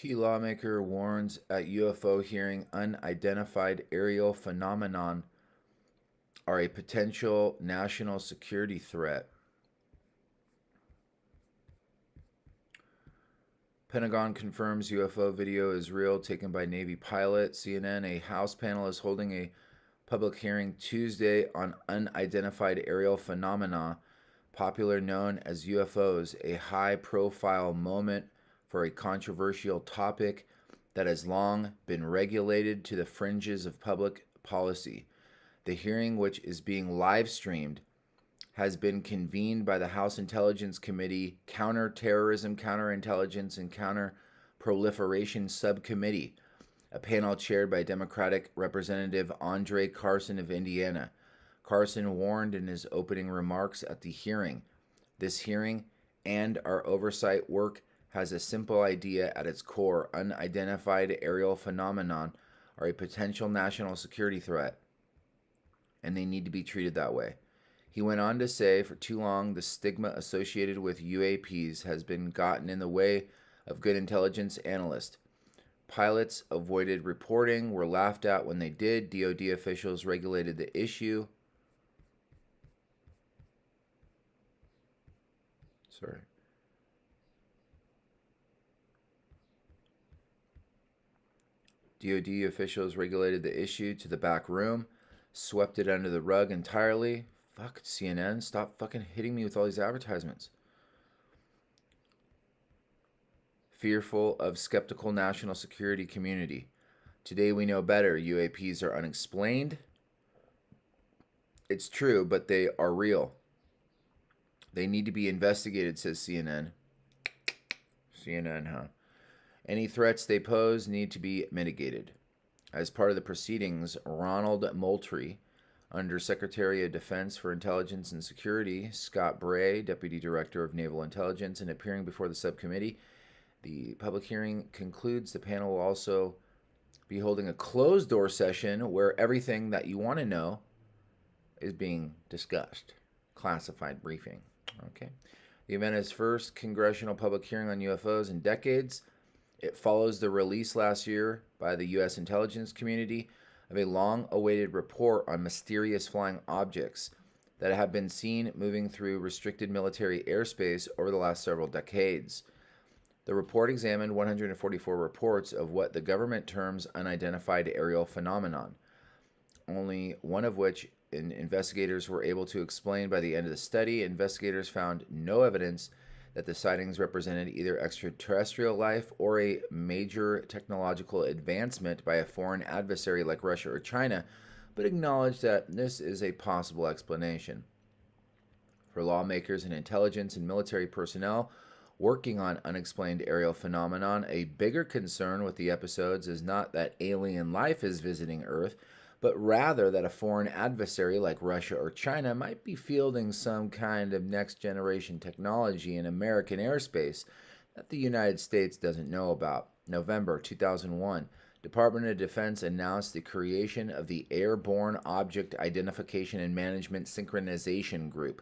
Key lawmaker warns at UFO hearing unidentified aerial phenomenon are a potential national security threat. Pentagon confirms UFO video is real, taken by Navy pilot. CNN, a House panel is holding a public hearing Tuesday on unidentified aerial phenomena, popular known as UFOs, a high-profile moment for a controversial topic that has long been regulated to the fringes of public policy. The hearing, which is being live streamed, has been convened by the House Intelligence Committee Counterterrorism, Counterintelligence, and Counterproliferation Subcommittee, a panel chaired by Democratic Representative Andre Carson of Indiana. Carson warned in his opening remarks at the hearing, "This hearing and our oversight work has a simple idea at its core. Unidentified aerial phenomenon are a potential national security threat, and they need to be treated that way." He went on to say, for too long, the stigma associated with UAPs has been gotten in the way of good intelligence analysts. Pilots avoided reporting, were laughed at when they did. DoD officials regulated the issue. DoD officials regulated the issue to the back room, swept it under the rug entirely. Fuck, CNN, stop fucking hitting me with all these advertisements. Fearful of skeptical national security community. Today we know better. UAPs are unexplained. It's true, but they are real. They need to be investigated, says CNN. CNN, huh? Any threats they pose need to be mitigated. As part of the proceedings, Ronald Moultrie, Under Secretary of Defense for Intelligence and Security, Scott Bray, Deputy Director of Naval Intelligence, and appearing before the subcommittee. The public hearing concludes. The panel will also be holding a closed-door session where everything that you want to know is being discussed. Classified briefing. Okay. The event is first congressional public hearing on UFOs in decades. It follows the release last year by the U.S. intelligence community of a long-awaited report on mysterious flying objects that have been seen moving through restricted military airspace over the last several decades. The report examined 144 reports of what the government terms unidentified aerial phenomenon, only one of which investigators were able to explain by the end of the study. Investigators found no evidence that the sightings represented either extraterrestrial life or a major technological advancement by a foreign adversary like Russia or China, but acknowledged that this is a possible explanation. For lawmakers and intelligence and military personnel working on unexplained aerial phenomenon, a bigger concern with the episodes is not that alien life is visiting Earth, but rather that a foreign adversary like Russia or China might be fielding some kind of next-generation technology in American airspace that the United States doesn't know about. November 2001, Department of Defense announced the creation of the Airborne Object Identification and Management Synchronization Group.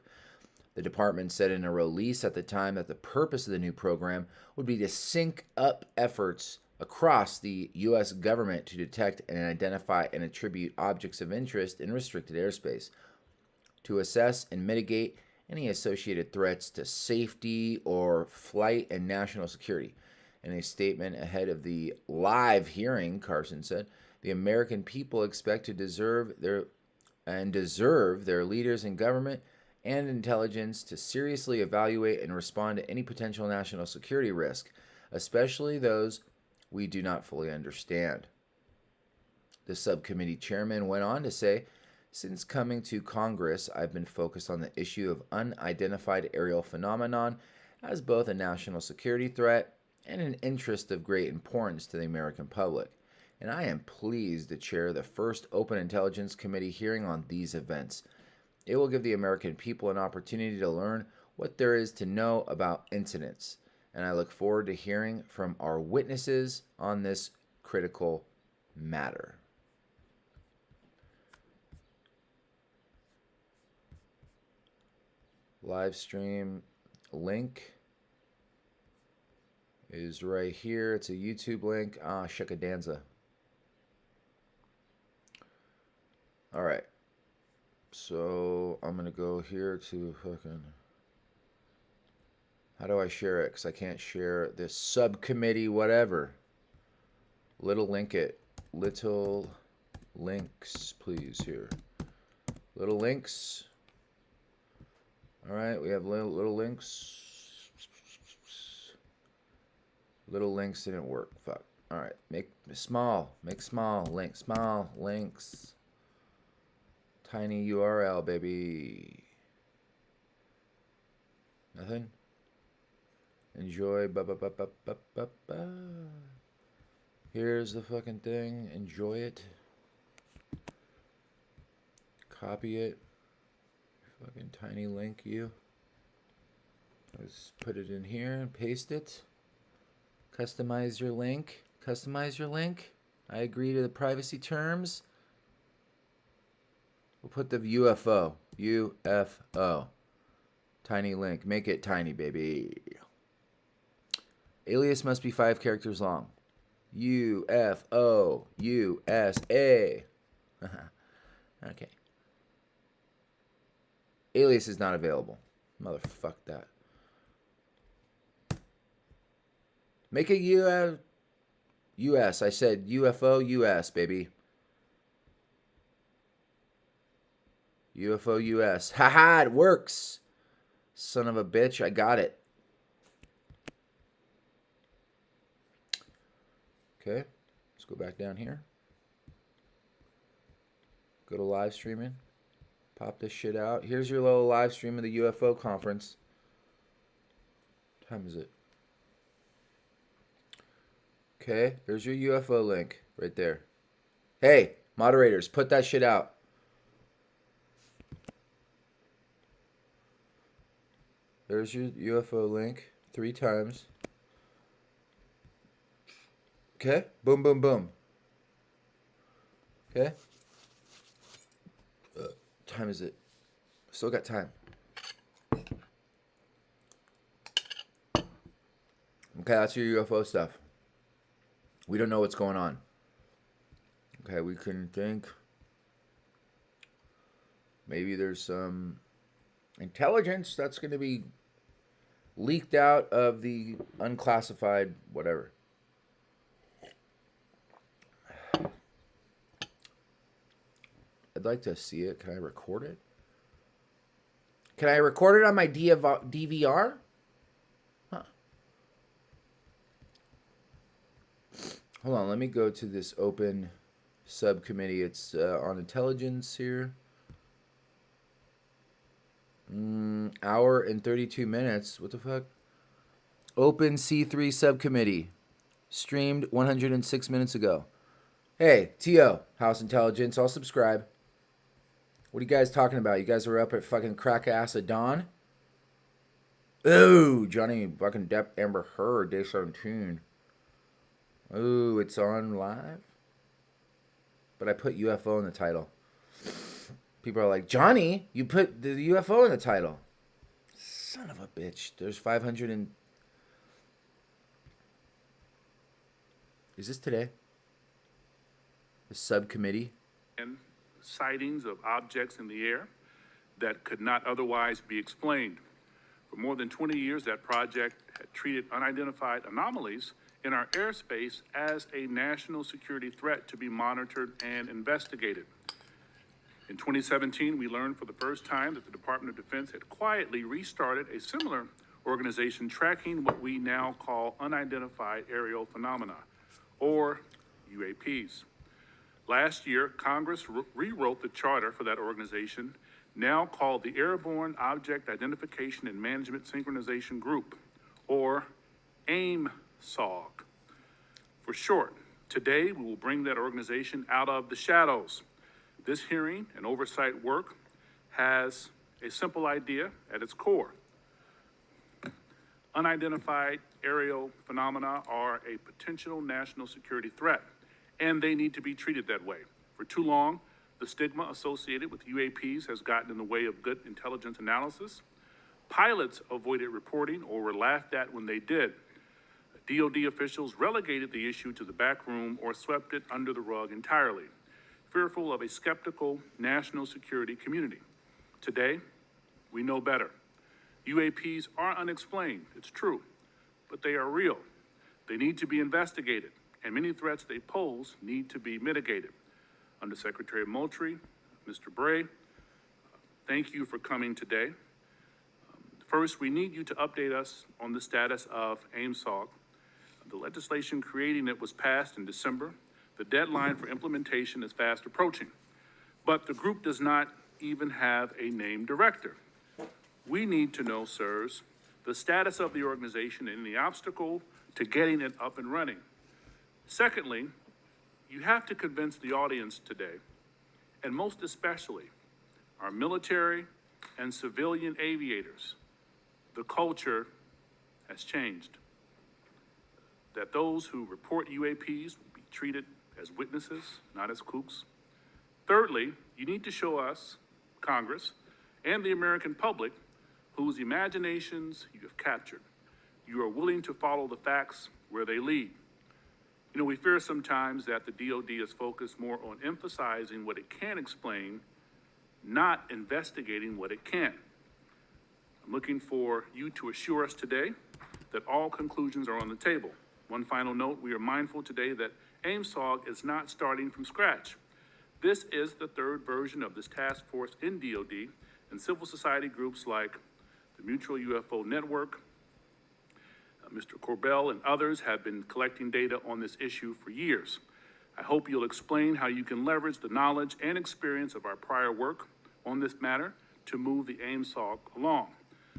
The department said in a release at the time that the purpose of the new program would be to sync up efforts across the U.S. government to detect and identify and attribute objects of interest in restricted airspace, to assess and mitigate any associated threats to safety or flight and national security. In a statement ahead of the live hearing, Carson said, "The American people expect to deserve their leaders in government and intelligence to seriously evaluate and respond to any potential national security risk, especially those we do not fully understand." The subcommittee chairman went on to say, "Since coming to Congress, I've been focused on the issue of unidentified aerial phenomenon as both a national security threat and an interest of great importance to the American public, and I am pleased to chair the first Open Intelligence Committee hearing on these events. It will give the American people an opportunity to learn what there is to know about incidents, and I look forward to hearing from our witnesses on this critical matter." Live stream link is right here. It's a YouTube link. Ah, Shekadanza. All right. So I'm going to go here to fucking... How do I share it? Because I can't share this subcommittee, whatever. Little link it. Little links, please, here. Little links. All right, we have little links. Little links didn't work. Fuck. All right, make small link, small links. Tiny URL, baby. Nothing. Enjoy. Here's the fucking thing. Enjoy it. Copy it. Fucking tiny link, you. Let's put it in here and paste it. Customize your link. Customize your link. I agree to the privacy terms. We'll put the UFO. UFO. Tiny link. Make it tiny, baby. Alias must be 5 characters long. UFO. USA. Okay. Alias is not available. Motherfuck that. Make it US. I said UFO US, baby. UFO US. Haha, it works. Son of a bitch, I got it. Okay, let's go back down here. Go to live streaming. Pop this shit out. Here's your little live stream of the UFO conference. What time is it? Okay, there's your UFO link right there. Hey, moderators, put that shit out. There's your UFO link 3 times. Okay, boom, boom, boom. Okay. Time is it? Still got time. Okay, that's your UFO stuff. We don't know what's going on. Okay, we can think. Maybe there's some intelligence that's going to be leaked out of the unclassified whatever. I'd like to see it. Can I record it? Can I record it on my DVR? Huh. Hold on. Let me go to this open subcommittee. It's on intelligence here. Hour and 32 minutes. What the fuck? Open C3 subcommittee. Streamed 106 minutes ago. Hey, TO, House Intelligence. I'll subscribe. What are you guys talking about? You guys were up at fucking crack ass of dawn? Ooh, Johnny fucking Depp, Amber Heard, day 17. Ooh, it's on live? But I put UFO in the title. People are like, Johnny, you put the UFO in the title. Son of a bitch. There's 500 and... Is this today? The subcommittee? And sightings of objects in the air that could not otherwise be explained. For more than 20 years, that project had treated unidentified anomalies in our airspace as a national security threat to be monitored and investigated. In 2017, we learned for the first time that the Department of Defense had quietly restarted a similar organization tracking what we now call unidentified aerial phenomena, or UAPs. Last year, Congress rewrote the charter for that organization, now called the Airborne Object Identification and Management Synchronization Group, or AIM-SOG. For short, today we will bring that organization out of the shadows. This hearing and oversight work has a simple idea at its core. Unidentified aerial phenomena are a potential national security threat, and they need to be treated that way. For too long, the stigma associated with UAPs has gotten in the way of good intelligence analysis. Pilots avoided reporting or were laughed at when they did. DOD officials relegated the issue to the back room or swept it under the rug entirely, fearful of a skeptical national security community. Today, we know better. UAPs are unexplained, it's true, but they are real. They need to be investigated, and many threats they pose need to be mitigated. Undersecretary Moultrie, Mr. Bray, thank you for coming today. First, we need you to update us on the status of AIMSOG. The legislation creating it was passed in December. The deadline for implementation is fast approaching, but the group does not even have a named director. We need to know, sirs, the status of the organization and the obstacle to getting it up and running. Secondly, you have to convince the audience today, and most especially our military and civilian aviators, the culture has changed. That those who report UAPs will be treated as witnesses, not as kooks. Thirdly, you need to show us, Congress, and the American public whose imaginations you have captured. You are willing to follow the facts where they lead. You know, we fear sometimes that the DOD is focused more on emphasizing what it can explain, not investigating what it can. I'm looking for you to assure us today that all conclusions are on the table. One final note, we are mindful today that AIMSOG is not starting from scratch. This is the third version of this task force in DOD, and civil society groups like the Mutual UFO Network, Mr. Corbell and others have been collecting data on this issue for years. I hope you'll explain how you can leverage the knowledge and experience of our prior work on this matter to move the AIMSOG along.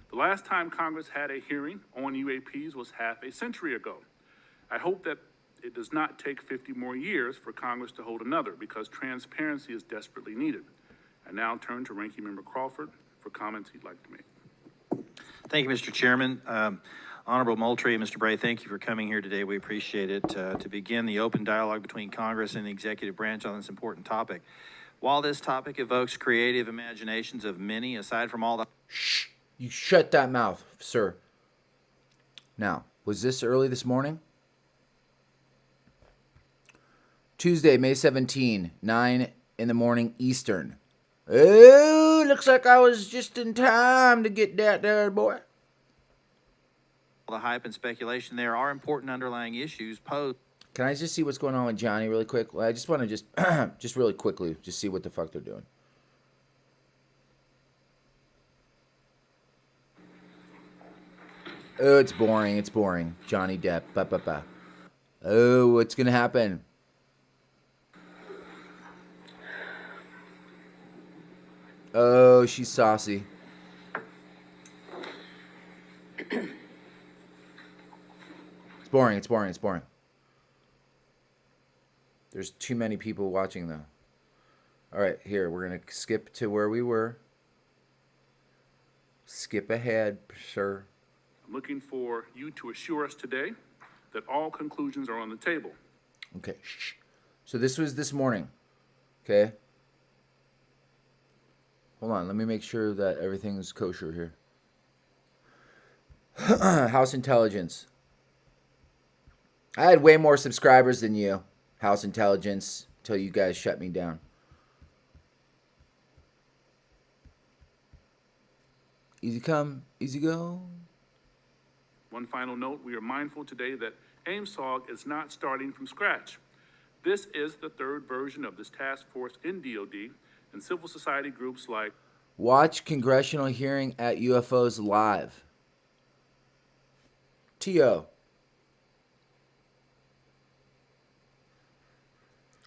The last time Congress had a hearing on UAPs was half a century ago. I hope that it does not take 50 more years for Congress to hold another, because transparency is desperately needed. I now turn to Ranking Member Crawford for comments he'd like to make. Thank you, Mr. Chairman. Honorable Moultrie and Mr. Bray, thank you for coming here today. We appreciate it. To begin the open dialogue between Congress and the executive branch on this important topic. While this topic evokes creative imaginations of many, aside from all the... Shh! You shut that mouth, sir. Now, was this early this morning? Tuesday, May 17, 9 in the morning Eastern. Oh, looks like I was just in time to get that there, boy. The hype and speculation, there are important underlying issues posed. Can I just see what's going on with Johnny really quick? Well, I just want to just really quickly, just see what the fuck they're doing. Oh, it's boring. It's boring. Johnny Depp. Ba. Oh, what's going to happen? Oh, she's saucy. It's boring. It's boring. It's boring. There's too many people watching, though. All right, here. We're going to skip to where we were. Skip ahead, sir. I'm looking for you to assure us today that all conclusions are on the table. Okay. Shh. So this was this morning. Okay. Hold on. Let me make sure that everything's kosher here. House Intelligence. I had way more subscribers than you, House Intelligence, until you guys shut me down. Easy come, easy go. One final note, we are mindful today that AIMSOG is not starting from scratch. This is the third version of this task force in DOD, and civil society groups like... Watch congressional hearing at UFOs live. T.O.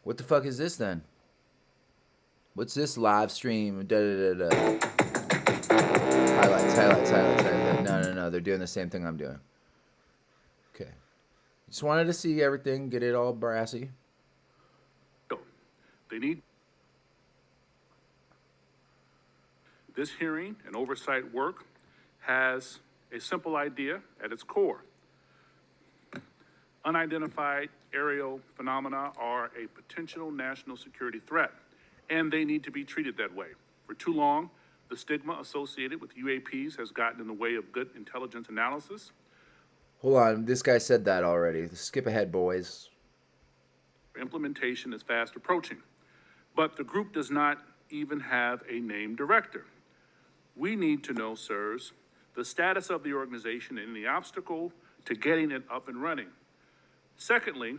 What the fuck is this then? What's this live stream? Highlights. No. They're doing the same thing I'm doing. Okay. Just wanted to see everything, get it all brassy. They need... This hearing and oversight work has a simple idea at its core. Unidentified aerial phenomena are a potential national security threat, and they need to be treated that way. For too long, the stigma associated with UAPs has gotten in the way of good intelligence analysis. Hold on, this guy said that already. Skip ahead, boys. Implementation is fast approaching, but the group does not even have a named director. We need to know, sirs, the status of the organization and the obstacle to getting it up and running. Secondly,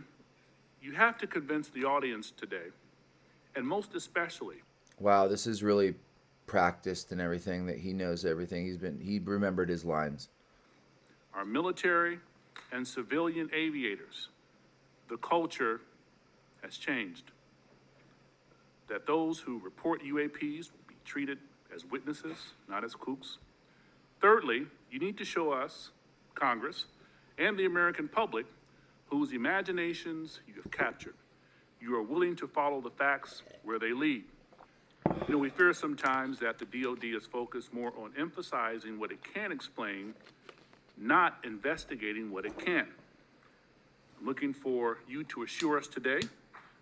you have to convince the audience today, and most especially, Wow, this is really practiced and everything, that he knows everything. He remembered his lines. our military and civilian aviators, the culture has changed. That those who report UAPs will be treated as witnesses, not as kooks. Thirdly, you need to show us, Congress, and the American public whose imaginations you have captured. You are willing to follow the facts where they lead. You know, we fear sometimes that the DOD is focused more on emphasizing what it can explain, not investigating what it can. I'm looking for you to assure us today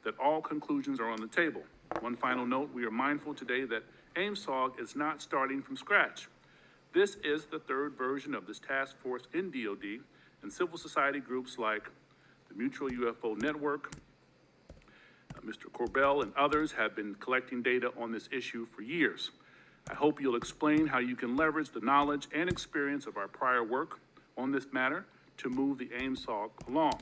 that all conclusions are on the table. One final note, we are mindful today that AIMSOG is not starting from scratch. This is the third version of this task force in DOD, and civil society groups like the Mutual UFO Network, Mr. Corbell and others have been collecting data on this issue for years. I hope you'll explain how you can leverage the knowledge and experience of our prior work on this matter to move the AIMSOG along.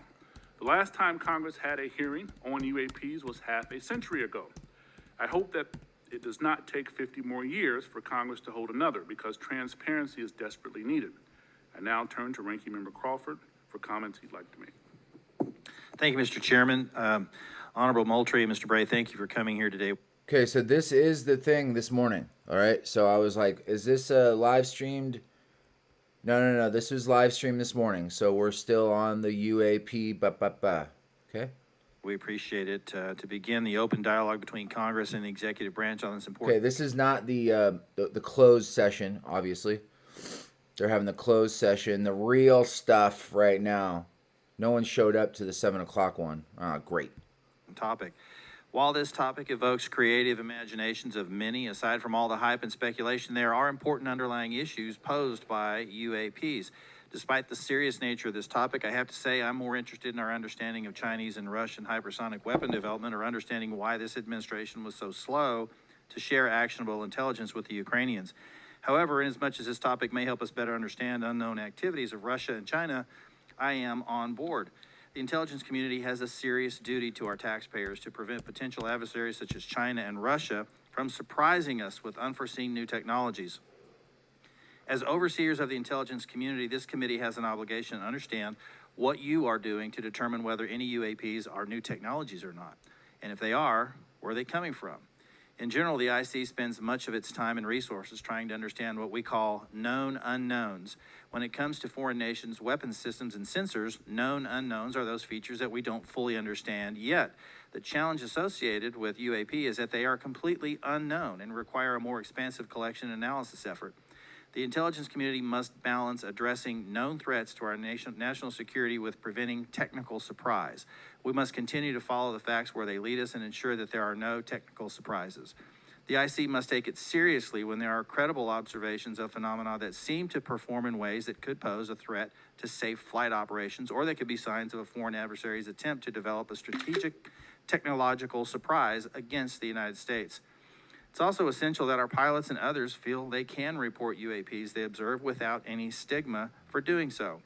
The last time Congress had a hearing on UAPs was half a century ago. I hope that it does not take 50 more years for Congress to hold another, because transparency is desperately needed. I now turn to Ranking Member Crawford for comments he'd like to make. Thank you, Mr. Chairman. Honorable Moultrie, Mr. Bray, thank you for coming here today. Okay, so this is the thing this morning. All right, so I was like, is this live streamed? No. This was live streamed this morning. So we're still on the UAP. Okay. We appreciate it. To begin the open dialogue between Congress and the executive branch on this Okay, important. this is not the closed session. Obviously, they're having the closed session. The real stuff right now. No one showed up to the 7 o'clock one. Ah, great. Topic. While this topic evokes creative imaginations of many, aside from all the hype and speculation, there are important underlying issues posed by UAPs. Despite the serious nature of this topic, I have to say I'm more interested in our understanding of Chinese and Russian hypersonic weapon development, or understanding why this administration was so slow to share actionable intelligence with the Ukrainians. However, inasmuch as this topic may help us better understand unknown activities of Russia and China, I am on board. The intelligence community has a serious duty to our taxpayers to prevent potential adversaries such as China and Russia from surprising us with unforeseen new technologies. As overseers of the intelligence community, this committee has an obligation to understand what you are doing to determine whether any UAPs are new technologies or not. And if they are, where are they coming from? In general, the IC spends much of its time and resources trying to understand what we call known unknowns. When it comes to foreign nations' weapons systems and sensors, known unknowns are those features that we don't fully understand yet. The challenge associated with UAP is that they are completely unknown and require a more expansive collection and analysis effort. The intelligence community must balance addressing known threats to our national security with preventing technical surprise. We must continue to follow the facts where they lead us and ensure that there are no technical surprises. The IC must take it seriously when there are credible observations of phenomena that seem to perform in ways that could pose a threat to safe flight operations, or they could be signs of a foreign adversary's attempt to develop a strategic technological surprise against the United States. It's also essential that our pilots and others feel they can report UAPs they observe without any stigma for doing so.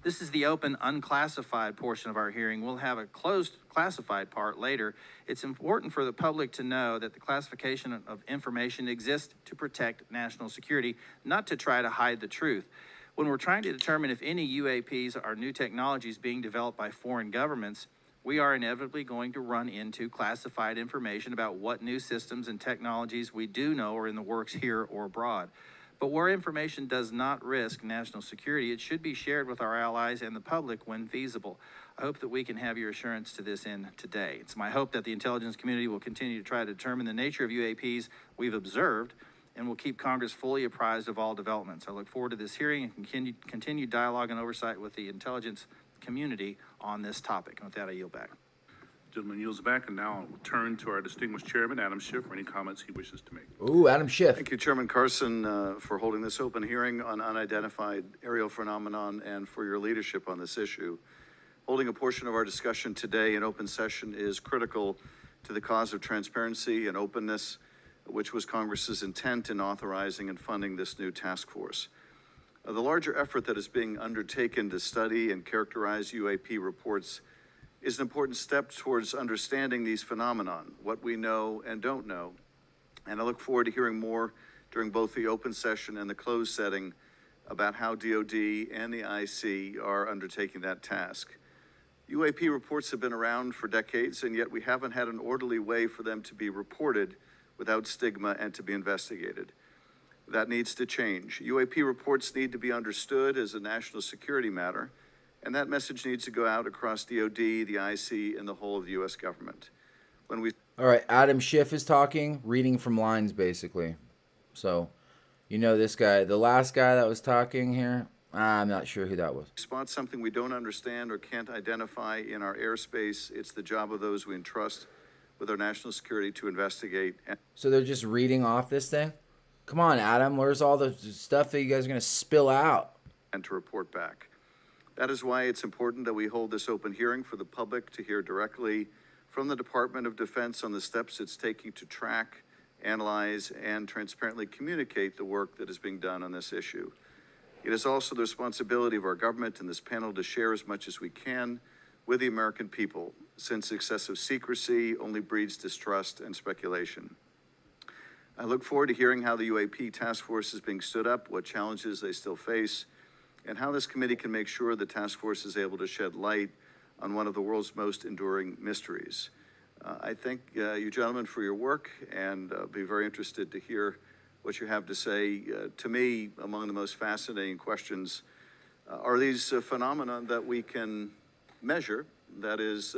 This is the open, unclassified portion of our hearing. We'll have a closed, classified part later. It's important for the public to know that the classification of information exists to protect national security, not to try to hide the truth. When we're trying to determine if any UAPs are new technologies being developed by foreign governments, we are inevitably going to run into classified information about what new systems and technologies we do know are in the works here or abroad. But where information does not risk national security, it should be shared with our allies and the public when feasible. I hope that we can have your assurance to this end today. It's my hope that the intelligence community will continue to try to determine the nature of UAPs we've observed, and will keep Congress fully apprised of all developments. I look forward to this hearing and continued dialogue and oversight with the intelligence community on this topic. And with that, I yield back. Gentleman yields back, and now I'll turn to our distinguished chairman, Adam Schiff, for any comments he wishes to make. Ooh, Adam Schiff. Thank you, Chairman Carson, for holding this open hearing on unidentified aerial phenomenon and for your leadership on this issue. Holding a portion of our discussion today in open session is critical to the cause of transparency and openness, which was Congress's intent in authorizing and funding this new task force. The larger effort that is being undertaken to study and characterize UAP reports is an important step towards understanding these phenomenon, what we know and don't know. And I look forward to hearing more during both the open session and the closed setting about how DOD and the IC are undertaking that task. UAP reports have been around for decades, and yet we haven't had an orderly way for them to be reported without stigma and to be investigated. That needs to change. UAP reports need to be understood as a national security matter, and that message needs to go out across DOD, the IC, and the whole of the U.S. government. When we All right, Adam Schiff is talking, reading from lines, basically. So, you know this guy. The last guy that was talking here, I'm not sure who that was. spot something we don't understand or can't identify in our airspace, it's the job of those we entrust with our national security to investigate. So they're just reading off this thing? Come on, Adam. Where's all the stuff that you guys are going to spill out? And to report back. That is why it's important that we hold this open hearing for the public to hear directly from the Department of Defense on the steps it's taking to track, analyze, and transparently communicate the work that is being done on this issue. It is also the responsibility of our government and this panel to share as much as we can with the American people, since excessive secrecy only breeds distrust and speculation. I look forward to hearing how the UAP task force is being stood up, what challenges they still face, and how this committee can make sure the task force is able to shed light on one of the world's most enduring mysteries. I thank you gentlemen for your work, and be very interested to hear what you have to say. To me, among the most fascinating questions are these phenomena that we can measure. That is,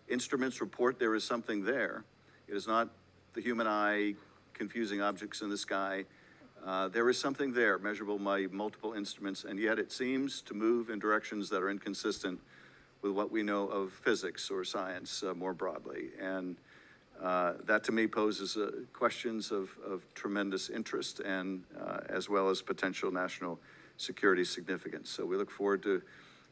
instruments report there is something there. It is not the human eye confusing objects in the sky. There is something there, measurable by multiple instruments, and yet it seems to move in directions that are inconsistent with what we know of physics or science more broadly. And that to me poses questions of tremendous interest and as well as potential national security significance. So we look forward to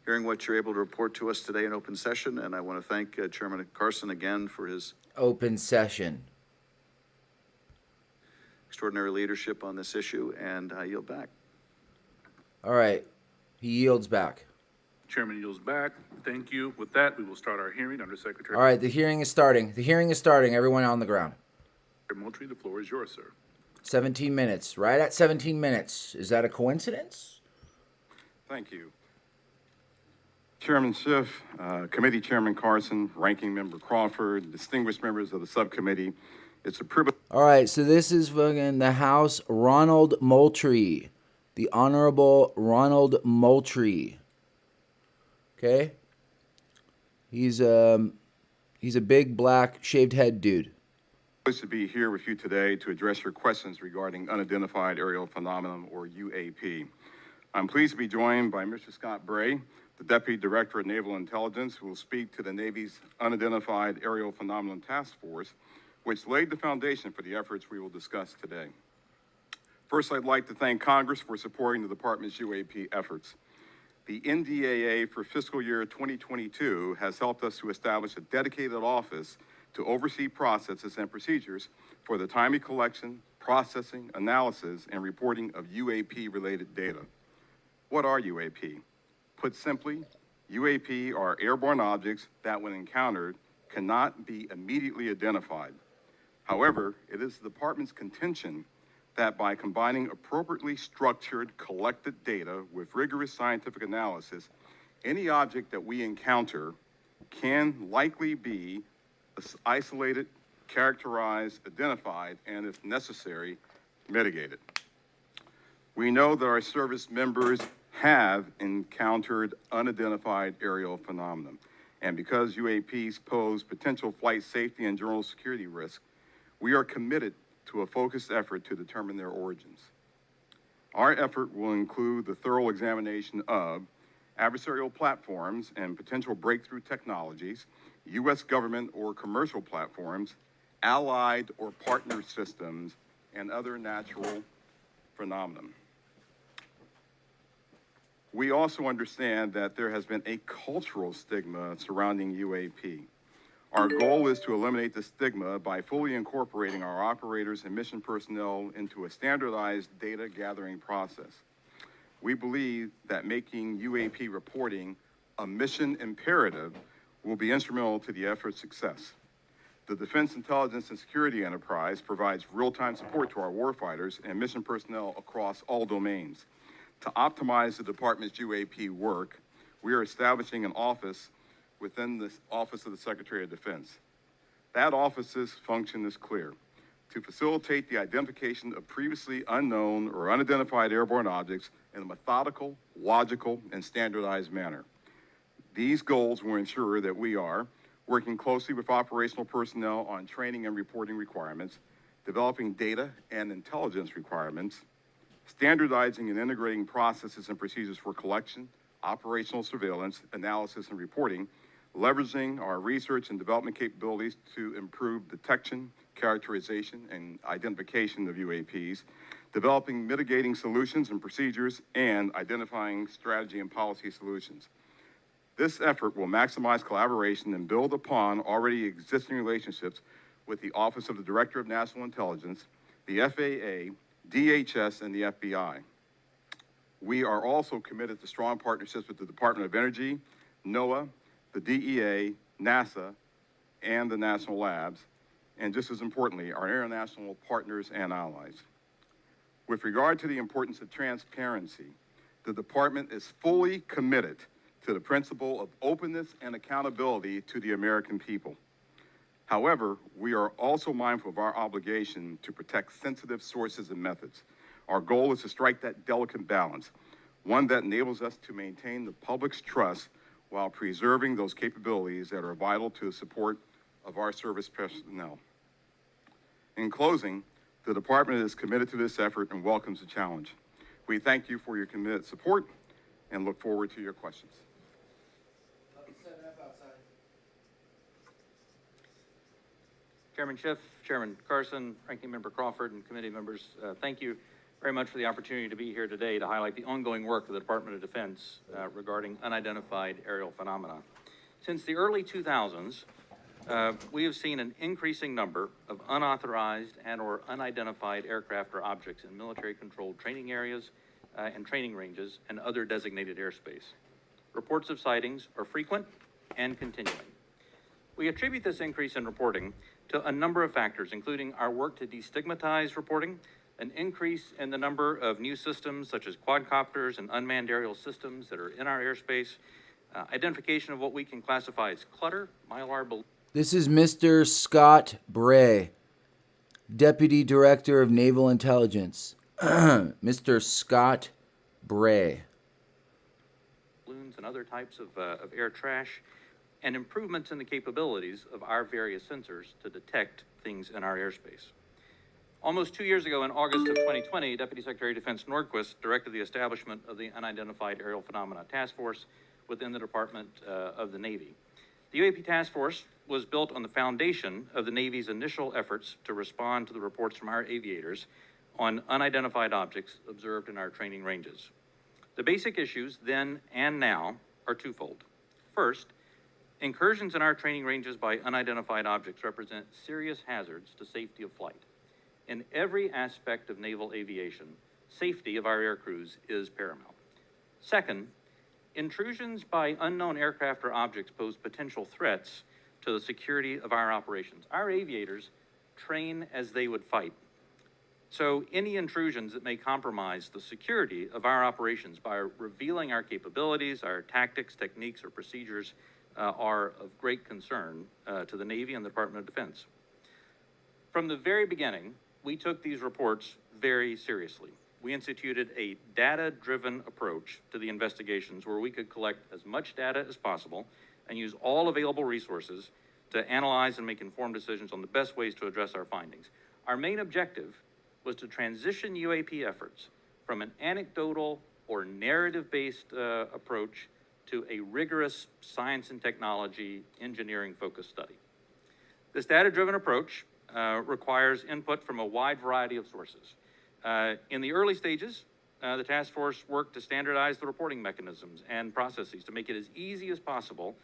hearing what you're able to report to us today in open session, and I want to thank Chairman Carson again for his Open session. extraordinary leadership on this issue, and I yield back. All right. He yields back. Chairman yields back. Thank you. With that, we will start our hearing under Secretary. All right, the hearing is starting. The hearing is starting. Everyone on the ground. Moultrie, the floor is yours, sir. 17 minutes. Right at 17 minutes. Is that a coincidence? Thank you. Chairman Schiff, Committee Chairman Carson, Ranking Member Crawford, distinguished members of the subcommittee, it's a privilege. All right, so this is fucking the House Ronald Moultrie. The Honorable Ronald Moultrie. Okay? He's a big black shaved head dude. To be here with you today to address your questions regarding unidentified aerial phenomenon, or UAP. I'm pleased to be joined by Mr. Scott Bray, the Deputy Director of Naval Intelligence, who will speak to the Navy's Unidentified Aerial Phenomenon Task Force, which laid the foundation for the efforts we will discuss today. First, I'd like to thank Congress for supporting the Department's UAP efforts. The NDAA for fiscal year 2022 has helped us to establish a dedicated office to oversee processes and procedures for the timely collection, processing, analysis, and reporting of UAP-related data. What are UAP? Put simply, UAP are airborne objects that, when encountered, cannot be immediately identified. However, it is the Department's contention that by combining appropriately structured, collected data with rigorous scientific analysis, any object that we encounter can likely be isolated, characterized, identified, and if necessary, mitigated. We know that our service members have encountered unidentified aerial phenomena, and because UAPs pose potential flight safety and general security risk, we are committed to a focused effort to determine their origins. Our effort will include the thorough examination of adversarial platforms and potential breakthrough technologies U.S. government or commercial platforms, allied or partner systems, and other natural phenomena. We also understand that there has been a cultural stigma surrounding UAP. Our goal is to eliminate the stigma by fully incorporating our operators and mission personnel into a standardized data gathering process. We believe that making UAP reporting a mission imperative will be instrumental to the effort's success. The Defense Intelligence and Security Enterprise provides real-time support to our warfighters and mission personnel across all domains. To optimize the department's UAP work, we are establishing an office within the Office of the Secretary of Defense. That office's function is clear: to facilitate the identification of previously unknown or unidentified airborne objects in a methodical, logical, and standardized manner. These goals will ensure that we are working closely with operational personnel on training and reporting requirements, developing data and intelligence requirements, standardizing and integrating processes and procedures for collection, operational surveillance, analysis, and reporting, leveraging our research and development capabilities to improve detection, characterization, and identification of UAPs, developing mitigating solutions and procedures, and identifying strategy and policy solutions. This effort will maximize collaboration and build upon already existing relationships with the Office of the Director of National Intelligence, the FAA, DHS, and the FBI. We are also committed to strong partnerships with the Department of Energy, NOAA, the DEA, NASA, and the national labs, and just as importantly, our international partners and allies. With regard to the importance of transparency, the department is fully committed to the principle of openness and accountability to the American people. However, we are also mindful of our obligation to protect sensitive sources and methods. Our goal is to strike that delicate balance, one that enables us to maintain the public's trust while preserving those capabilities that are vital to the support of our service personnel. In closing, the department is committed to this effort and welcomes the challenge. We thank you for your committed support and look forward to your questions. Chairman Schiff, Chairman Carson, Ranking Member Crawford, and committee members, thank you very much for the opportunity to be here today to highlight the ongoing work of the Department of Defense regarding unidentified aerial phenomena. Since the early 2000s, we have seen an increasing number of unauthorized and or unidentified aircraft or objects in military-controlled training areas and training ranges and other designated airspace. Reports of sightings are frequent and continuing. We attribute this increase in reporting to a number of factors, including our work to destigmatize reporting, an increase in the number of new systems such as quadcopters and unmanned aerial systems that are in our airspace, identification of what we can classify as clutter, mylar. This is Mr. Scott Bray, Deputy Director of Naval Intelligence. Mr. Scott Bray. Balloons and other types of air trash, and improvements in the capabilities of our various sensors to detect things in our airspace. Almost 2 years ago, in August of 2020, Deputy Secretary of Defense Nordquist directed the establishment of the Unidentified Aerial Phenomena Task Force within the Department of the Navy. The UAP Task Force was built on the foundation of the Navy's initial efforts to respond to the reports from our aviators on unidentified objects observed in our training ranges. The basic issues then and now are twofold. First, incursions in our training ranges by unidentified objects represent serious hazards to safety of flight. In every aspect of naval aviation, safety of our air crews is paramount. Second, intrusions by unknown aircraft or objects pose potential threats to the security of our operations. Our aviators train as they would fight. So any intrusions that may compromise the security of our operations by revealing our capabilities, our tactics, techniques, or procedures are of great concern to the Navy and the Department of Defense. From the very beginning, we took these reports very seriously. We instituted a data-driven approach to the investigations where we could collect as much data as possible and use all available resources to analyze and make informed decisions on the best ways to address our findings. Our main objective was to transition UAP efforts from an anecdotal or narrative-based approach to a rigorous science and technology engineering-focused study. This data-driven approach requires input from a wide variety of sources. In the early stages, the task force worked to standardize the reporting mechanisms and processes to make it as easy as possible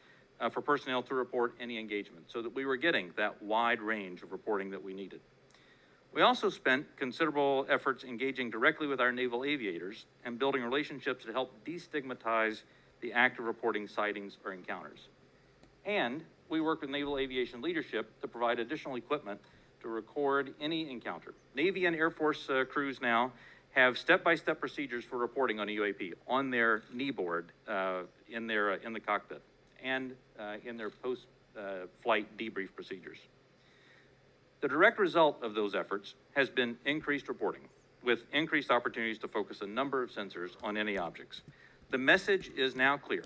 for personnel to report any engagement so that we were getting that wide range of reporting that we needed. We also spent considerable efforts engaging directly with our naval aviators and building relationships to help destigmatize the act of reporting sightings or encounters. And we worked with naval aviation leadership to provide additional equipment to record any encounter. Navy and Air Force crews now have step-by-step procedures for reporting on a UAP on their knee board in the cockpit and in their post-flight debrief procedures. The direct result of those efforts has been increased reporting, with increased opportunities to focus a number of sensors on any objects. The message is now clear.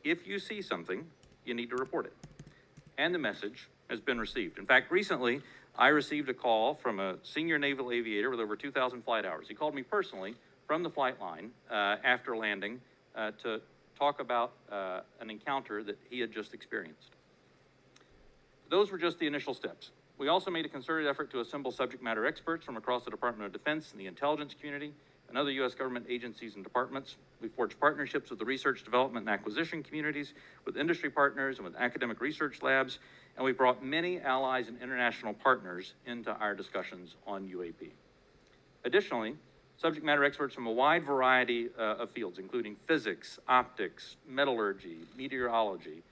If you see something, you need to report it. And the message has been received. In fact, recently, I received a call from a senior naval aviator with over 2,000 flight hours. He called me personally from the flight line after landing to talk about an encounter that he had just experienced. Those were just the initial steps. We also made a concerted effort to assemble subject matter experts from across the Department of Defense and the intelligence community and other U.S. government agencies and departments. We forged partnerships with the research, development, and acquisition communities, with industry partners, and with academic research labs, and we brought many allies and international partners into our discussions on UAP. Additionally, subject matter experts from a wide variety of fields, including physics, optics, metallurgy, meteorology,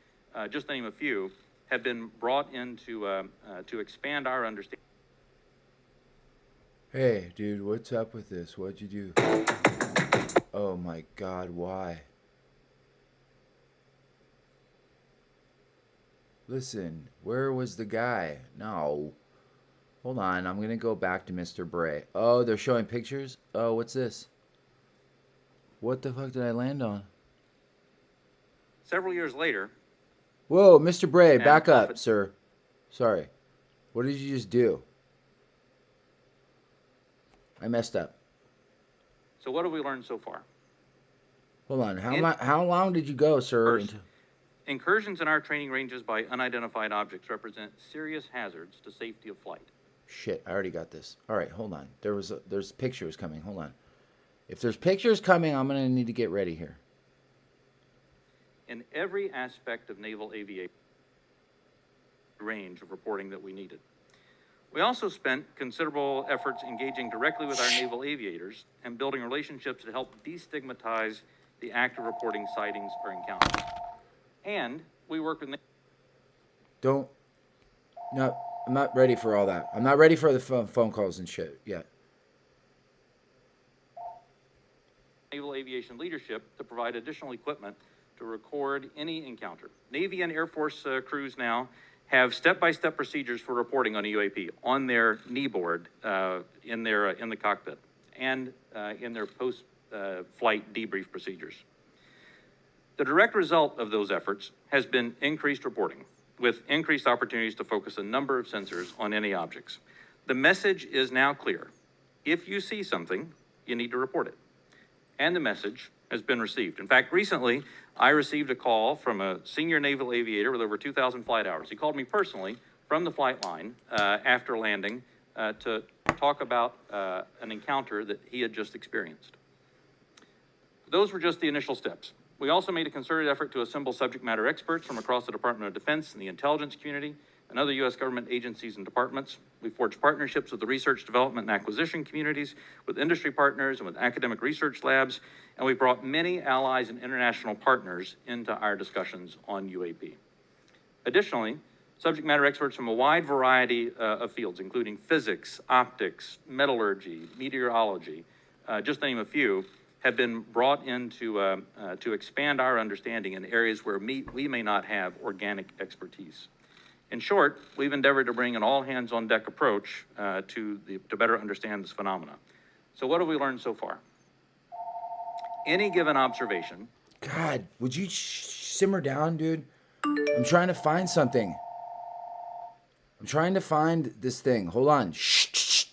just to name a few, have been brought in to expand our understanding. Hey, dude, what's up with this? What'd you do? Oh my God, why? Listen, where was the guy? No. Hold on, I'm gonna go back to Mr. Bray. Oh, they're showing pictures? Oh, what's this? What the fuck did I land on? Several years later. Whoa, Mr. Bray, back up, often, sir. Sorry. What did you just do? I messed up. So what have we learned so far? Hold on. How long did you go, sir? First, incursions in our training ranges by unidentified objects represent serious hazards to safety of flight. Shit, I already got this. All right, hold on. There's pictures coming. Hold on. If there's pictures coming, I'm going to need to get ready here. In every aspect of naval aviation, range of reporting that we needed. We also spent considerable efforts engaging directly with our naval aviators and building relationships to help destigmatize the act of reporting sightings or encounters. And we worked with... No, I'm not ready for all that. I'm not ready for the phone calls and shit yet. Naval aviation leadership to provide additional equipment to record any encounter. Navy and Air Force crews now have step-by-step procedures for reporting on a UAP on their knee board in the cockpit and in their post-flight debrief procedures. The direct result of those efforts has been increased reporting, with increased opportunities to focus a number of sensors on any objects. The message is now clear. If you see something, you need to report it. And the message has been received. In fact, recently, I received a call from a senior naval aviator with over 2,000 flight hours. He called me personally from the flight line after landing to talk about an encounter that he had just experienced. Those were just the initial steps. We also made a concerted effort to assemble subject matter experts from across the Department of Defense and the intelligence community and other U.S. government agencies and departments. We forged partnerships with the research, development, and acquisition communities, with industry partners, and with academic research labs, and we brought many allies and international partners into our discussions on UAP. Additionally, subject matter experts from a wide variety of fields, including physics, optics, metallurgy, meteorology, just to name a few, have been brought in to expand our understanding in areas where we may not have organic expertise. In short, we've endeavored to bring an all-hands-on-deck approach to better understand this phenomena. So what have we learned so far? Any given observation... God, would you simmer down, dude? I'm trying to find something. I'm trying to find this thing. Hold on. Shh, shh.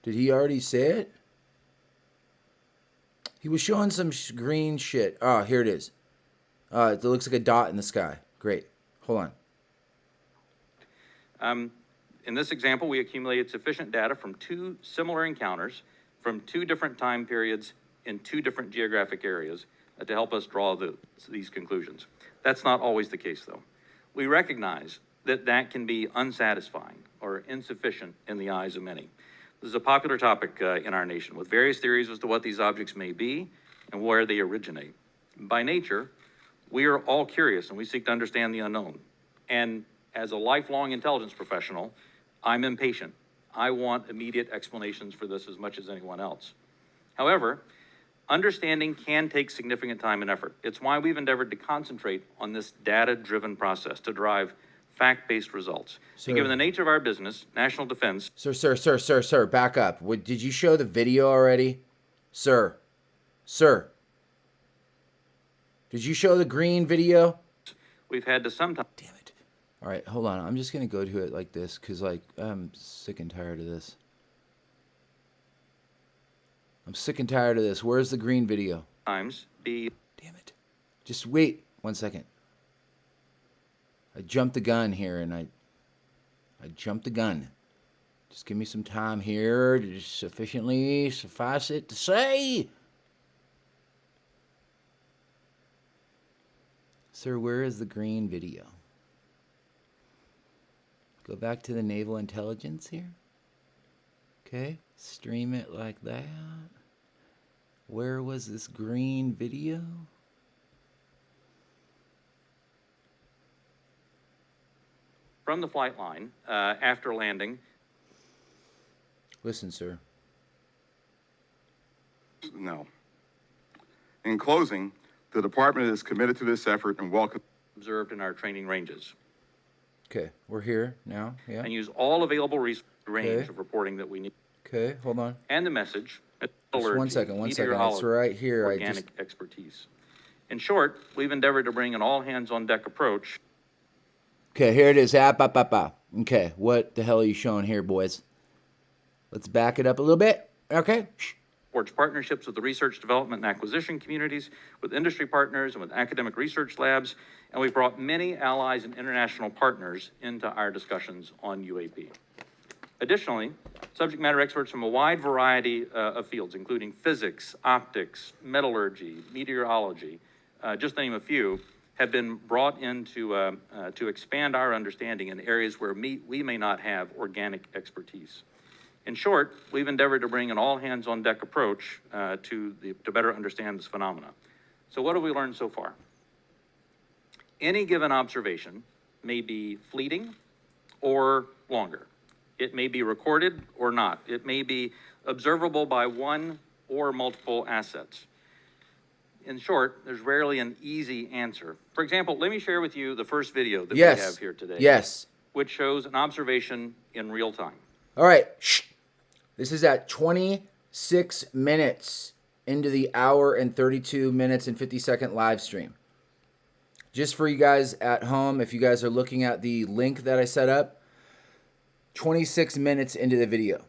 Did he already say it? He was showing some green shit. Oh, here it is. It looks like a dot in the sky. Great. Hold on. In this example, we accumulated sufficient data from 2 similar encounters from 2 different time periods in 2 different geographic areas to help us draw these conclusions. That's not always the case, though. We recognize that that can be unsatisfying or insufficient in the eyes of many. This is a popular topic in our nation, with various theories as to what these objects may be and where they originate. By nature, we are all curious and we seek to understand the unknown. And as a lifelong intelligence professional, I'm impatient. I want immediate explanations for this as much as anyone else. However, understanding can take significant time and effort. It's why we've endeavored to concentrate on this data-driven process to drive fact-based results. Sir. And given the nature of our business, national defense... Sir, back up. Did you show the video already? Sir. Did you show the green video? We've had to sometimes... Damn it. All right, hold on. I'm just going to go to it like this because, like, I'm sick and tired of this. Where's the green video? Be... Damn it. Just wait 1 second. I jumped the gun here, and I jumped the gun. Just give me some time here to just sufficiently suffice it to say. Sir, where is the green video? Go back to the Naval Intelligence here. Okay, stream it like that. Where was this green video? From the flight line, after landing... Listen, sir. No. In closing, the department is committed to this effort and welcome... observed in our training ranges. Okay, we're here now. Yeah. And use all available range Okay. of reporting that we need. Okay, hold on. And the message... Just one second. It's right here. Organic expertise. In short, we've endeavored to bring an all-hands-on-deck approach. Okay, here it is. Okay, what the hell are you showing here, boys? Let's back it up a little bit. Okay. Forge partnerships with the research, development, and acquisition communities, with industry partners, and with academic research labs, and we've brought many allies and international partners into our discussions on UAP. Additionally, subject matter experts from a wide variety of fields, including physics, optics, metallurgy, meteorology, just to name a few, have been brought in to expand our understanding in areas where we may not have organic expertise. In short, we've endeavored to bring an all-hands-on-deck approach to better understand this phenomena. So what have we learned so far? Any given observation may be fleeting or longer. It may be recorded or not. It may be observable by one or multiple assets. In short, there's rarely an easy answer. For example, let me share with you the first video that we have here today. Yes. Which shows an observation in real time. All right. Shh. This is at 26 minutes into the hour and 32 minutes and 50-second live stream. Just for you guys at home, if you guys are looking at the link that I set up, 26 minutes into the video.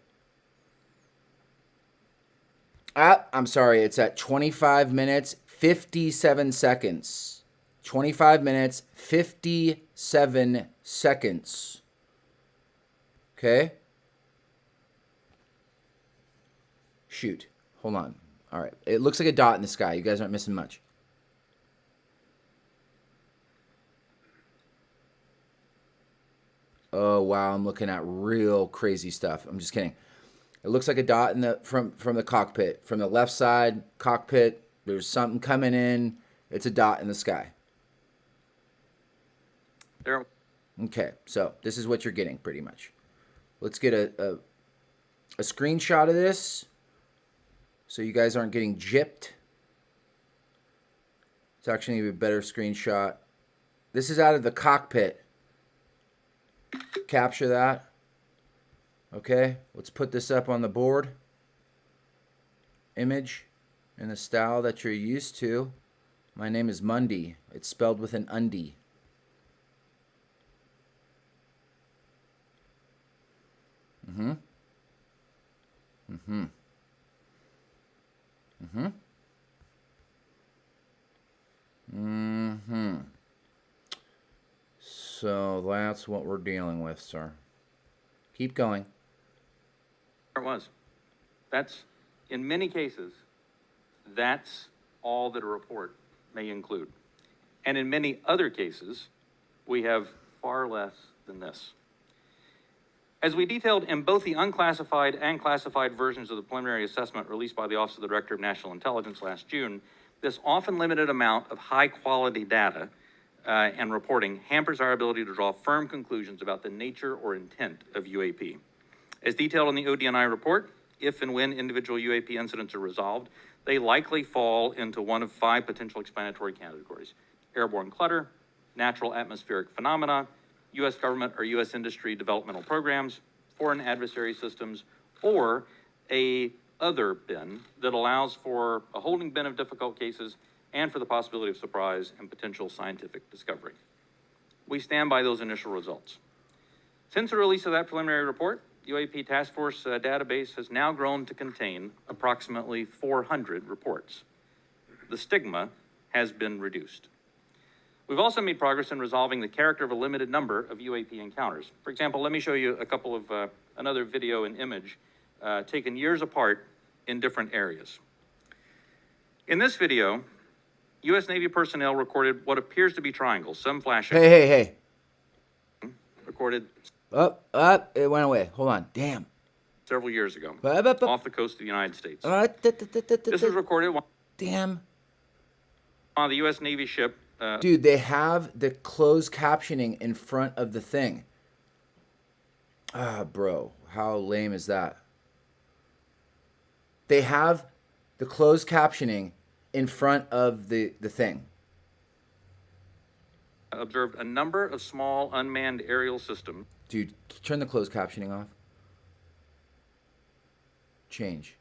I'm sorry, it's at 25 minutes, 57 seconds. 25 minutes, 57 seconds. Okay? Shoot. Hold on. All right. It looks like a dot in the sky. You guys aren't missing much. Oh, wow. I'm looking at real crazy stuff. I'm just kidding. It looks like a dot in the from the cockpit. From the left side cockpit, there's something coming in. It's a dot in the sky. There. Okay, so this is what you're getting pretty much. Let's get a screenshot of this so you guys aren't getting gypped. It's actually a better screenshot. This is out of the cockpit. Capture that. Okay, let's put this up on the board. Image in the style that you're used to. My name is Mundy. It's spelled with an undie. So that's what we're dealing with, sir. Keep going. It was. That's, in many cases, that's all that a report may include. And in many other cases, we have far less than this. As we detailed in both the unclassified and classified versions of the preliminary assessment released by the Office of the Director of National Intelligence last June, this often limited amount of high-quality data and reporting hampers our ability to draw firm conclusions about the nature or intent of UAP. As detailed in the ODNI report, if and when individual UAP incidents are resolved, they likely fall into one of 5 potential explanatory categories: airborne clutter, natural atmospheric phenomena, U.S. government or U.S. industry developmental programs, foreign adversary systems, or a other bin that allows for a holding bin of difficult cases and for the possibility of surprise and potential scientific discovery. We stand by those initial results. Since the release of that preliminary report, UAP Task Force database has now grown to contain approximately 400 reports. The stigma has been reduced. We've also made progress in resolving the character of a limited number of UAP encounters. For example, let me show you a couple of another video and image taken years apart in different areas. In this video, U.S. Navy personnel recorded what appears to be triangles, some flashing. Hey. Recorded It went away. Hold on. Damn. several years ago, Up. off the coast of the United States. This was recorded Damn. on the U.S. Navy ship. Dude, they have the closed captioning in front of the thing. Bro, how lame is that? They have the closed captioning in front of the thing. Observed a number of small unmanned aerial systems. Dude, turn the closed captioning off. Change.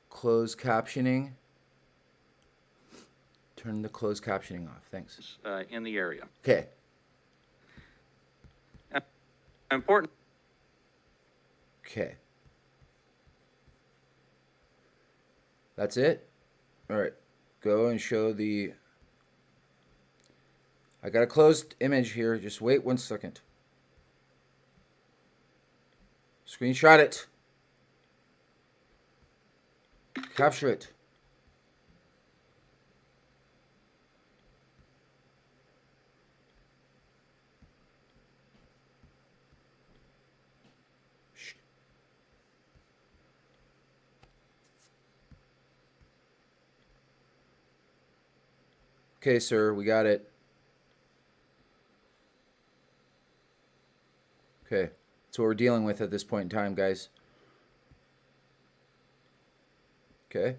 Closed captioning. Turn the closed captioning off. Thanks. In the area. Okay. Important. Okay. That's it? All right. Go and show the... I got a closed image here. Just wait 1 second. Screenshot it. Capture it. Shh. Okay, sir, we got it. Okay, that's what we're dealing with at this point in time, guys. Okay.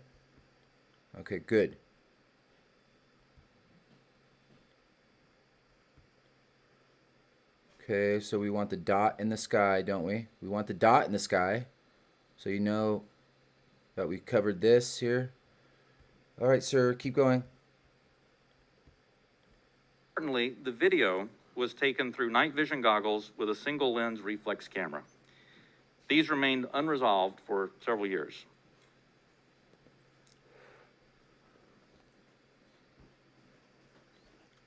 Okay, good. Okay, so we want the dot in the sky, don't we? We want the dot in the sky. So you know that we covered this here. All right, sir, keep going. Importantly, the video was taken through night vision goggles with a single lens reflex camera. These remained unresolved for several years.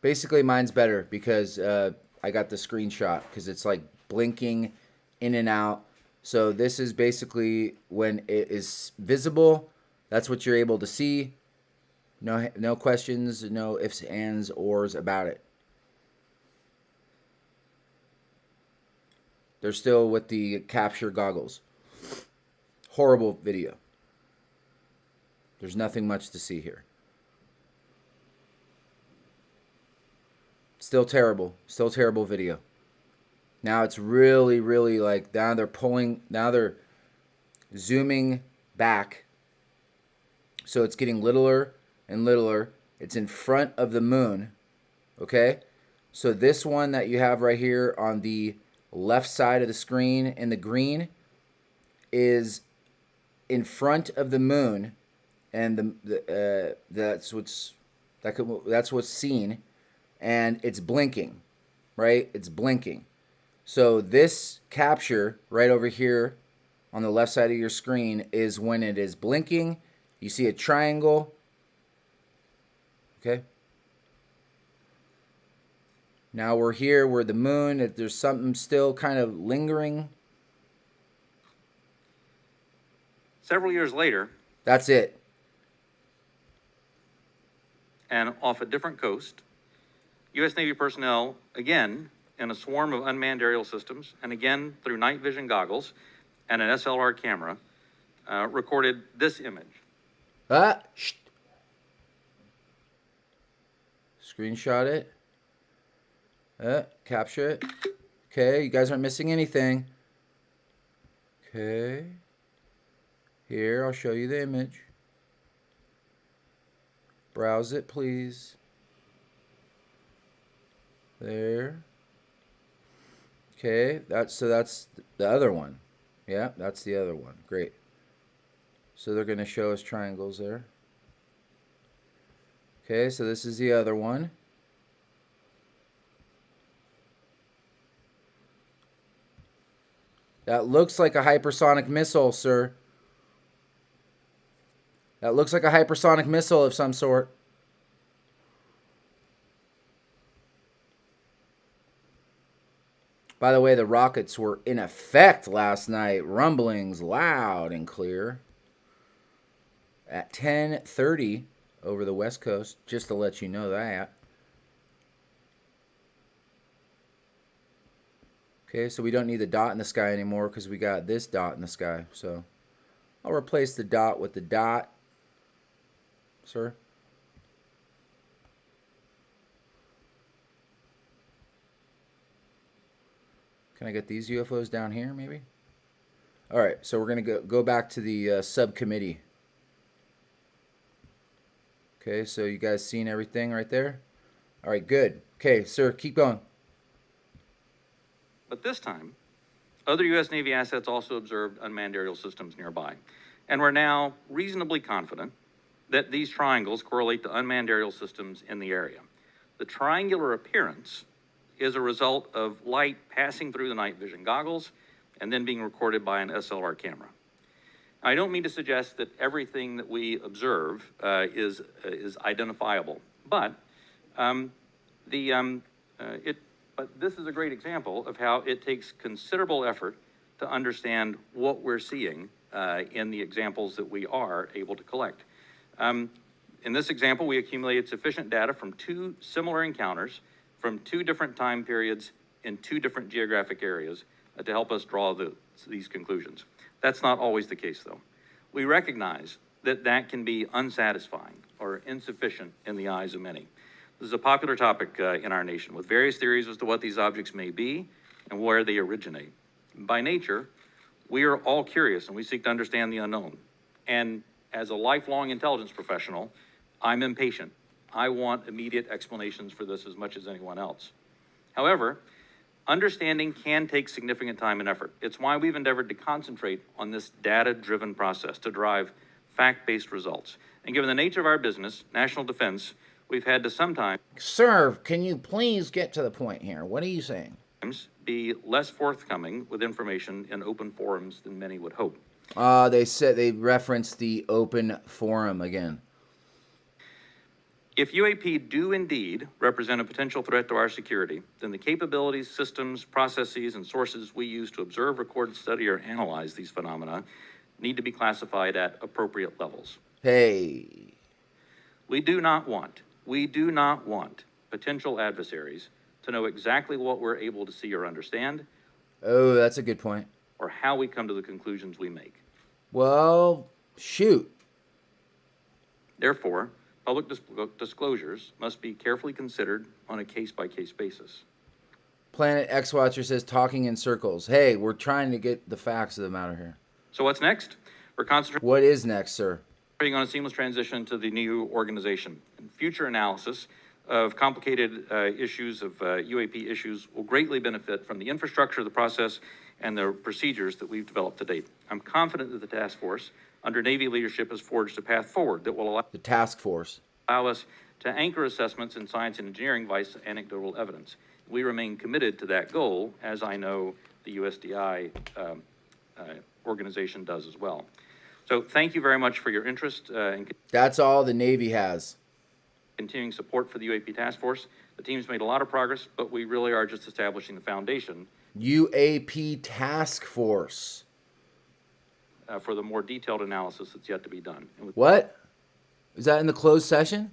Basically, mine's better because I got the screenshot because it's like blinking in and out. So this is basically when it is visible. That's what you're able to see. No questions, no ifs, ands, ors about it. They're still with the capture goggles. Horrible video. There's nothing much to see here. Still terrible video. Now it's really like, now they're zooming back. So it's getting littler and littler. It's in front of the moon. Okay? So this one that you have right here on the left side of the screen in the green is in front of the moon, and that's what's seen, and it's blinking, right? It's blinking. So this capture right over here on the left side of your screen is when it is blinking. You see a triangle. Okay. Now we're here where the moon, there's something still kind of lingering. Several years later, That's it. and off a different coast, U.S. Navy personnel, again, in a swarm of unmanned aerial systems, and again through night vision goggles and an SLR camera, recorded this image. Shh. Screenshot it. Capture it. Okay, you guys aren't missing anything. Okay. Here, I'll show you the image. Browse it, please. There. Okay, that's the other one. Yeah, that's the other one. Great. So they're going to show us triangles there. Okay, so this is the other one. That looks like a hypersonic missile, sir. That looks like a hypersonic missile of some sort. By the way, the rockets were in effect last night. Rumblings loud and clear. At 10:30 over the West Coast, just to let you know that. Okay, so we don't need the dot in the sky anymore because we got this dot in the sky. So I'll replace the dot with the dot, sir. Can I get these UFOs down here, maybe? All right, so we're going to go back to the subcommittee. Okay, so you guys seen everything right there? All right, good. Okay, sir, keep going. But this time, other U.S. Navy assets also observed unmanned aerial systems nearby. And we're now reasonably confident that these triangles correlate to unmanned aerial systems in the area. The triangular appearance is a result of light passing through the night vision goggles and then being recorded by an SLR camera. I don't mean to suggest that everything that we observe is identifiable, but But this is a great example of how it takes considerable effort to understand what we're seeing in the examples that we are able to collect. In this example, we accumulated sufficient data from two similar encounters from two different time periods in two different geographic areas to help us draw these conclusions. That's not always the case, though. We recognize that that can be unsatisfying or insufficient in the eyes of many. This is a popular topic in our nation, with various theories as to what these objects may be and where they originate. By nature, we are all curious and we seek to understand the unknown. And as a lifelong intelligence professional, I'm impatient. I want immediate explanations for this as much as anyone else. However, understanding can take significant time and effort. It's why we've endeavored to concentrate on this data-driven process to drive fact-based results. And given the nature of our business, national defense, we've had to sometimes... Sir, can you please get to the point here? What are you saying? ...be less forthcoming with information in open forums than many would hope. They referenced the open forum again. If UAP do indeed represent a potential threat to our security, then the capabilities, systems, processes, and sources we use to observe, record, study, or analyze these phenomena need to be classified at appropriate levels. Hey. We do not want potential adversaries to know exactly what we're able to see or understand. Oh, that's a good point. Or how we come to the conclusions we make. Well, shoot. Therefore, public disclosures must be carefully considered on a case-by-case basis. Planet X Watcher says talking in circles. Hey, we're trying to get the facts of the matter here. So what's next? We're concentrating... What is next, sir? On a seamless transition to the new organization. And future analysis of complicated issues of UAP issues will greatly benefit from the infrastructure, the process, and the procedures that we've developed to date. I'm confident that the task force under Navy leadership has forged a path forward that will allow the task force allow us to anchor assessments in science and engineering by anecdotal evidence. We remain committed to that goal, as I know the USDI organization does as well. So thank you very much for your interest and That's all the Navy has. continuing support for the UAP Task Force. The team's made a lot of progress, but we really are just establishing the foundation UAP Task Force. for the more detailed analysis that's yet to be done. And with What? Is that in the closed session?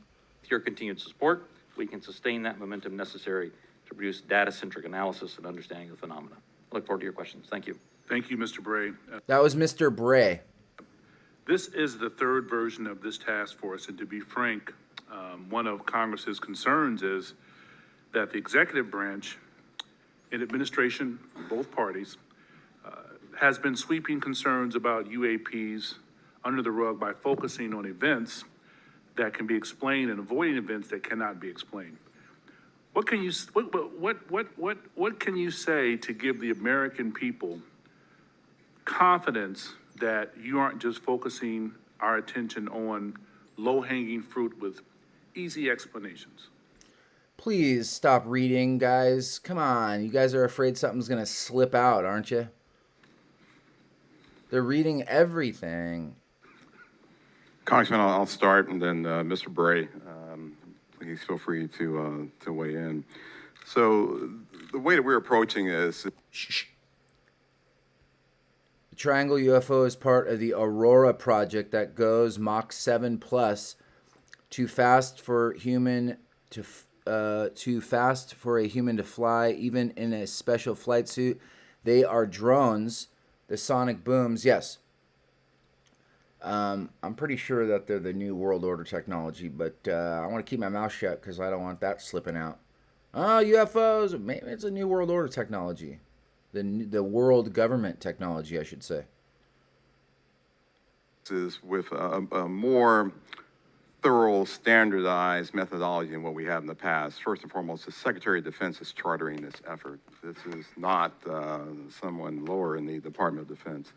your continued support, we can sustain that momentum necessary to produce data-centric analysis and understanding of the phenomena. I look forward to your questions. Thank you. Thank you, Mr. Bray. That was Mr. Bray. This is the third version of this task force, and to be frank, one of Congress's concerns is that the executive branch and administration, both parties, has been sweeping concerns about UAPs under the rug by focusing on events that can be explained and avoiding events that cannot be explained. What can you say to give the American people confidence that you aren't just focusing our attention on low-hanging fruit with easy explanations? Please stop reading, guys. Come on. You guys are afraid something's going to slip out, aren't you? They're reading everything. Congressman, I'll start, and then Mr. Bray, please feel free to weigh in. So the way that we're approaching this. Shh. The Triangle UFO is part of the Aurora project that goes Mach 7 plus too fast for a human to fly, even in a special flight suit. They are drones. The sonic booms, yes. I'm pretty sure that they're the new world order technology, but I want to keep my mouth shut because I don't want that slipping out. Oh, UFOs, maybe it's a new world order technology. The world government technology, I should say. Is with a more thorough, standardized methodology than what we have in the past. First and foremost, the Secretary of Defense is chartering this effort. This is not someone lower in the Department of Defense.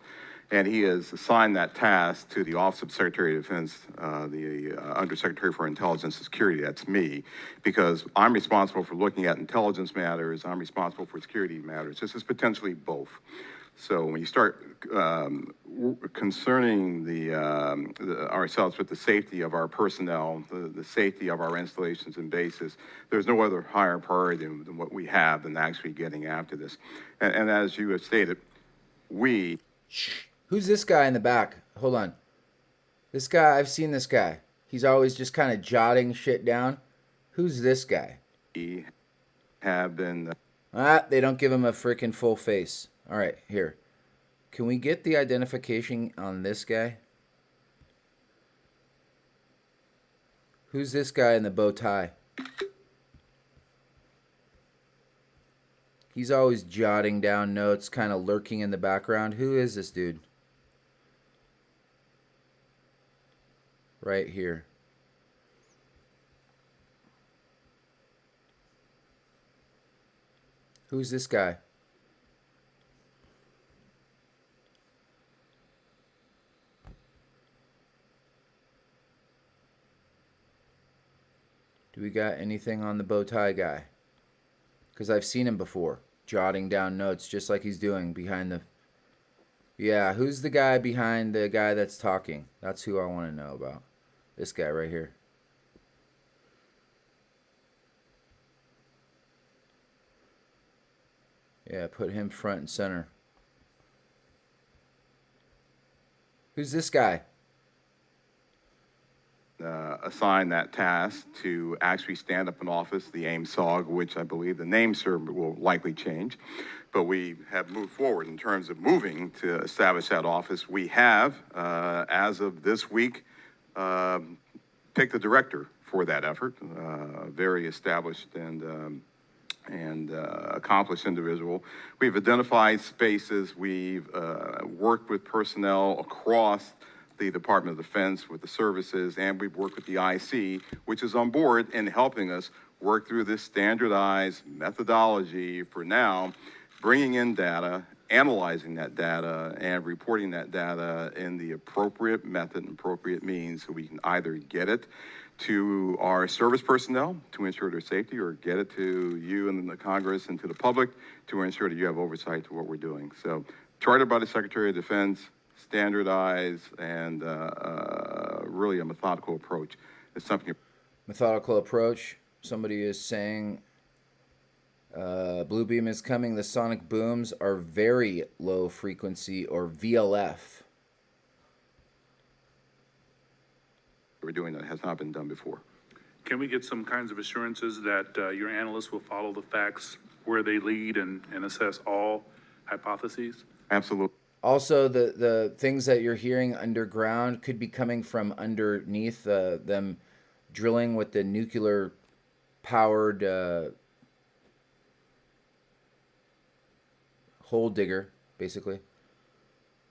And he has assigned that task to the Office of Secretary of Defense, the Undersecretary for Intelligence and Security. That's me, because I'm responsible for looking at intelligence matters. I'm responsible for security matters. This is potentially both. So when you start concerning ourselves with the safety of our personnel, the safety of our installations and bases, there's no other higher priority than what we have than actually getting after this. And as you have stated, we... Shh. Who's this guy in the back? Hold on. This guy, I've seen this guy. He's always just kind of jotting shit down. Who's this guy? We have been... They don't give him a freaking full face. All right, here. Can we get the identification on this guy? Who's this guy in the bow tie? He's always jotting down notes, kind of lurking in the background. Who is this dude? Right here. Who's this guy? Do we got anything on the bow tie guy? Because I've seen him before, jotting down notes just like he's doing behind the... Yeah, who's the guy behind the guy that's talking? That's who I want to know about. This guy right here. Yeah, put him front and center. Who's this guy? Assign that task to actually stand up an office, the AIM-SOG, which I believe the name, sir, will likely change. But we have moved forward in terms of moving to establish that office. We have, as of this week, picked a director for that effort, a very established and accomplished individual. We've identified spaces. We've worked with personnel across the Department of Defense, with the services, and we've worked with the IC, which is on board in helping us work through this standardized methodology for now, bringing in data, analyzing that data, and reporting that data in the appropriate method and appropriate means so we can either get it to our service personnel to ensure their safety, or get it to you and the Congress and to the public to ensure that you have oversight to what we're doing. So chartered by the Secretary of Defense, standardized, and really a methodical approach. It's something. Methodical approach. Somebody is saying blue beam is coming. The sonic booms are very low frequency, or VLF. We're doing that has not been done before. Can we get some kinds of assurances that your analysts will follow the facts where they lead and assess all hypotheses? Absolutely. Also, the things that you're hearing underground could be coming from underneath them drilling with the nuclear powered hole digger, basically.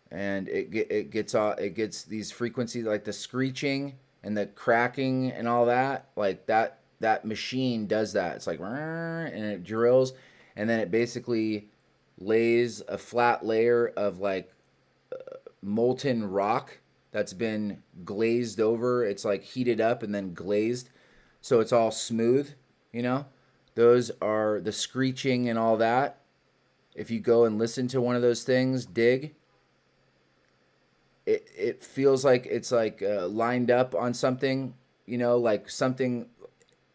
And it gets these frequencies, like the screeching and the cracking and all that. Like that machine does that. It's like, and it drills, and then it basically lays a flat layer of like molten rock that's been glazed over. It's like heated up and then glazed, so it's all smooth, you know? Those are the screeching and all that. If you go and listen to one of those things, dig, it feels like it's like lined up on something, you know, like something,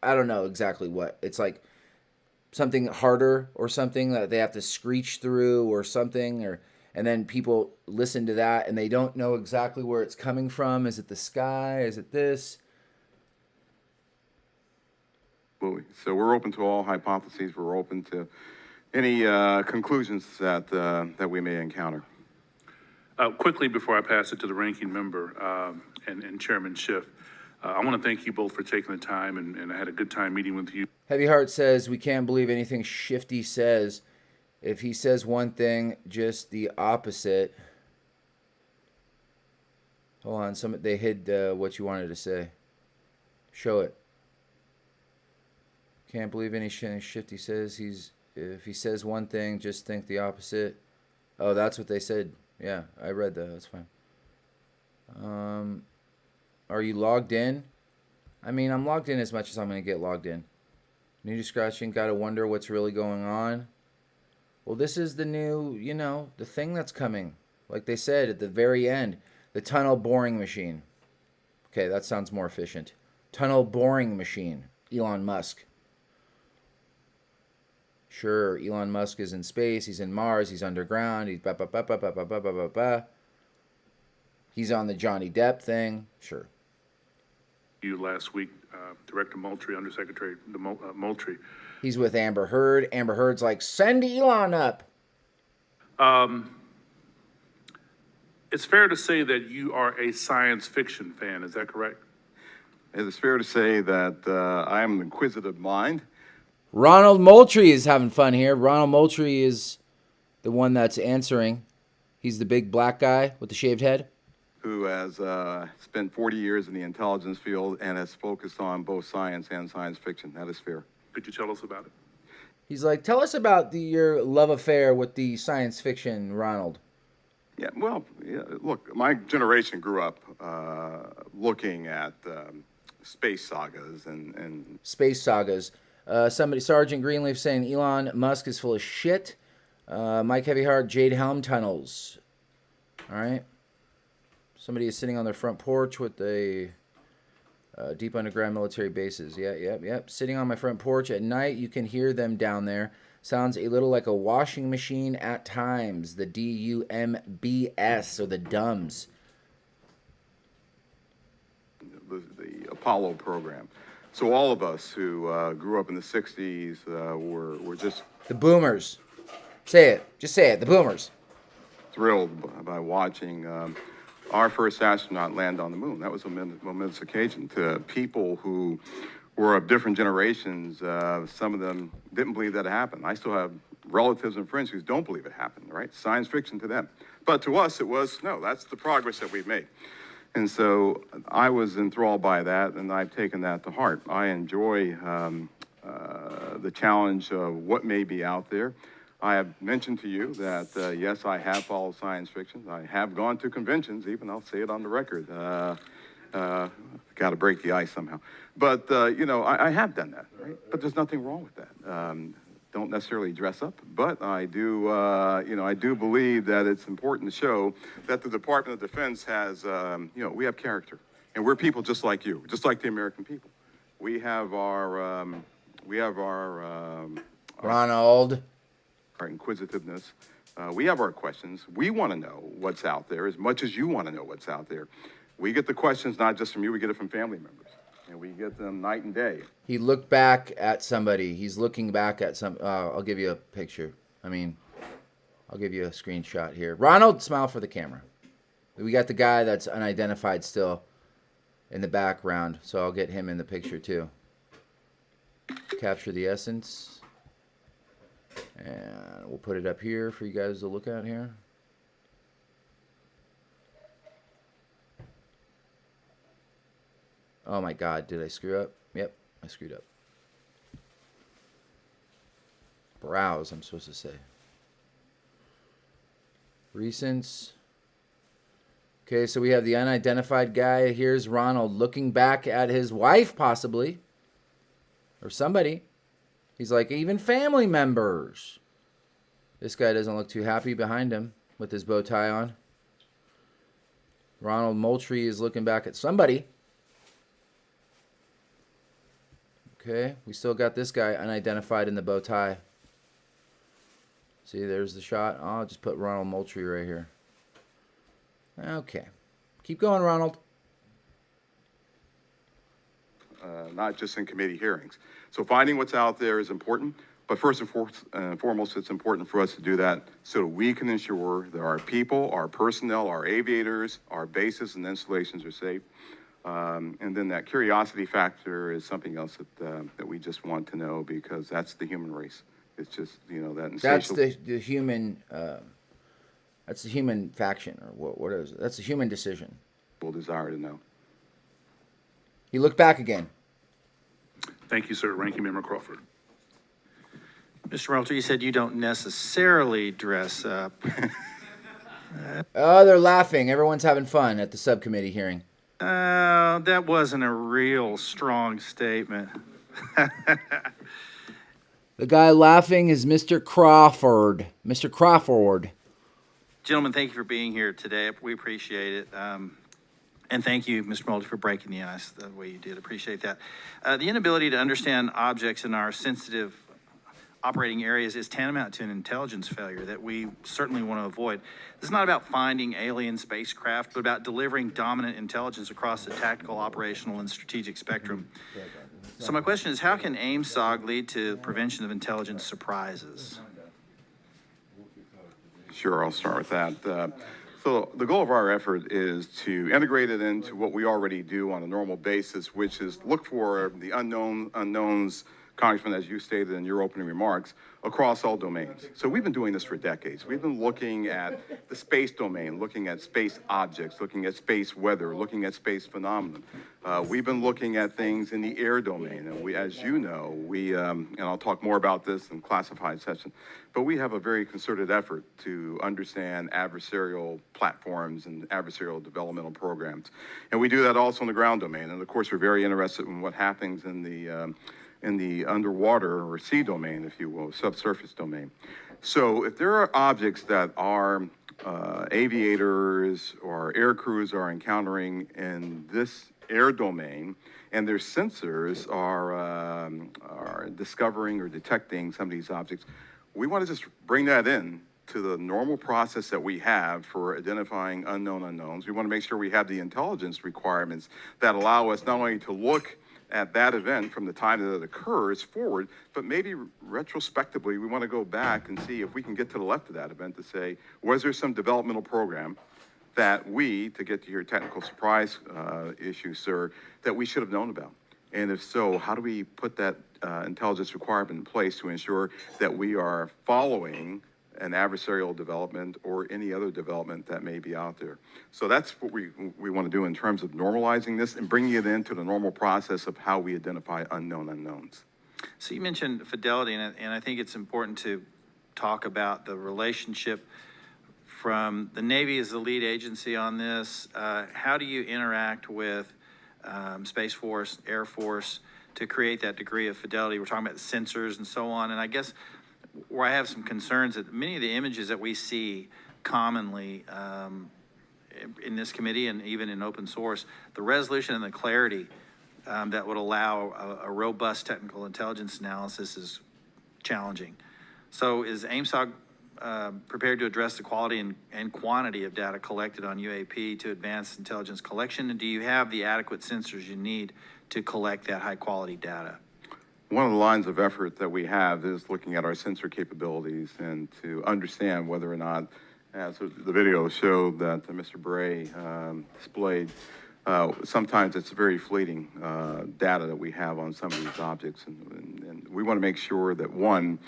I don't know exactly what. It's like something harder or something that they have to screech through or something, and then people listen to that and they don't know exactly where it's coming from. Is it the sky? Is it this? Absolutely. So we're open to all hypotheses. We're open to any conclusions that we may encounter. Quickly, before I pass it to the ranking member and Chairman Schiff, I want to thank you both for taking the time, and I had a good time meeting with you. Heavy Heart says, we can't believe anything Shifty says. If he says one thing, just the opposite. Hold on, they hid what you wanted to say. Show it. Can't believe anything Shifty says. If he says one thing, just think the opposite. Oh, that's what they said. Yeah, I read that. That's fine. Are you logged in? I mean, I'm logged in as much as I'm going to get logged in. New scratching, gotta wonder what's really going on. Well, this is the new, you know, the thing that's coming. Like they said at the very end, the tunnel boring machine. Okay, that sounds more efficient. Tunnel boring machine. Elon Musk. Sure, Elon Musk is in space. He's in Mars. He's underground. He's He's on the Johnny Depp thing. Sure. You last week, Director Moultrie, Undersecretary Moultrie. He's with Amber Heard. Amber Heard's like, send Elon up. It's fair to say that you are a science fiction fan. Is that correct? It is fair to say that I am an inquisitive mind. Ronald Moultrie is having fun here. Ronald Moultrie is the one that's answering. He's the big black guy with the shaved head. Who has spent 40 years in the intelligence field and has focused on both science and science fiction. That is fair. Could you tell us about it? He's like, tell us about your love affair with the science fiction, Ronald. Yeah, well, yeah, look, my generation grew up looking at space sagas and Space sagas. Sergeant Greenleaf saying Elon Musk is full of shit. Mike Heavyheart, Jade Helm tunnels. All right. Somebody is sitting on their front porch with a deep underground military bases. Yep. Sitting on my front porch at night, you can hear them down there. Sounds a little like a washing machine at times. The DUMBS, or the DUMS. the Apollo program. So all of us who grew up in the 60s were just The boomers. Say it. Just say it. The boomers. thrilled by watching our first astronaut land on the moon. That was a momentous occasion to people who were of different generations. Some of them didn't believe that it happened. I still have relatives and friends who don't believe it happened, right? Science fiction to them. But to us, it was, no, that's the progress that we've made. And so I was enthralled by that, and I've taken that to heart. I enjoy the challenge of what may be out there. I have mentioned to you that, yes, I have followed science fiction. I have gone to conventions, even, I'll say it on the record. Got to break the ice somehow. But, I have done that, right? But there's nothing wrong with that. don't necessarily dress up, but I do, I do believe that it's important to show that the Department of Defense has, we have character, and we're people just like you, just like the American people. We have our Ronald. our inquisitiveness. We have our questions. We want to know what's out there as much as you want to know what's out there. We get the questions not just from you, we get it from family members. And we get them night and day. He looked back at somebody. He's looking back at some. I'll give you a picture. I'll give you a screenshot here. Ronald, smile for the camera. We got the guy that's unidentified still in the background, so I'll get him in the picture too. Capture the essence. And we'll put it up here for you guys to look at here. Oh my God, did I screw up? Yep, I screwed up. Browse, I'm supposed to say. Recents. Okay, so we have the unidentified guy. Here's Ronald looking back at his wife, possibly. Or somebody. He's like, even family members. This guy doesn't look too happy behind him with his bow tie on. Ronald Moultrie is looking back at somebody. Okay, we still got this guy unidentified in the bow tie. See, there's the shot. I'll just put Ronald Moultrie right here. Okay. Keep going, Ronald. Not just in committee hearings. So finding what's out there is important, but first and foremost, it's important for us to do that so that we can ensure that our people, our personnel, our aviators, our bases and installations are safe. And then that curiosity factor is something else that we just want to know, because that's the human race. It's just, that insatiable. That's the human. That's the human faction, or what is it? That's the human decision. Desire to know. He looked back again. Thank you, sir. Ranking Member Crawford. Mr. Moultrie, you said you don't necessarily dress up. Oh, they're laughing. Everyone's having fun at the subcommittee hearing. That wasn't a real strong statement. The guy laughing is Mr. Crawford. Mr. Crawford. Gentlemen, thank you for being here today. We appreciate it. And thank you, Mr. Moultrie, for breaking the ice the way you did. Appreciate that. The inability to understand objects in our sensitive operating areas is tantamount to an intelligence failure that we certainly want to avoid. This is not about finding alien spacecraft, but about delivering dominant intelligence across the tactical, operational, and strategic spectrum. So my question is, how can AIMSOG lead to prevention of intelligence surprises? Sure, I'll start with that. So the goal of our effort is to integrate it into what we already do on a normal basis, which is look for the unknowns, Congressman, as you stated in your opening remarks, across all domains. So we've been doing this for decades. We've been looking at the space domain, looking at space objects, looking at space weather, looking at space phenomenon. We've been looking at things in the air domain. And we, as you know, and I'll talk more about this in classified session, but we have a very concerted effort to understand adversarial platforms and adversarial developmental programs. And we do that also in the ground domain. And of course, we're very interested in what happens in the underwater or sea domain, if you will, subsurface domain. So if there are objects that our aviators or air crews are encountering in this air domain, and their sensors are discovering or detecting some of these objects, we want to just bring that in to the normal process that we have for identifying unknown unknowns. We want to make sure we have the intelligence requirements that allow us not only to look at that event from the time that it occurs forward, but maybe retrospectively, we want to go back and see if we can get to the left of that event to say, was there some developmental program that we, to get to your technical surprise issue, sir, that we should have known about? And if so, how do we put that intelligence requirement in place to ensure that we are following an adversarial development or any other development that may be out there? So that's what we want to do in terms of normalizing this and bringing it into the normal process of how we identify unknown unknowns. So you mentioned fidelity, and I think it's important to talk about the relationship from the Navy as the lead agency on this. How do you interact with Space Force, Air Force to create that degree of fidelity? We're talking about the sensors and so on. And I guess where I have some concerns that many of the images that we see commonly in this committee and even in open source, the resolution and the clarity that would allow a robust technical intelligence analysis is challenging. So is AIMSOC prepared to address the quality and quantity of data collected on UAP to advance intelligence collection? And do you have the adequate sensors you need to collect that high quality data? One of the lines of effort that we have is looking at our sensor capabilities and to understand whether or not, as the video showed that Mr. Bray displayed, sometimes it's very fleeting data that we have on some of these objects. And we want to make sure that, one,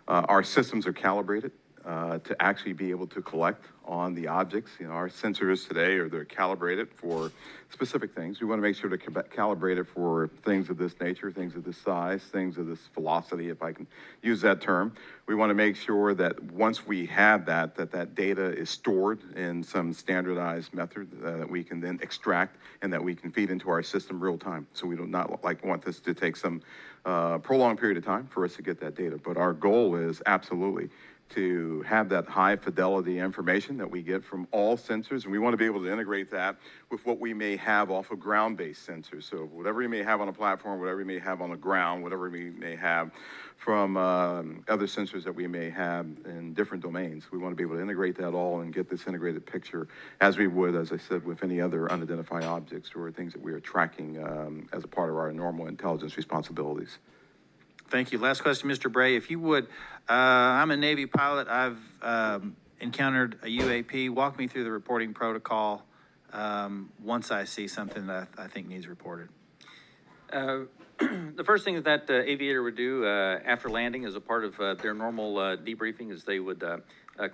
our systems are calibrated to actually be able to collect on the objects. You know, our sensors today they're calibrated for specific things. We want to make sure they're calibrated for things of this nature, things of this size, things of this velocity, if I can use that term. We want to make sure that once we have that data is stored in some standardized method that we can then extract and that we can feed into our system real time. So we do not want this to take some prolonged period of time for us to get that data. But our goal is absolutely to have that high fidelity information that we get from all sensors, and we want to be able to integrate that with what we may have off of ground-based sensors. So whatever you may have on a platform, whatever you may have on the ground, whatever we may have from other sensors that we may have in different domains, we want to be able to integrate that all and get this integrated picture as we would, as I said, with any other unidentified objects or things that we are tracking as a part of our normal intelligence responsibilities. Thank you. Last question, Mr. Bray, if you would. I'm a Navy pilot. I've encountered a UAP. Walk me through the reporting protocol once I see something that I think needs reported. The first thing that aviator would do after landing as a part of their normal debriefing is they would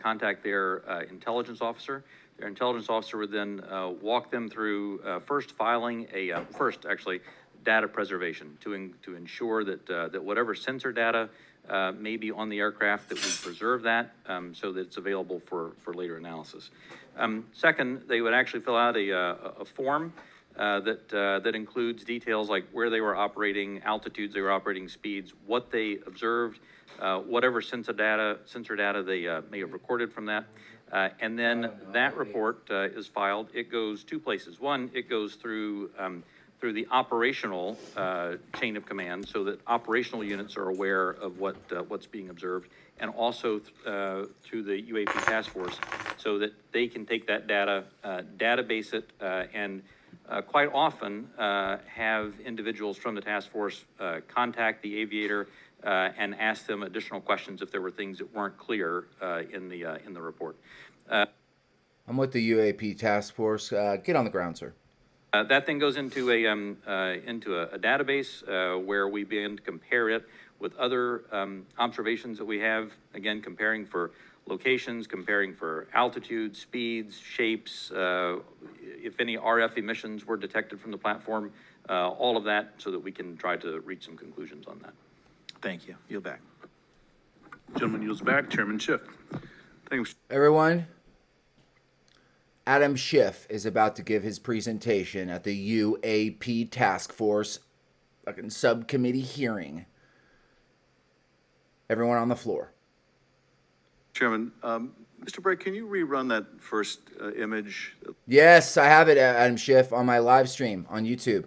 contact their intelligence officer. Their intelligence officer would then walk them through first filing data preservation to ensure that that whatever sensor data may be on the aircraft, that we preserve that so that it's available for later analysis. Second, they would actually fill out a form that includes details like where they were operating, altitudes they were operating, speeds, what they observed, whatever sensor data they may have recorded from that. And then that report is filed. It goes two places. One, it goes through the operational chain of command, so that operational units are aware of what's being observed, and also through the UAP task force, so that they can take that data, database it, and quite often have individuals from the task force contact the aviator and ask them additional questions if there were things that weren't clear in the report. I'm with the UAP task force. Get on the ground, sir. That then goes into a database where we begin to compare it with other observations that we have, again, comparing for locations, comparing for altitudes, speeds, shapes, if any RF emissions were detected from the platform, all of that, so that we can try to reach some conclusions on that. Thank you. Yield back. Gentleman yields back. Chairman Schiff. Thanks. Everyone, Adam Schiff is about to give his presentation at the UAP Task Force fucking subcommittee hearing. Everyone on the floor. Chairman, Mr. Bray, can you rerun that first image? Yes, I have it, Adam Schiff, on my live stream on YouTube.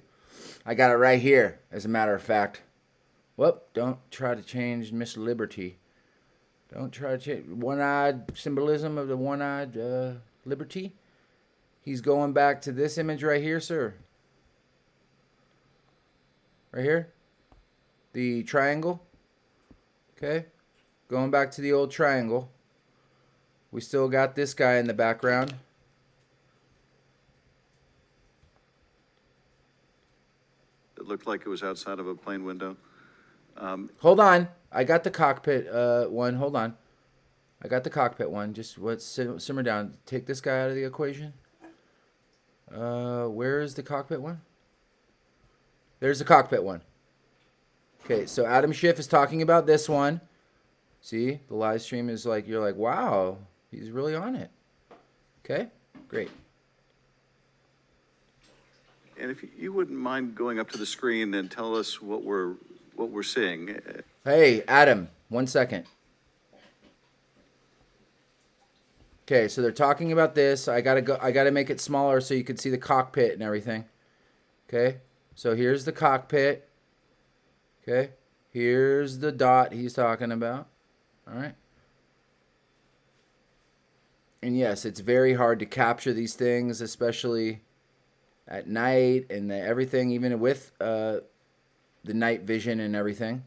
I got it right here, as a matter of fact. Whoop, don't try to change Miss Liberty. Don't try to change one-eyed symbolism of the one-eyed liberty. He's going back to this image right here, sir. Right here. The triangle. Okay. Going back to the old triangle. We still got this guy in the background. It looked like it was outside of a plane window. Hold on. I got the cockpit one. Hold on. I got the cockpit one. Just simmer down. Take this guy out of the equation. Where is the cockpit one? There's the cockpit one. Okay, so Adam Schiff is talking about this one. See, the live stream is like, you're like, wow, he's really on it. Okay, great. And if you wouldn't mind going up to the screen and tell us what we're seeing. Hey, Adam, 1 second. Okay, so they're talking about this. I gotta make it smaller so you can see the cockpit and everything. Okay, so here's the cockpit. Okay, here's the dot he's talking about. All right. And yes, it's very hard to capture these things, especially at night and everything, even with the night vision and everything.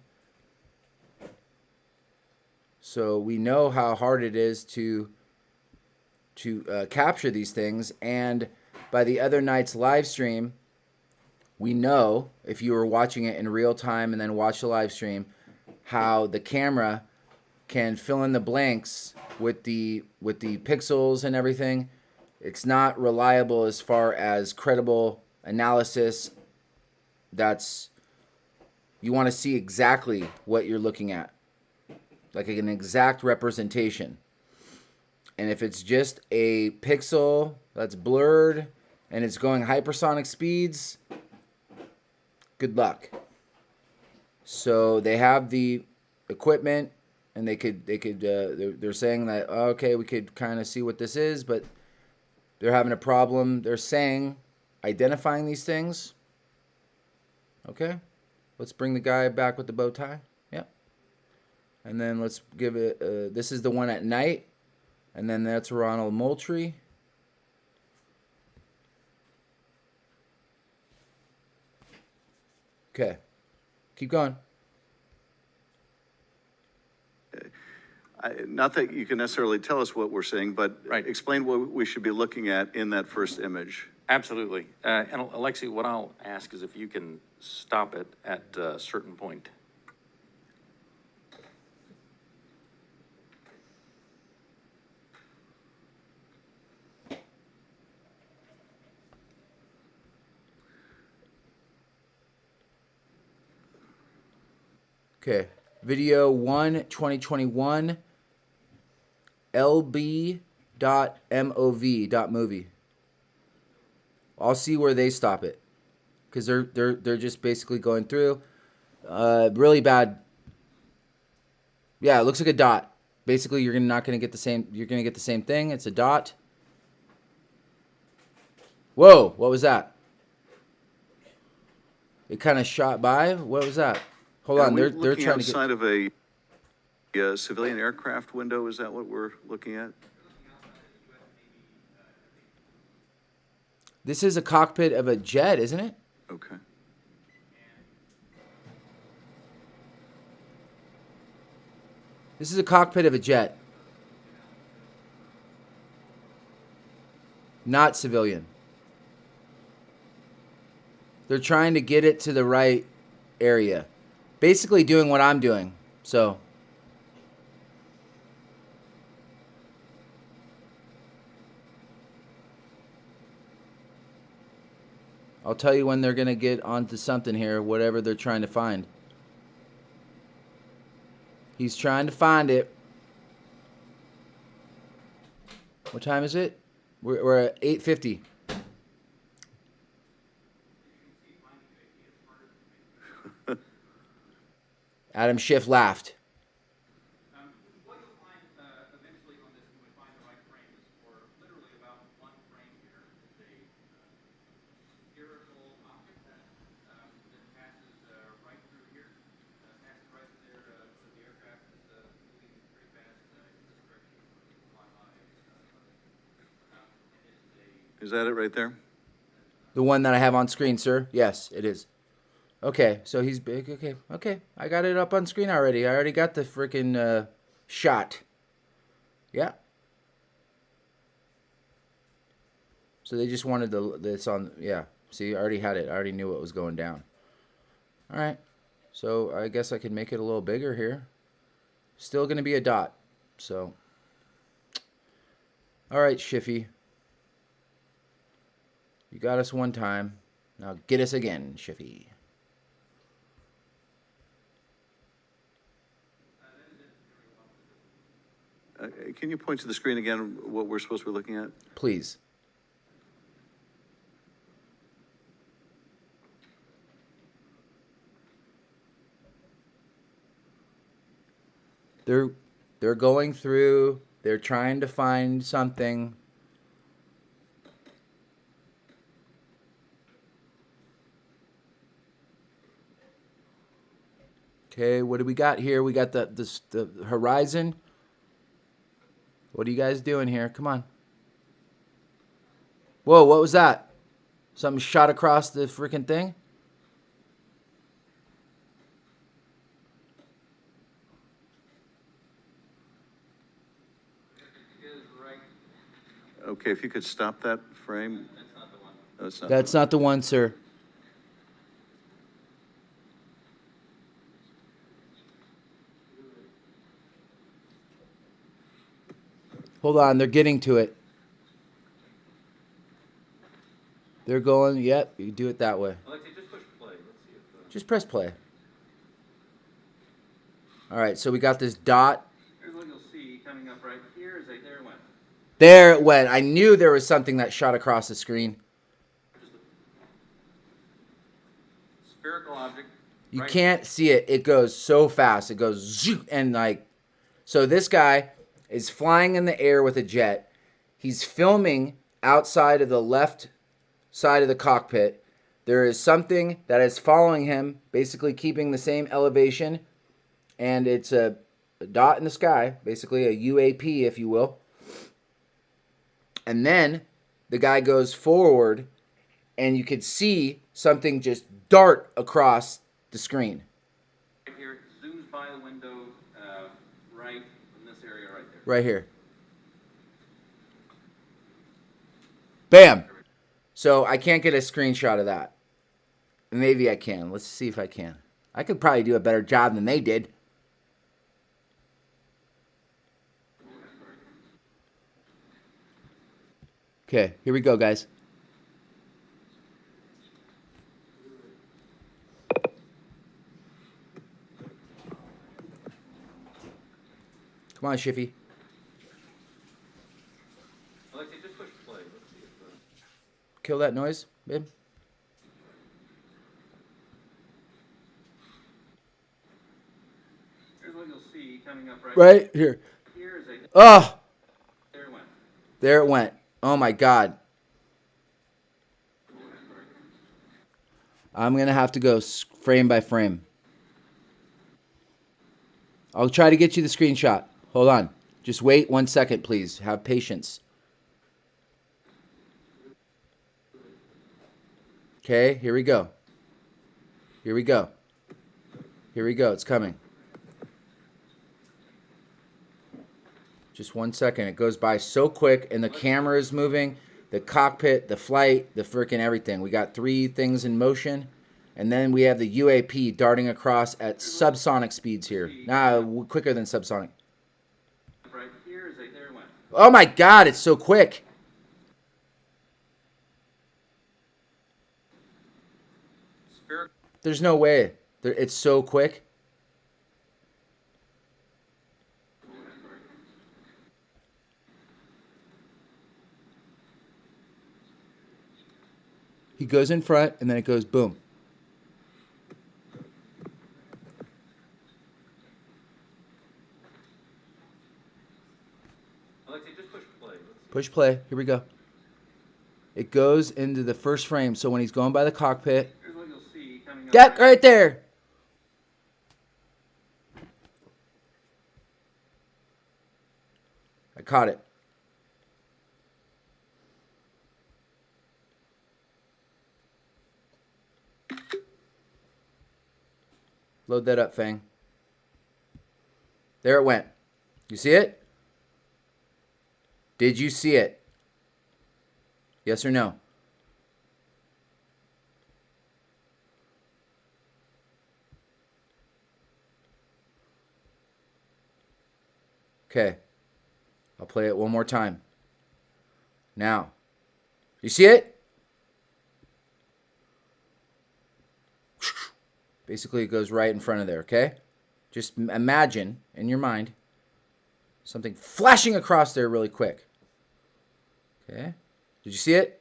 So we know how hard it is to capture these things. And by the other night's live stream, we know, if you were watching it in real time and then watch the live stream, how the camera can fill in the blanks with the pixels and everything. It's not reliable as far as credible analysis. You want to see exactly what you're looking at, like an exact representation. And if it's just a pixel that's blurred and it's going hypersonic speeds, good luck. So they have the equipment, and they're saying that, okay, we could kind of see what this is, but they're having a problem. They're saying identifying these things. Okay, let's bring the guy back with the bow tie. Yep. And then let's give it. This is the one at night, and then that's Ronald Moultrie. Okay, keep going. Not that you can necessarily tell us what we're seeing, but Right. explain what we should be looking at in that first image. Absolutely. And Alexi, what I'll ask is if you can stop it at a certain point. Okay, video 1, 2021, lb.mov.movie. I'll see where they stop it, because they're just basically going through. Really bad. Yeah, it looks like a dot. Basically, you're not gonna get the same. You're gonna get the same thing. It's a dot. Whoa! What was that? It kind of shot by. What was that? Hold on. They're looking trying to get. outside of a civilian aircraft window. Is that what we're looking at? This is a cockpit of a jet, isn't it? Okay. This is a cockpit of a jet. Not civilian. They're trying to get it to the right area. Basically doing what I'm doing. So. I'll tell you when they're going to get onto something here, whatever they're trying to find. He's trying to find it. What time is it? We're at 8:50. Adam Schiff laughed. What you'll find eventually on this, when we find the right frame, is for literally about one frame here, is a spherical object that passes right through here, passes right through there. So the aircraft is moving pretty fast in this direction, fly by. Is that it right there? The one that I have on screen, sir? Yes, it is. Okay, so he's big. Okay. I got it up on screen already. I already got the freaking shot. Yeah. So they just wanted this on. Yeah. See, I already had it. I already knew what was going down. All right. So I guess I can make it a little bigger here. Still going to be a dot. So. All right, Shiffy. You got us one time. Now get us again, Shiffy. Can you point to the screen again, what we're supposed to be looking at? Please. They're going through They're trying to find something. Okay, what do we got here? We got the horizon. What are you guys doing here? Come on. Whoa, what was that? Something shot across the freaking thing? Okay, if you could stop that frame. No, it's not. That's not the one, sir. Hold on, they're getting to it. They're going, yep, you do it that way. Alexei, just push play. Let's see if, Just press play. All right, so we got this dot. here's what you'll see coming up right here is there it went. There it went. I knew there was something that shot across the screen. Just a spherical object. You right can't see it. It goes so fast. It goes zoom, and like, so this guy is flying in the air with a jet. He's filming outside of the left side of the cockpit. There is something that is following him, basically keeping the same elevation, and it's a dot in the sky, basically a UAP, if you will. And then the guy goes forward, and you could see something just dart across the screen. Right here, it zooms by the window, right in this area right there. Right here. Bam! So I can't get a screenshot of that. Maybe I can. Let's see if I can. I could probably do a better job than they did. Okay, here we go, guys. Come on, Shiffy. Alexei, just push play. Let's see if, Kill that noise, babe. here's what you'll see coming up right Right here. here is Oh, there it went. there it went. Oh my God. I'm going to have to go frame by frame. I'll try to get you the screenshot. Hold on. Just wait 1 second, please. Have patience. Okay, here we go. Here we go. Here we go. It's coming. Just 1 second. It goes by so quick, and the camera is moving, the cockpit, the flight, the freaking everything. We got 3 things in motion, and then we have the UAP darting across at subsonic speeds here. Nah, quicker than subsonic. Right here is there it went. Oh my God, it's so quick. Spherical. There's no way. It's so quick. He goes in front, and then it goes boom. Alexei, just push play. Let's see. Push play. Here we go. It goes into the first frame. So when he's going by the cockpit, Here's what you'll see coming up. get right there. I caught it. Load that up, Fang. There it went. You see it? Did you see it? Yes or no? Okay. I'll play it one more time. Now. You see it? Basically, it goes right in front of there, okay? Just imagine in your mind something flashing across there really quick. Okay? Did you see it?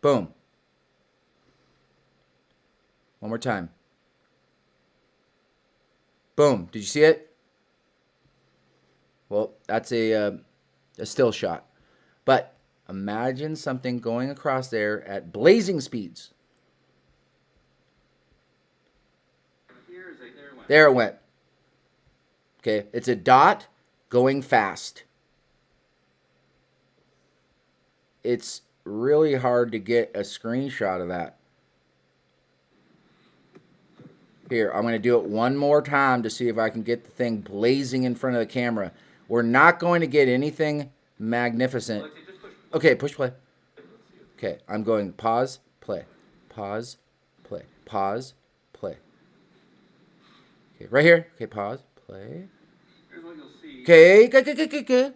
Boom. One more time. Boom. Did you see it? Well, that's a still shot. But imagine something going across there at blazing speeds. There it went. Okay, it's a dot going fast. It's really hard to get a screenshot of that. Here, I'm going to do it one more time to see if I can get the thing blazing in front of the camera. We're not going to get anything magnificent. Okay, push play. Okay, I'm going pause, play, pause, play, pause, play. Okay, right here. Okay, pause, play. Here's what you'll see. Okay, good.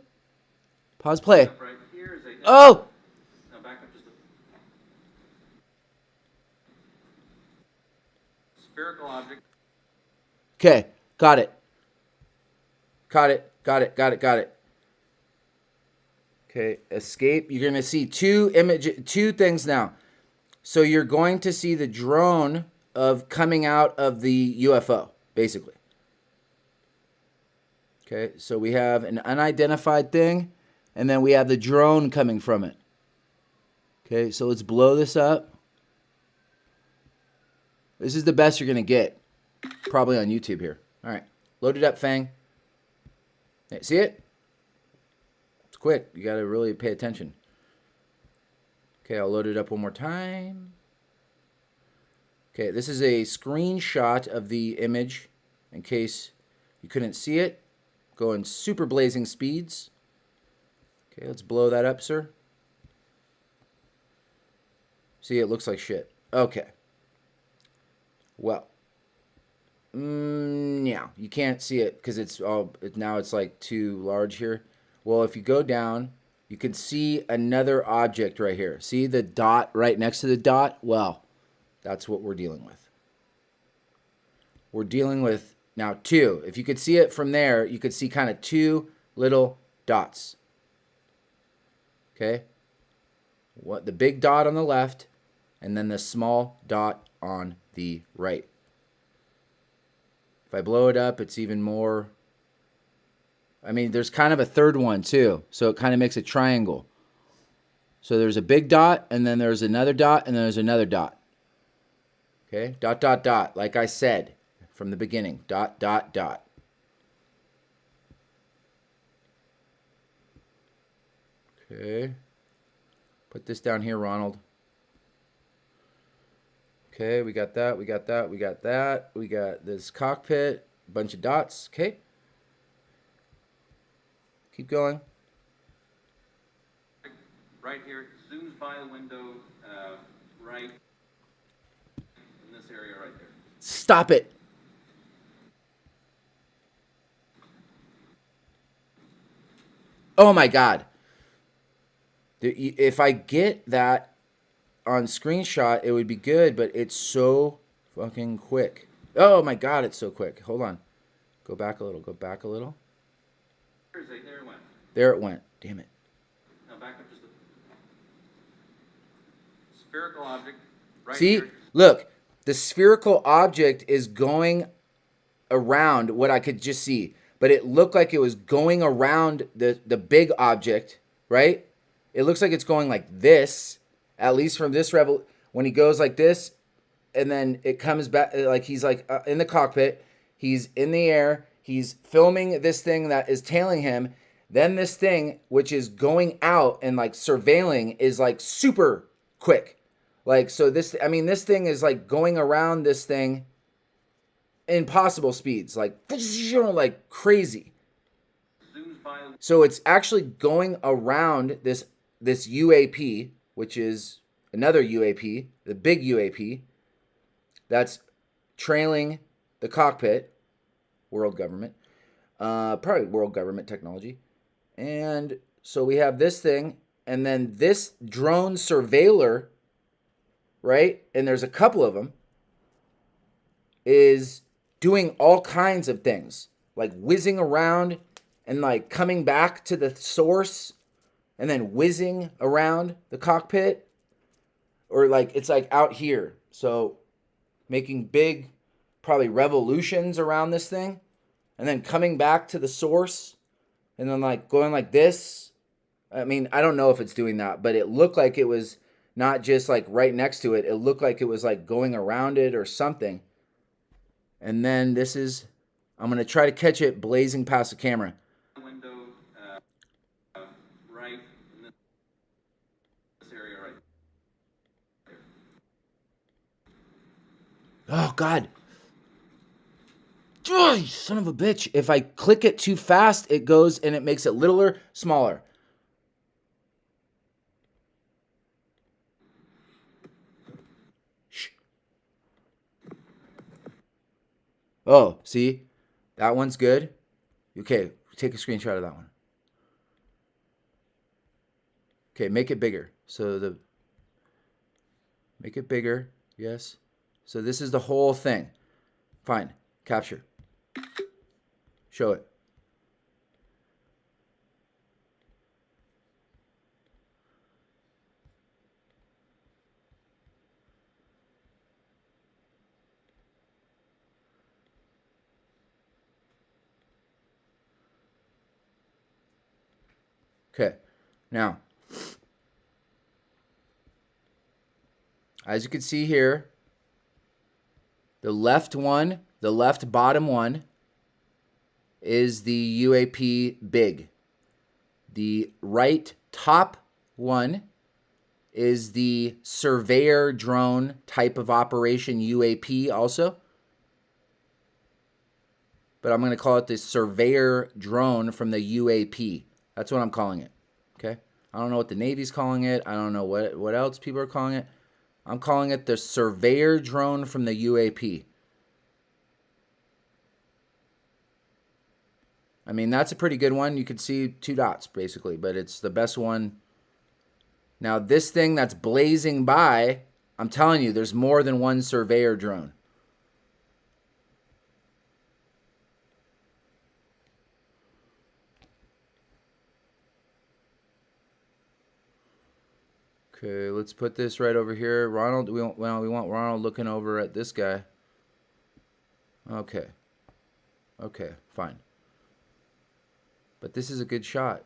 Pause, play. Right here is a. Oh! Now back up just a. Spherical object. Okay, got it. Got it. Okay, escape. You're going to see two things now. So you're going to see the drone coming out of the UFO, basically. Okay, so we have an unidentified thing, and then we have the drone coming from it. Okay, so let's blow this up. This is the best you're going to get, probably on YouTube here. All right, load it up, Fang. Hey, see it? It's quick. You got to really pay attention. Okay, I'll load it up one more time. Okay, this is a screenshot of the image in case you couldn't see it. Going super blazing speeds. Okay, let's blow that up, sir. See, it looks like shit. Okay. Well. Yeah, you can't see it because now it's like too large here. Well, if you go down, you can see another object right here. See the dot right next to the dot? Well, that's what we're dealing with. We're dealing with now two. If you could see it from there, you could see kind of two little dots. Okay? The big dot on the left, and then the small dot on the right. If I blow it up, it's even more. I mean, there's kind of a third one too, so it kind of makes a triangle. So there's a big dot, and then there's another dot, and then there's another dot. Okay? Dot, dot, dot. Like I said from the beginning. Dot, dot, dot. Okay. Put this down here, Ronald. Okay, we got that, we got that, we got that. We got this cockpit, a bunch of dots. Okay. Keep going. Right here, it zooms by the window, right in this area right there. Stop it. Oh my God. If I get that on screenshot, it would be good, but it's so fucking quick. Oh my God, it's so quick. Hold on. Go back a little. Go back a little. There it went. There it went. Damn it. Now back up just a. Spherical object. Right See? here. Look. The spherical object is going around what I could just see. But it looked like it was going around the big object, right? It looks like it's going like this. At least from this when he goes like this, and then it comes back, like he's like in the cockpit, he's in the air, he's filming this thing that is tailing him. Then this thing, which is going out and like surveilling, is like super quick. Like, so this thing is like going around this thing impossible speeds, like crazy. So it's actually going around this UAP, which is another UAP, the big UAP, that's trailing the cockpit, world government, probably world government technology. And so we have this thing, and then this drone surveiller, right? And there's a couple of them, is doing all kinds of things, like whizzing around and like coming back to the source and then whizzing around the cockpit, or like it's like out here. So making big, probably revolutions around this thing, and then coming back to the source and then like going like this. I mean, I don't know if it's doing that, but it looked like it was not just like right next to it. It looked like it was like going around it or something. And then this is, I'm going to try to catch it blazing past the camera. Window, right in this area right there. Oh, God. Oh, you son of a bitch. If I click it too fast, it goes and it makes it littler, smaller. Shh. Oh, see? That one's good. Okay, take a screenshot of that one. Okay, make it bigger. So make it bigger. Yes. So this is the whole thing. Fine. Capture. Show it. Okay. Now, as you can see here, the left one, the left bottom one, is the UAP big. The right top one is the surveyor drone type of operation UAP also. But I'm going to call it the surveyor drone from the UAP. That's what I'm calling it. Okay? I don't know what the Navy's calling it. I don't know what else people are calling it. I'm calling it the surveyor drone from the UAP. I mean, that's a pretty good one. You can see 2 dots, basically, but it's the best one. Now, this thing that's blazing by, I'm telling you, there's more than one surveyor drone. Okay, let's put this right over here. Ronald, we want Ronald looking over at this guy. Okay. Okay, fine. But this is a good shot.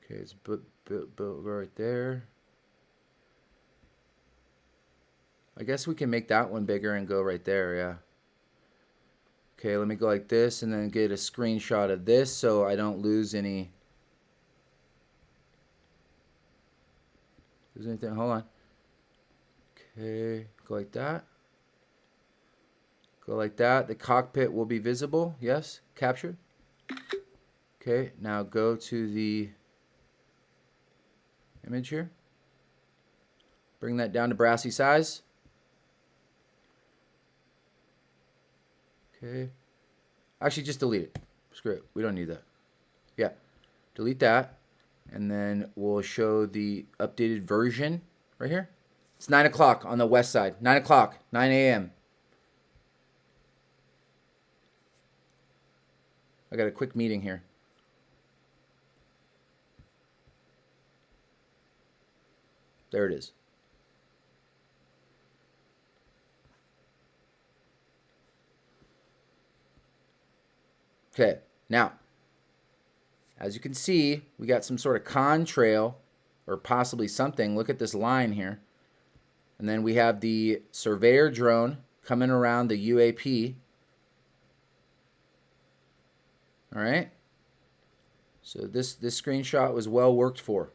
Okay, it's built right there. I guess we can make that one bigger and go right there, yeah. Okay, let me go like this and then get a screenshot of this so I don't lose any. Lose anything? Hold on. Okay, go like that. Go like that. The cockpit will be visible. Yes, captured. Okay, now go to the image here. Bring that down to brassy size. Okay. Actually, just delete it. Screw it. We don't need that. Yeah. Delete that. And then we'll show the updated version right here. It's 9 o'clock on the west side. 9 o'clock. 9 a.m. I got a quick meeting here. There it is. Okay, now, as you can see, we got some sort of contrail or possibly something. Look at this line here. And then we have the surveyor drone coming around the UAP. All right. So this screenshot was well worked for.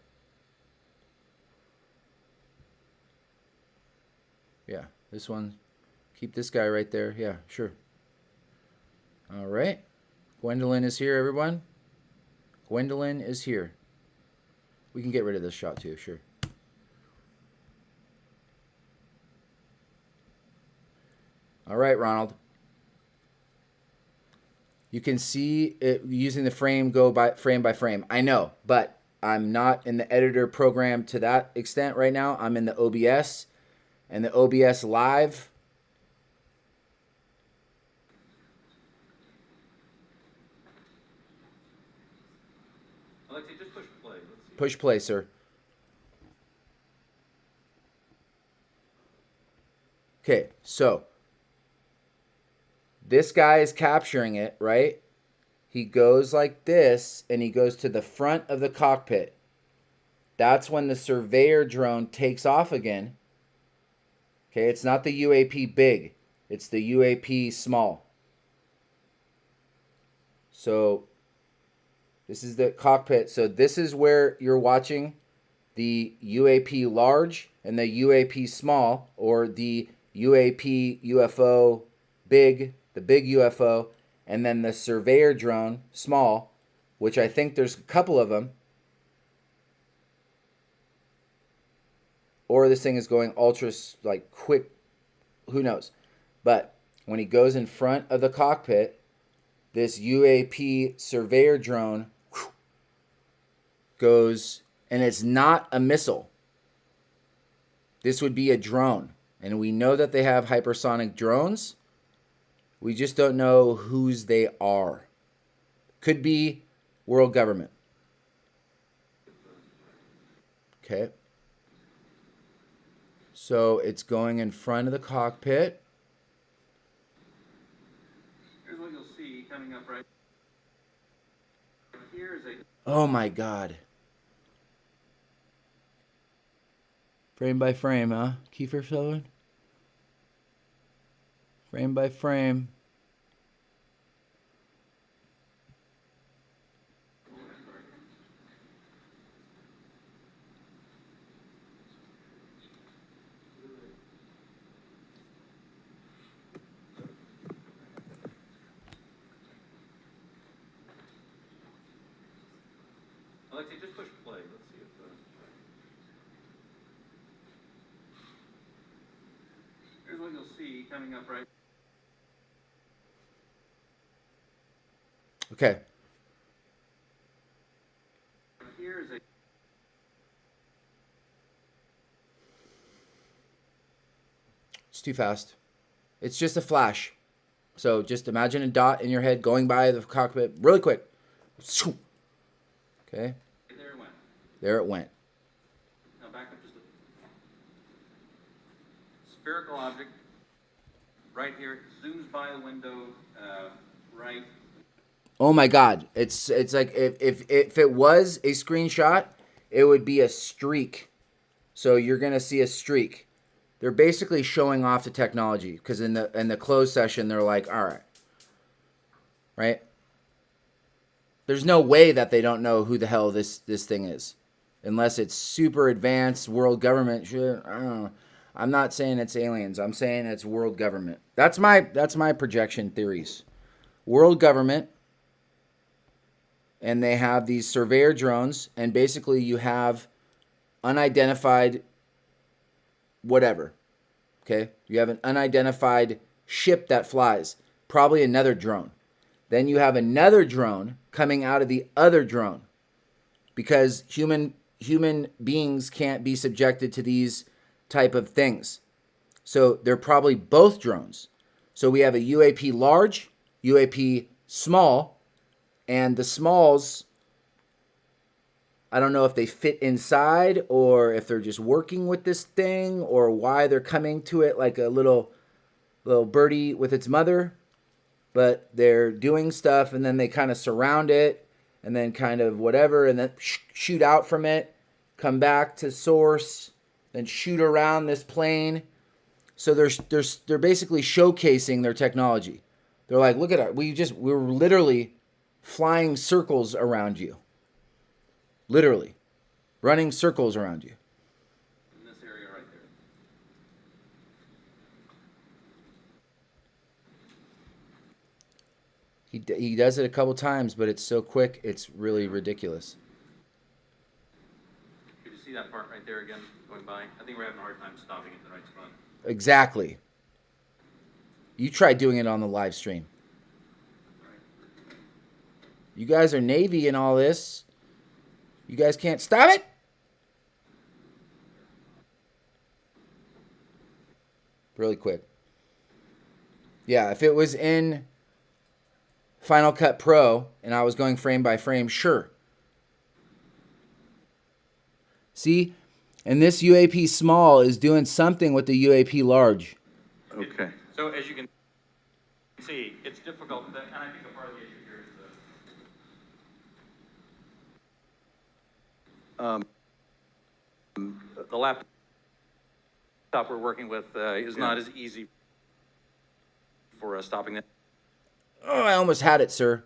Yeah, this one. Keep this guy right there. Yeah, sure. All right. Gwendolyn is here, everyone. Gwendolyn is here. We can get rid of this shot too, sure. All right, Ronald. You can see it using the frame by frame. I know, but I'm not in the editor program to that extent right now. I'm in the OBS, and the OBS Live. Alexei, just push play. Let's see. Push play, sir. Okay, so this guy is capturing it, right? He goes like this, and he goes to the front of the cockpit. That's when the surveyor drone takes off again. Okay, it's not the UAP big. It's the UAP small. So this is the cockpit. So this is where you're watching the UAP large and the UAP small, or the UAP UFO big, the big UFO, and then the surveyor drone small, which I think there's a couple of them. Or this thing is going ultra like quick, who knows. But when he goes in front of the cockpit, this UAP surveyor drone goes, and it's not a missile. This would be a drone. And we know that they have hypersonic drones. We just don't know whose they are. Could be world government. Okay. So it's going in front of the cockpit. Here's what you'll see coming up right here is a... Oh my God. Frame by frame, huh? Kiefer Sutherland? Frame by frame. Alexei, just push play. Let's see if... Here's what you'll see coming up right... Okay. Here is a... It's too fast. It's just a flash. So just imagine a dot in your head going by the cockpit really quick. Okay. There it went. There it went. Now back up just a... Spherical object. Right here. It zooms by the window. Right. Oh my God. It's like if it was a screenshot, it would be a streak. So you're going to see a streak. They're basically showing off the technology, because in the closed session they're like, all right. Right? There's no way that they don't know who the hell this thing is, unless it's super advanced world government shit. I don't know. I'm not saying it's aliens. I'm saying it's world government. That's my projection theories. World government, and they have these surveyor drones, and basically you have unidentified whatever. Okay? You have an unidentified ship that flies, probably another drone. Then you have another drone coming out of the other drone, because human beings can't be subjected to these type of things. So they're probably both drones. So we have a UAP large, UAP small, and the smalls, I don't know if they fit inside or if they're just working with this thing, or why they're coming to it like a little birdie with its mother. But they're doing stuff, and then they kind of surround it, and then kind of whatever, and then shoot out from it, come back to source, then shoot around this plane. So they're basically showcasing their technology. They're like, look at it, we're literally flying circles around you. Literally. Running circles around you. In this area right there. He does it a couple times, but it's so quick, it's really ridiculous. Did you see that part right there again going by? I think we're having a hard time stopping at the right spot. Exactly. You try doing it on the live stream. You guys are Navy and all this. You guys can't stop it? Really quick. Yeah, if it was in Final Cut Pro and I was going frame by frame, sure. See? And this UAP small is doing something with the UAP large. Okay. So as you can... See, it's difficult, and I think a part of the issue here is the laptop we're working with is not as easy for stopping that. Oh, I almost had it, sir.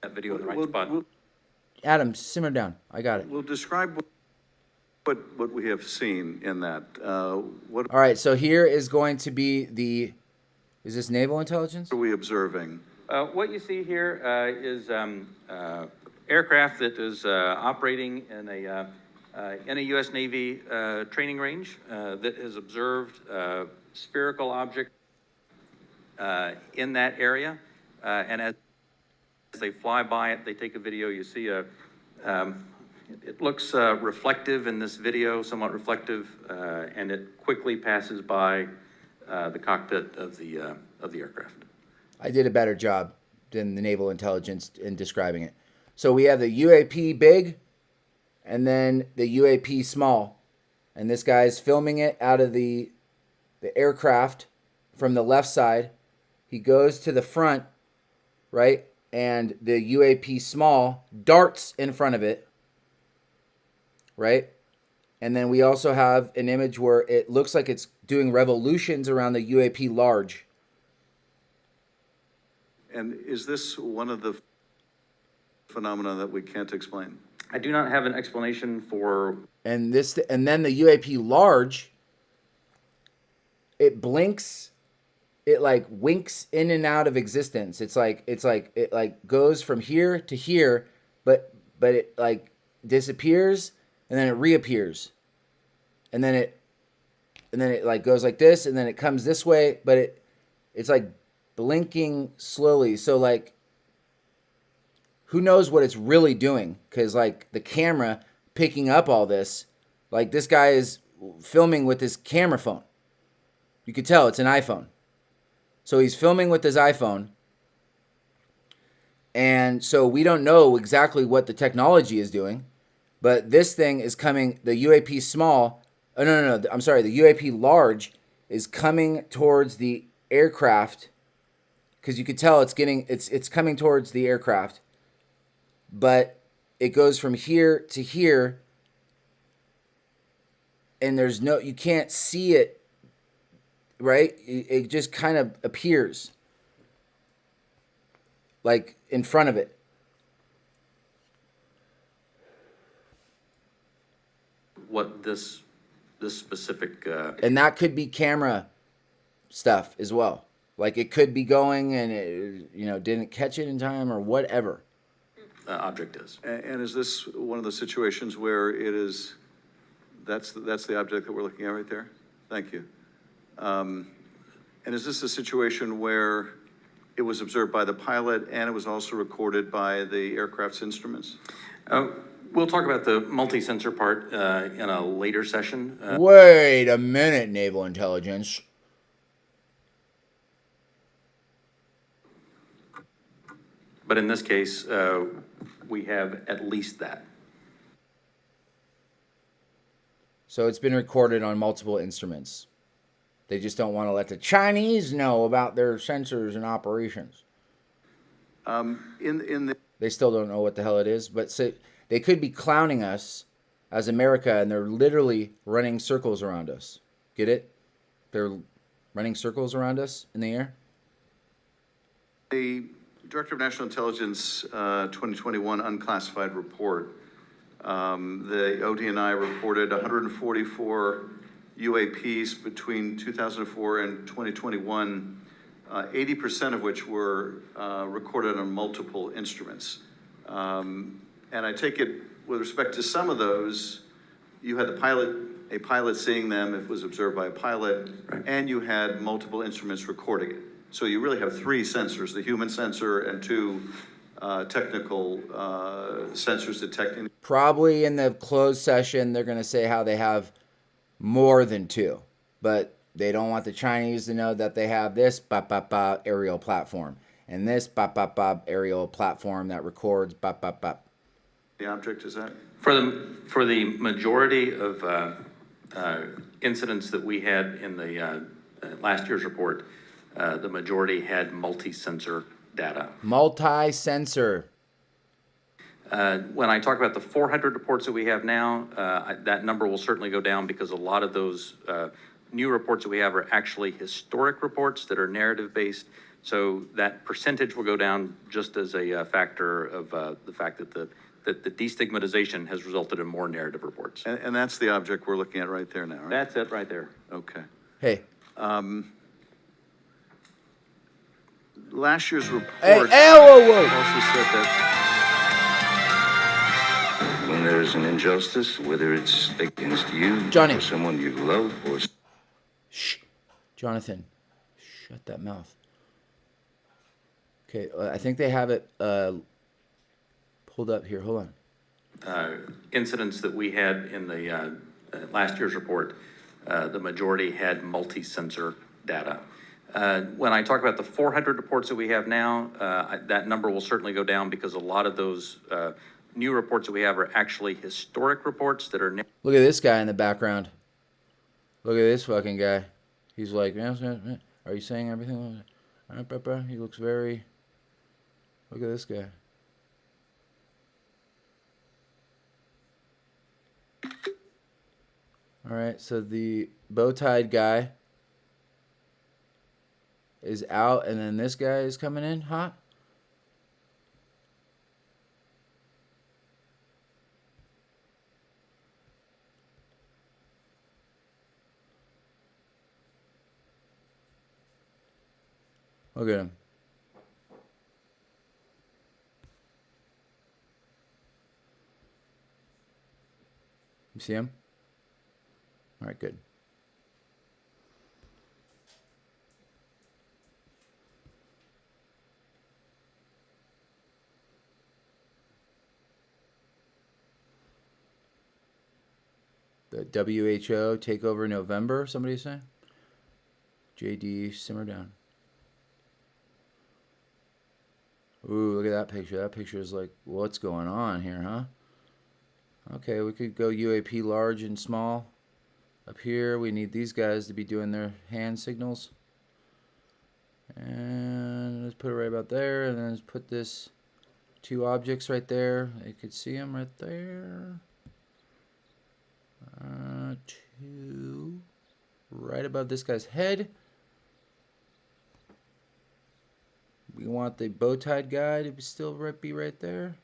That video in the right spot. Adam, simmer down. I got it. We'll describe what we have seen in that. What All right, so here is going to be is this naval intelligence? are we observing? What you see here is aircraft that is operating in a U.S. Navy training range that has observed spherical object in that area, and as they fly by it, they take a video. You see it looks reflective in this video, somewhat reflective, and it quickly passes by the cockpit of the aircraft. I did a better job than the naval intelligence in describing it. So we have the UAP big and then the UAP small. And this guy's filming it out of the aircraft from the left side. He goes to the front, right? And the UAP small darts in front of it, right? And then we also have an image where it looks like it's doing revolutions around the UAP large. And is this one of the phenomena that we can't explain? I do not have an explanation for. And then the UAP large, it blinks, it like winks in and out of existence. It goes from here to here, but it like disappears and then it reappears. And then it like goes like this and then it comes this way, but it's like blinking slowly. So like who knows what it's really doing? Because like the camera picking up all this, like this guy is filming with his camera phone. You could tell it's an iPhone. So he's filming with his iPhone. And so we don't know exactly what the technology is doing. But this thing is coming, the UAP small, the UAP large is coming towards the aircraft. Because you could tell it's coming towards the aircraft. But it goes from here to here. And you can't see it, right? It just kind of appears like in front of it. What this specific and that could be camera stuff as well. Like it could be going and it, didn't catch it in time or whatever. Object is. And is this one of the situations where that's the object that we're looking at right there? Thank you. And is this a situation where it was observed by the pilot and it was also recorded by the aircraft's instruments? We'll talk about the multi-sensor part in a later session. Wait a minute, naval intelligence. But in this case, we have at least that. So it's been recorded on multiple instruments. They just don't want to let the Chinese know about their sensors and operations. They still don't know what the hell it is, but they could be clowning us as America, and they're literally running circles around us. Get it? They're running circles around us in the air. The Director of National Intelligence 2021 unclassified report, the ODNI reported 144 UAPs between 2004 and 2021, 80% of which were recorded on multiple instruments. And I take it with respect to some of those, you had a pilot seeing them, it was observed by a pilot, right, and you had multiple instruments recording it. So you really have three sensors, the human sensor and two technical sensors detecting. Probably in the closed session, they're going to say how they have more than two, but they don't want the Chinese to know that they have this aerial platform and this aerial platform that records . The object is that? For the majority of incidents that we had in the last year's report, the majority had multi-sensor data. Multi-sensor. When I talk about the 400 reports that we have now, that number will certainly go down because a lot of those new reports that we have are actually historic reports that are narrative-based. So that percentage will go down just as a factor of the fact that the destigmatization has resulted in more narrative reports. And that's the object we're looking at right there now, right? That's it right there. Okay. Hey. Last year's report Hey, whoa, whoa. also said that When there's an injustice, whether it's against you, Johnny. or someone you love, or Shh. Jonathan, shut that mouth. Okay, I think they have it pulled up here. Hold on. Incidents that we had in the last year's report, the majority had multi-sensor data. When I talk about the 400 reports that we have now, that number will certainly go down because a lot of those new reports that we have are actually historic reports that are. Look at this guy in the background. Look at this fucking guy. He's like, are you saying everything? He looks very. Look at this guy. All right, so the bow-tied guy is out, and then this guy is coming in hot. Look at him. You see him? All right, good. The WHO takeover November, somebody's saying? JD, simmer down. Ooh, look at that picture. That picture is like, what's going on here, huh? Okay, we could go UAP large and small. Up here, we need these guys to be doing their hand signals. And let's put it right about there. And then let's put this two objects right there. You could see them right there. Two right above this guy's head. We want the bow-tied guy to still be right there.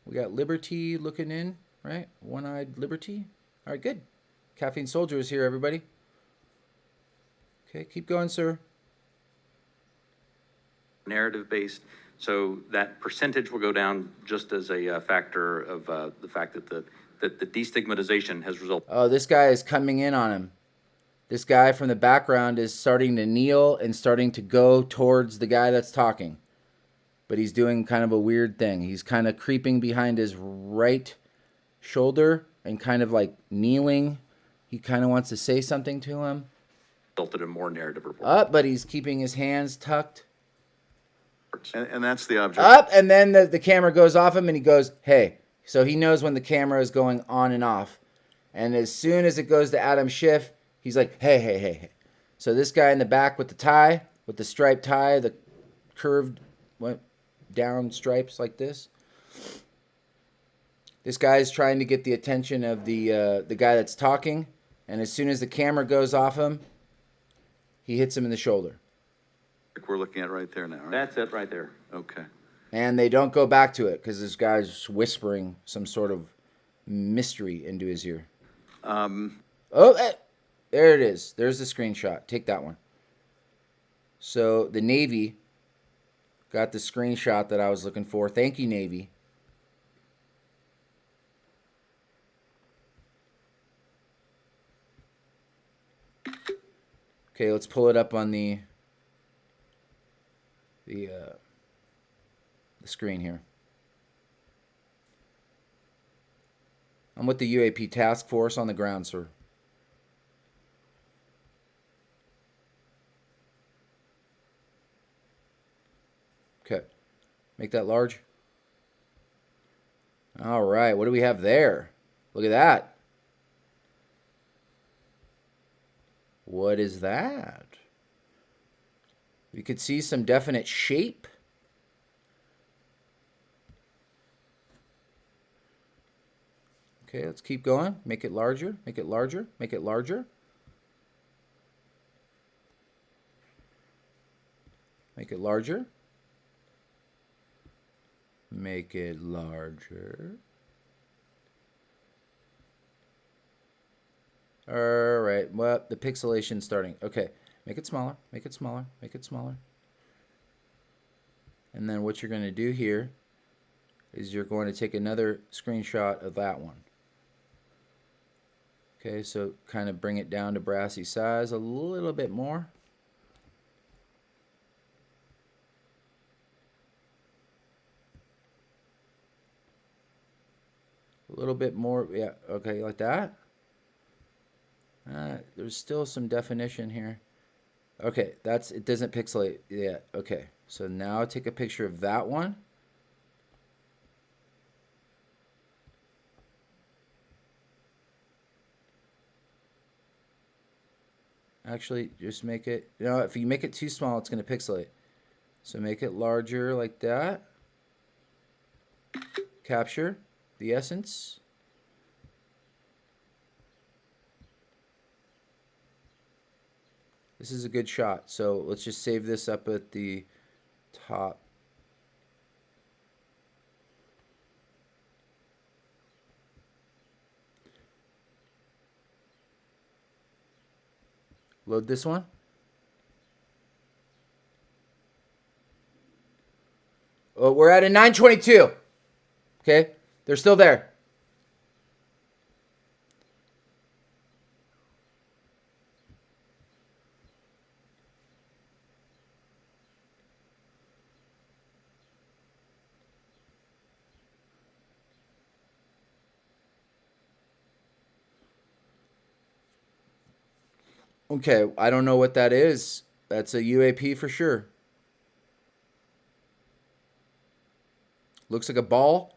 We got Liberty looking in, right? One-eyed Liberty. All right, good. Caffeine Soldier is here, everybody. Okay, keep going, sir. Narrative-based, so that percentage will go down just as a factor of the fact that the destigmatization has resulted. Oh, this guy is coming in on him. This guy from the background is starting to kneel and starting to go towards the guy that's talking. But he's doing kind of a weird thing. He's kind of creeping behind his right shoulder and kind of like kneeling. He kind of wants to say something to him. Resulted in more narrative reports. Up, but he's keeping his hands tucked. And that's the object. Up, and then the camera goes off him and he goes, hey. So he knows when the camera is going on and off. And as soon as it goes to Adam Schiff, he's like, hey. So this guy in the back with the tie, with the striped tie, the curved down stripes like this. This guy is trying to get the attention of the guy that's talking. And as soon as the camera goes off him, he hits him in the shoulder. We're looking at right there now, right? That's it right there. Okay. And they don't go back to it because this guy's whispering some sort of mystery into his ear. There it is. There's the screenshot. Take that one. So the Navy got the screenshot that I was looking for. Thank you, Navy. Okay, let's pull it up on the screen here. I'm with the UAP task force on the ground, sir. Okay. Make that large. All right. What do we have there? Look at that. What is that? We could see some definite shape. Okay, let's keep going. Make it larger, make it larger, make it larger. Make it larger. Make it larger. All right, well, the pixelation's starting. Okay, make it smaller, make it smaller, make it smaller. And then what you're going to do here is you're going to take another screenshot of that one. Okay, so kind of bring it down to brassy size a little bit more. A little bit more, yeah, okay, like that. There's still some definition here. Okay, it doesn't pixelate yet. Okay, so now take a picture of that one. Actually, just make it, if you make it too small, it's going to pixelate. So make it larger like that. Capture the essence. This is a good shot. So let's just save this up at the top. Load this one. Oh, we're at a 922. Okay, they're still there. Okay, I don't know what that is. That's a UAP for sure. Looks like a ball.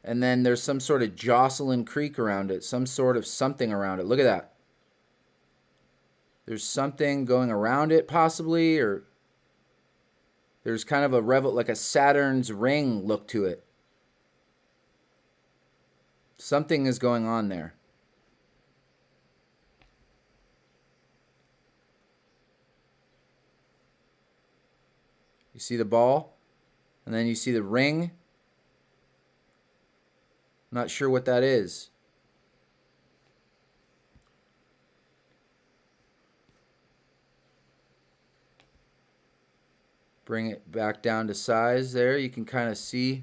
And then there's some sort of Jocelyn Creek around it. Some sort of something around it. Look at that. There's something going around it possibly, or there's kind of a like a Saturn's ring look to it. Something is going on there. You see the ball, and then you see the ring. Not sure what that is. Bring it back down to size there. You can kind of see.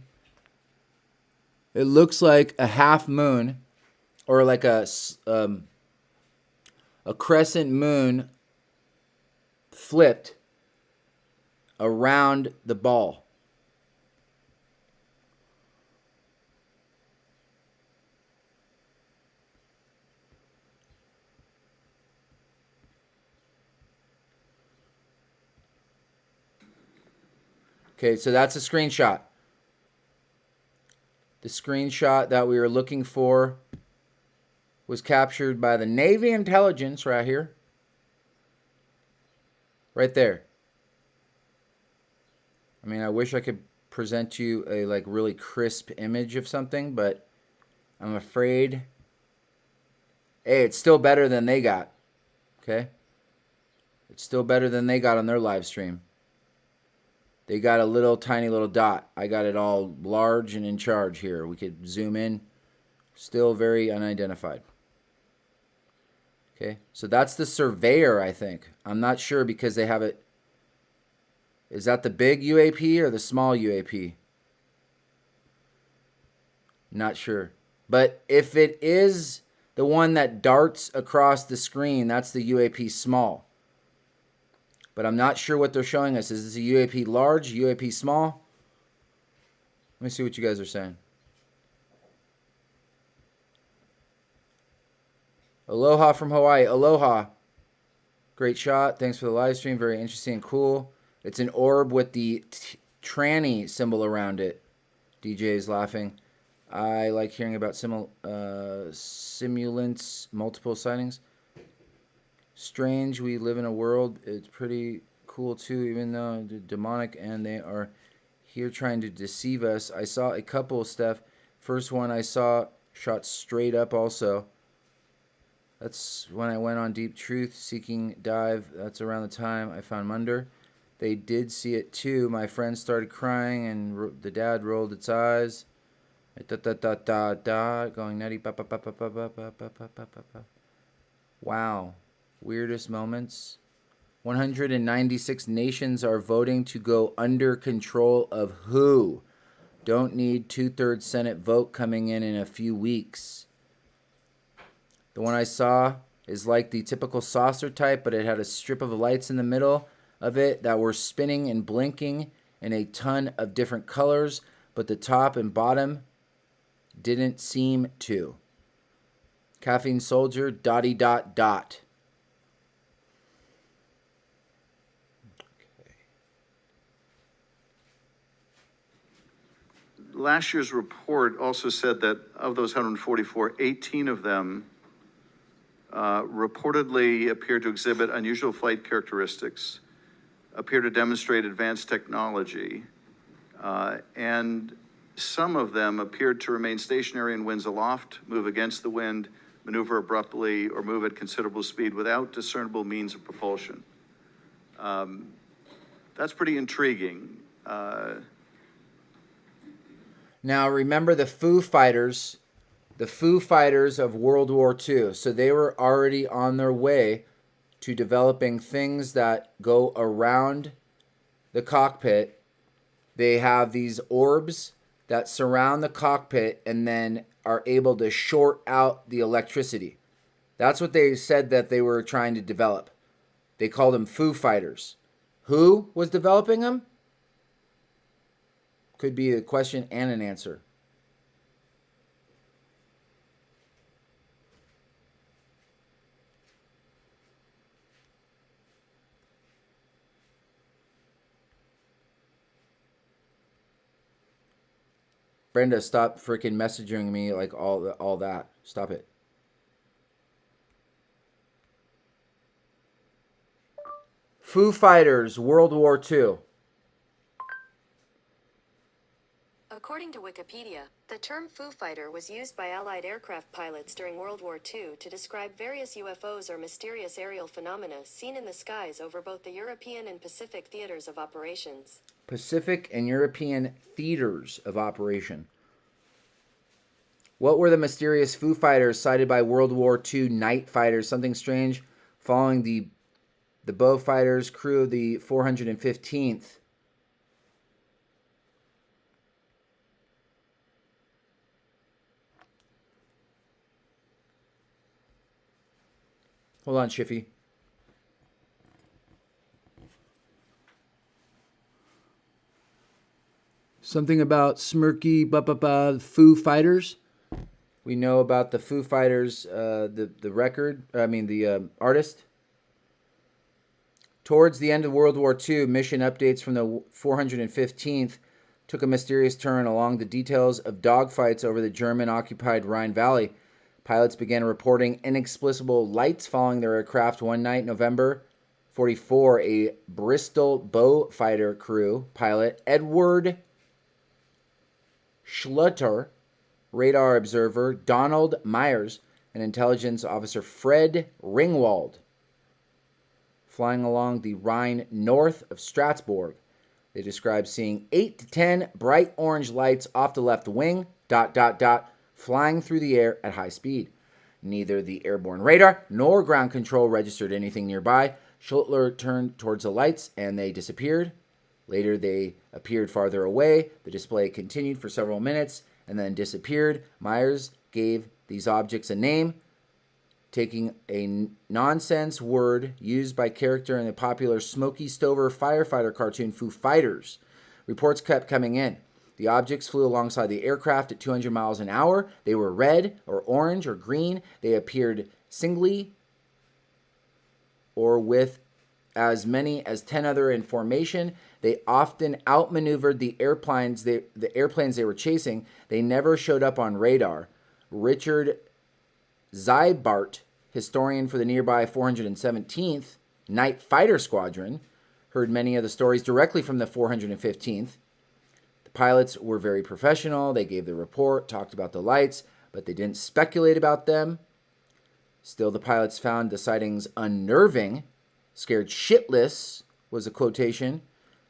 It looks like a half moon, or like a crescent moon flipped around the ball. Okay, so that's a screenshot. The screenshot that we were looking for was captured by the Navy intelligence right here. Right there. I mean, I wish I could present you a like really crisp image of something, but I'm afraid, hey, it's still better than they got. Okay? It's still better than they got on their live stream. They got a little tiny little dot. I got it all large and in charge here. We could zoom in. Still very unidentified. Okay, so that's the Surveyor, I think. I'm not sure because they have it. Is that the big UAP or the small UAP? Not sure. But if it is the one that darts across the screen, that's the UAP small. But I'm not sure what they're showing us. Is this a UAP large, UAP small? Let me see what you guys are saying. Aloha from Hawaii. Aloha. Great shot. Thanks for the live stream. Very interesting and cool. It's an orb with the tranny symbol around it. DJ is laughing. I like hearing about simulants, multiple sightings. strange. We live in a world. It's pretty cool too, even though they're demonic and they are here trying to deceive us. I saw a couple, Steph. First one I saw shot straight up also. That's when I went on Deep Truth Seeking Dive. That's around the time I found Munder. They did see it too. My friend started crying and the dad rolled its eyes. Going nutty. Wow. Weirdest moments. 196 nations are voting to go under control of who? Don't need 2/3 Senate vote coming in a few weeks. The one I saw is like the typical saucer type, but it had a strip of lights in the middle of it that were spinning and blinking in a ton of different colors, but the top and bottom didn't seem to. Caffeine Soldier, dotty dot dot. Last year's report also said that of those 144, 18 of them reportedly appear to exhibit unusual flight characteristics, appear to demonstrate advanced technology, and some of them appeared to remain stationary in winds aloft, move against the wind, maneuver abruptly, or move at considerable speed without discernible means of propulsion. That's pretty intriguing. Now remember the Foo Fighters of World War II. So they were already on their way to developing things that go around the cockpit. They have these orbs that surround the cockpit and then are able to short out the electricity. That's what they said that they were trying to develop. They called them Foo Fighters. Who was developing them? Could be a question and an answer. Brenda, stop freaking messaging me like all that. Stop it. Foo Fighters, World War II. According to Wikipedia, the term Foo Fighter was used by Allied aircraft pilots during World War II to describe various UFOs or mysterious aerial phenomena seen in the skies over both the European and Pacific theaters of operations. Pacific and European theaters of operation. What were the mysterious Foo Fighters cited by World War II night fighters? Something strange following the Bow Fighters crew of the 415th. Hold on, Shiffy. Something about smirky Foo Fighters. We know about the Foo Fighters, the artist. Towards the end of World War II, mission updates from the 415th took a mysterious turn along the details of dogfights over the German-occupied Rhine Valley. Pilots began reporting inexplicable lights following their aircraft one night, November 44. A Bristol Bow Fighter crew pilot, Edward Schluter, radar observer Donald Myers, and intelligence officer Fred Ringwald, flying along the Rhine north of Strasbourg. They described seeing 8 to 10 bright orange lights off the left wing, flying through the air at high speed. Neither the airborne radar nor ground control registered anything nearby. Schluter turned towards the lights and they disappeared. Later, they appeared farther away. The display continued for several minutes and then disappeared. Myers gave these objects a name, taking a nonsense word used by character in the popular Smokey Stover firefighter cartoon Foo Fighters. Reports kept coming in. The objects flew alongside the aircraft at 200 miles an hour. They were red or orange or green. They appeared singly or with as many as 10 other in formation. They often outmaneuvered the airplanes they were chasing. They never showed up on radar. Richard Zybart historian for the nearby 417th Night Fighter Squadron, heard many of the stories directly from the 415th. The pilots were very professional. They gave the report, talked about the lights, but they didn't speculate about them. Still, the pilots found the sightings unnerving. Scared shitless was a quotation.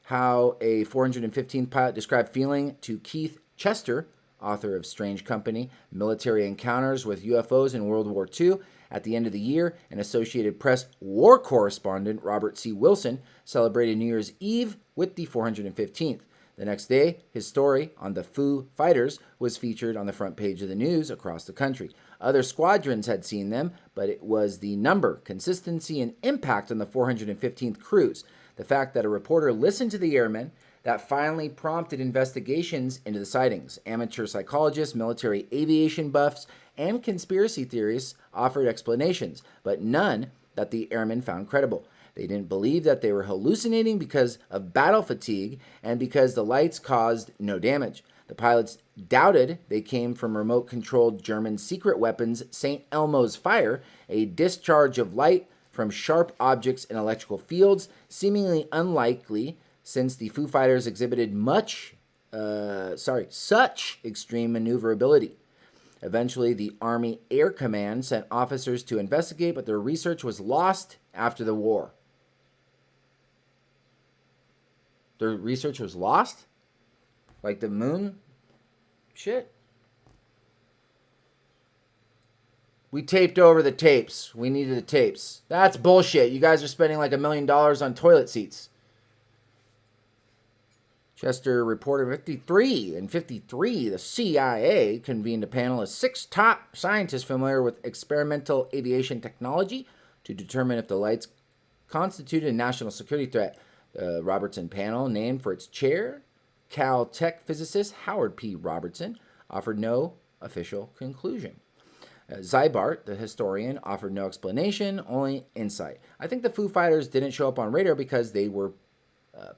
How a 415th pilot described feeling to Keith Chester, author of Strange Company, Military Encounters with UFOs in World War II. At the end of the year, an Associated Press war correspondent, Robert C. Wilson, celebrated New Year's Eve with the 415th. The next day, his story on the Foo Fighters was featured on the front page of the news across the country. Other squadrons had seen them, but it was the number, consistency, and impact on the 415th cruise. The fact that a reporter listened to the airmen that finally prompted investigations into the sightings. Amateur psychologists, military aviation buffs, and conspiracy theorists offered explanations, but none that the airmen found credible. They didn't believe that they were hallucinating because of battle fatigue and because the lights caused no damage. The pilots doubted they came from remote-controlled German secret weapons St. Elmo's fire, a discharge of light from sharp objects in electrical fields, seemingly unlikely since the Foo Fighters exhibited such extreme maneuverability. Eventually, the Army Air Command sent officers to investigate, but their research was lost after the war. Their research was lost? Like the moon? Shit. We taped over the tapes. We needed the tapes. That's bullshit. You guys are spending like $1 million on toilet seats. Chester reported 53. In 53, the CIA convened a panel of 6 top scientists familiar with experimental aviation technology to determine if the lights constituted a national security threat. The Robertson panel, named for its chair, Caltech physicist Howard P. Robertson, offered no official conclusion. Zybart, the historian, offered no explanation, only insight. I think the Foo Fighters didn't show up on radar because they were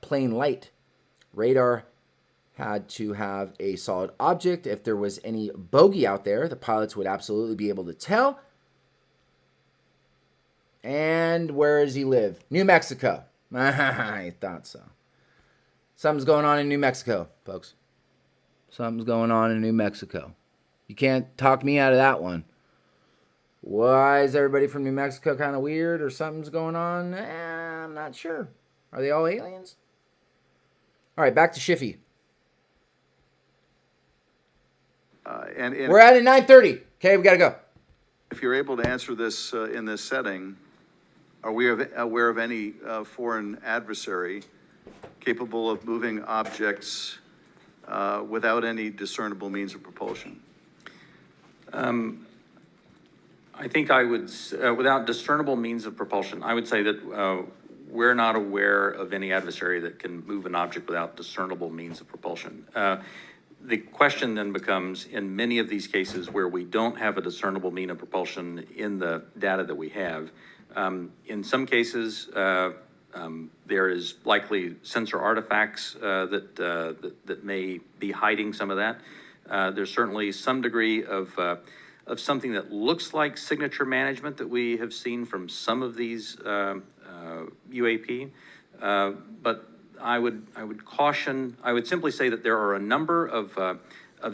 plain light. Radar had to have a solid object. If there was any bogey out there, the pilots would absolutely be able to tell. And where does he live? New Mexico. I thought so. Something's going on in New Mexico, folks. Something's going on in New Mexico. You can't talk me out of that one. Why is everybody from New Mexico kind of weird or something's going on? I'm not sure. Are they all aliens? All right, back to Schiffy. And We're at 9:30. Okay, we got to go. if you're able to answer this in this setting, are we aware of any foreign adversary capable of moving objects without any discernible means of propulsion? I think I would, without discernible means of propulsion, I would say that we're not aware of any adversary that can move an object without discernible means of propulsion. The question then becomes, in many of these cases where we don't have a discernible mean of propulsion in the data that we have, in some cases, there is likely sensor artifacts that may be hiding some of that. There's certainly some degree of something that looks like signature management that we have seen from some of these UAP, but I would caution. I would simply say that there are a number of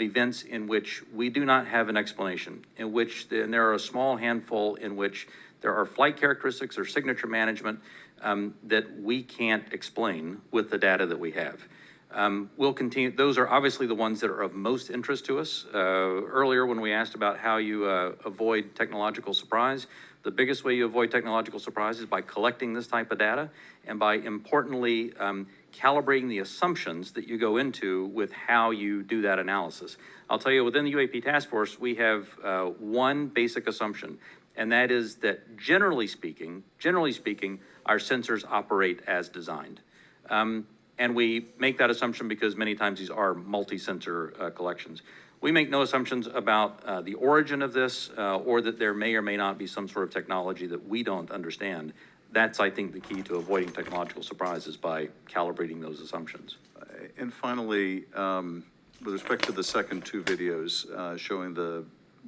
events in which we do not have an explanation, and there are a small handful in which there are flight characteristics or signature management that we can't explain with the data that we have. We'll continue. Those are obviously the ones that are of most interest to us. Earlier, when we asked about how you avoid technological surprise, the biggest way you avoid technological surprise is by collecting this type of data and by, importantly, calibrating the assumptions that you go into with how you do that analysis. I'll tell you, within the UAP task force, we have one basic assumption, and that is that generally speaking, our sensors operate as designed. And we make that assumption because many times these are multi-sensor collections. We make no assumptions about the origin of this or that there may or may not be some sort of technology that we don't understand. That's, I think, the key to avoiding technological surprises, by calibrating those assumptions. And finally, with respect to the second 2 videos showing the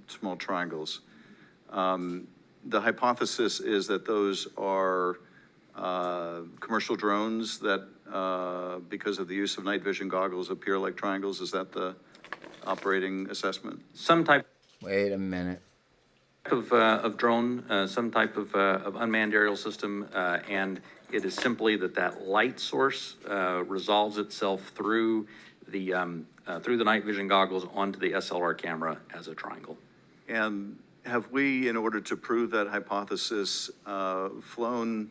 small triangles, the hypothesis is that those are commercial drones that, because of the use of night vision goggles, appear like triangles. Is that the operating assessment? Some type Wait a minute. of drone, some type of unmanned aerial system, and it is simply that light source resolves itself through the night vision goggles onto the SLR camera as a triangle. And have we, in order to prove that hypothesis, flown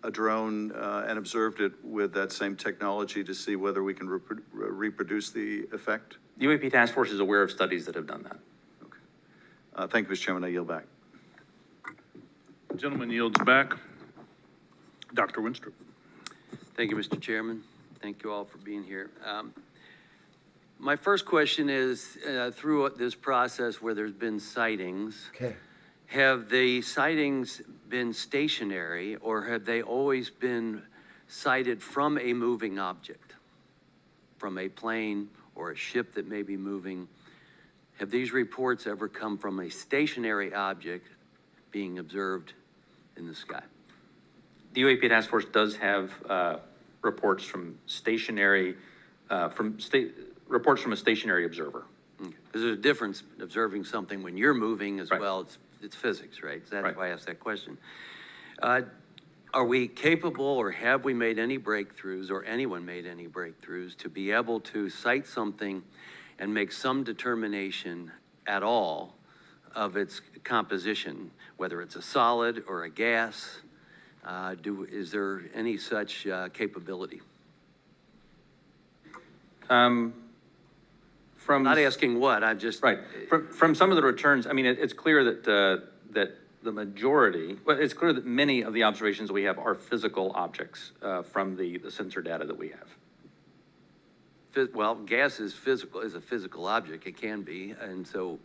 a drone and observed it with that same technology to see whether we can reproduce the effect? The UAP Task Force is aware of studies that have done that. Okay. Thank you, Mr. Chairman. I yield back. The gentleman yields back. Dr. Winstrup. Thank you, Mr. Chairman. Thank you all for being here. My first question is, through this process where there's been sightings, Okay. have the sightings been stationary or have they always been sighted from a moving object? From a plane or a ship that may be moving? Have these reports ever come from a stationary object being observed in the sky? The UAP Task Force does have reports from reports from a stationary observer. Because there's a difference observing something when you're moving as Right. well. It's physics, right? So that's Right. why I asked that question. Are we capable or have we made any breakthroughs or anyone made any breakthroughs to be able to cite something and make some determination at all of its composition, whether it's a solid or a gas? Is there any such capability? From Not asking what, I'm just. Right. From some of the returns, I mean, it's clear that the majority, well, it's clear that many of the observations we have are physical objects from the sensor data that we have. Well, gas is a physical object. It can be. And so,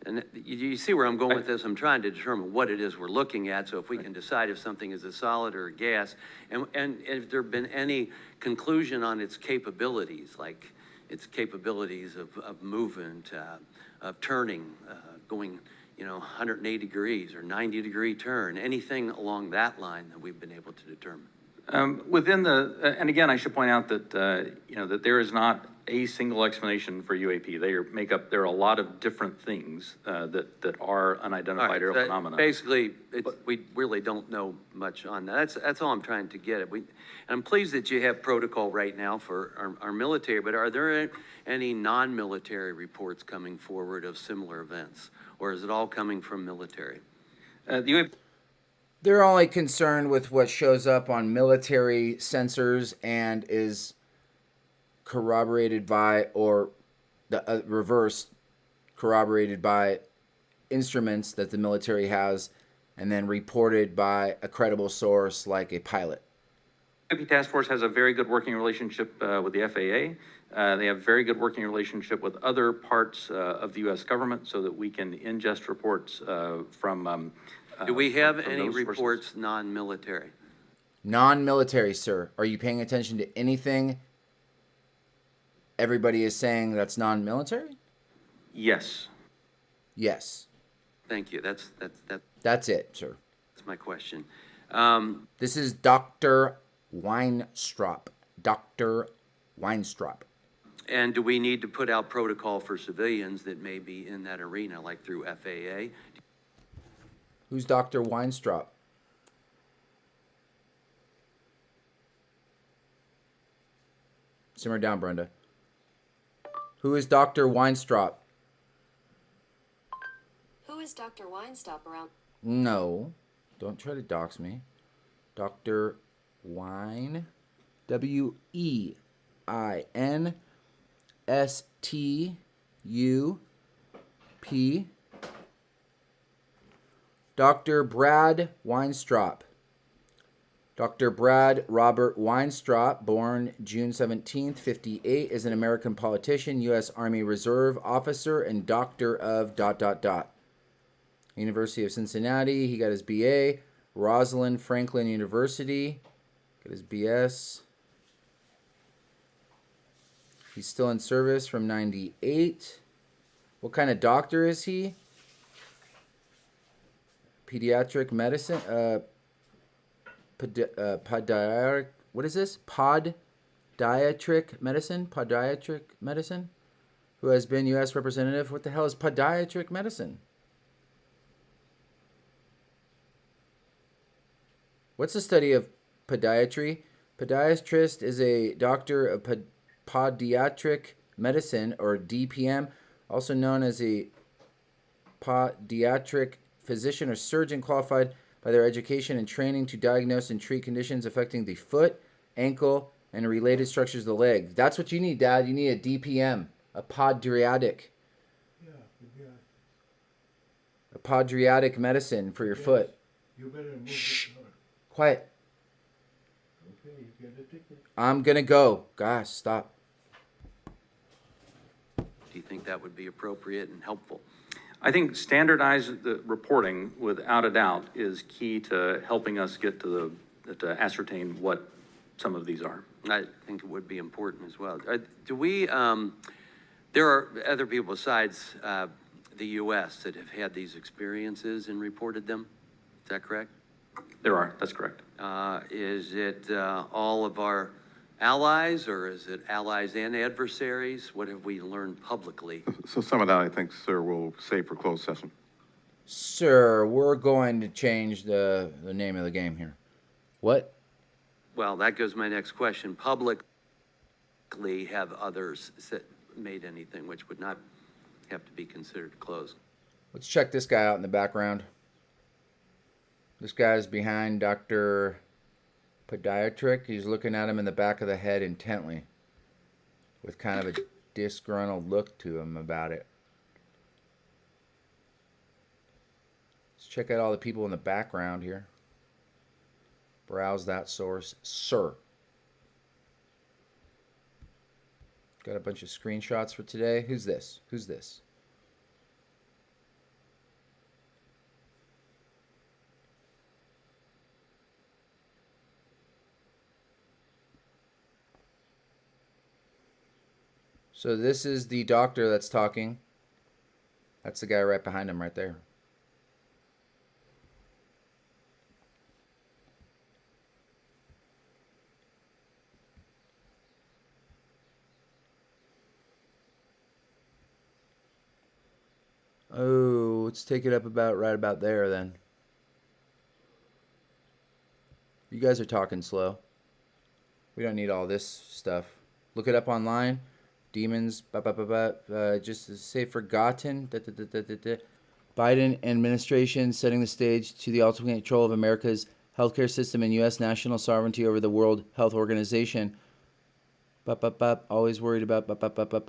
and you see where I'm going with this? I'm trying to determine what it is we're looking at. So if we can decide if something is a solid or a gas, and if there been any conclusion on its capabilities, like its capabilities of movement, of turning, going, 180 degrees or 90-degree turn, anything along that line that we've been able to determine. Within and again, I should point out that, that there is not a single explanation for UAP. There are a lot of different things that are unidentified aerial phenomena. Basically, we really don't know much on that. That's all I'm trying to get at. And I'm pleased that you have protocol right now for our military, but are there any non-military reports coming forward of similar events? Or is it all coming from military? The UAP They're only concerned with what shows up on military sensors and is corroborated by, or the reverse, corroborated by instruments that the military has and then reported by a credible source like a pilot. UAP Task Force has a very good working relationship with the FAA. They have very good working relationship with other parts of the U.S. government so that we can ingest reports from Do we have from any those sources. reports non-military? Non-military, sir. Are you paying attention to anything everybody is saying that's non-military? Yes. Yes. Thank you. That's That's it, sir. my question. This is Dr. Weinstrop. Dr. Weinstrop. And do we need to put out protocol for civilians that may be in that arena, like through FAA? Who's Dr. Weinstrop? Simmer down, Brenda. Who is Dr. Weinstrop? Who is Dr. Weinstop around? No. Don't try to dox me. Dr. Wein. W-E-I-N-S-T-U-P. Dr. Brad Weinstrop. Dr. Brad Robert Weinstrop, born June 17th, 58, is an American politician, U.S. Army Reserve officer, and doctor of ... University of Cincinnati, he got his B.A. Rosalind Franklin University, got his B.S. He's still in service from 98. What kind of doctor is he? pediatric medicine, podiatric, what is this? Podiatric medicine, who has been U.S. representative. What the hell is podiatric medicine? What's the study of podiatry? Podiatrist is a doctor of podiatric medicine, or DPM, also known as a podiatric physician or surgeon qualified by their education and training to diagnose and treat conditions affecting the foot, ankle, and related structures of the leg. That's what you need, Dad. You need a DPM, a podiatric. A podiatric medicine for your foot. You better move Shh. it. Quiet. Okay, you get a ticket. I'm going to go. Gosh, stop. Do you think that would be appropriate and helpful? I think standardized reporting, without a doubt, is key to helping us get to ascertain what some of these are. I think it would be important as well. There are other people besides the U.S. that have had these experiences and reported them. Is that correct? There are, that's correct. Is it all of our allies, or is it allies and adversaries? What have we learned publicly? So some of that, I think, sir, we'll save for closed session. Sir, we're going to change the name of the game here. What? Well, that goes to my next question. Publicly, have others made anything which would not have to be considered closed? Let's check this guy out in the background. This guy's behind Dr. Podiatric. He's looking at him in the back of the head intently, with kind of a disgruntled look to him about it. Let's check out all the people in the background here. Browse that source. Sir. Got a bunch of screenshots for today. Who's this? Who's this? So this is the doctor that's talking. That's the guy right behind him right there. Oh, let's take it up right about there then. You guys are talking slow. We don't need all this stuff. Look it up online. Demons, just to say forgotten. Biden administration setting the stage to the ultimate control of America's healthcare system and U.S. national sovereignty over the World Health Organization. Always worried about.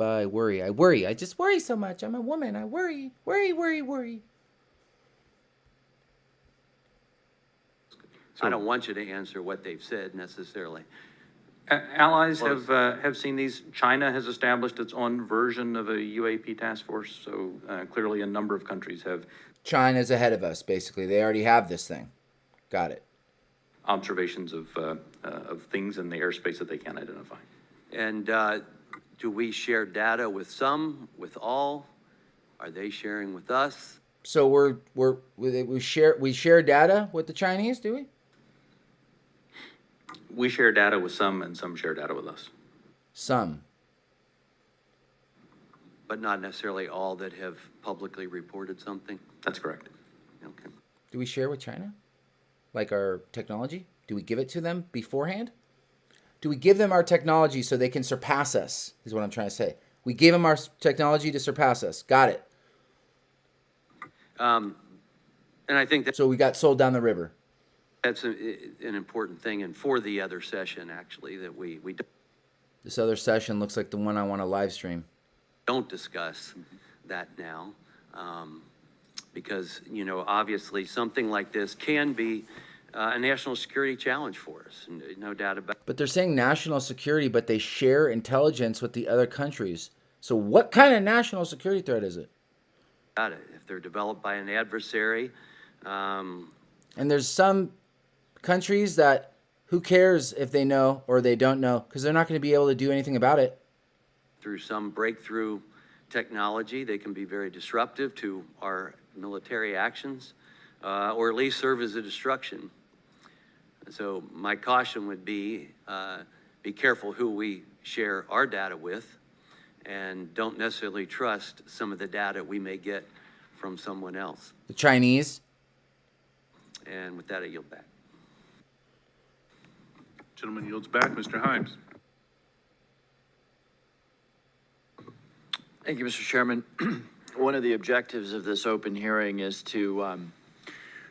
I worry. I just worry so much. I'm a woman. I worry. Worry. I don't want you to answer what they've said necessarily. Allies have seen these. China has established its own version of a UAP task force, so clearly a number of countries have. China's ahead of us, basically. They already have this thing. Got it. Observations of things in the airspace that they can't identify. And do we share data with some, with all? Are they sharing with us? So we share data with the Chinese, do we? We share data with some, and some share data with us. Some. But not necessarily all that have publicly reported something? That's correct. Okay. Do we share with China? Like our technology? Do we give it to them beforehand? Do we give them our technology so they can surpass us, is what I'm trying to say. We gave them our technology to surpass us. Got it. And I think that So we got sold down the river. that's an important thing, and for the other session, actually, that we This other session looks like the one I want to live stream. don't discuss that now, because, obviously, something like this can be a national security challenge for us, no doubt about it. But they're saying national security, but they share intelligence with the other countries. So what kind of national security threat is it? If they're developed by an adversary, And there's some countries that who cares if they know or they don't know, because they're not going to be able to do anything about it. through some breakthrough technology, they can be very disruptive to our military actions. or at least serve as a distraction. So my caution would be careful who we share our data with, and don't necessarily trust some of the data we may get from someone else. The Chinese. And with that, I yield back. Gentleman yields back. Mr. Himes. Thank you, Mr. Chairman. One of the objectives of this open hearing is to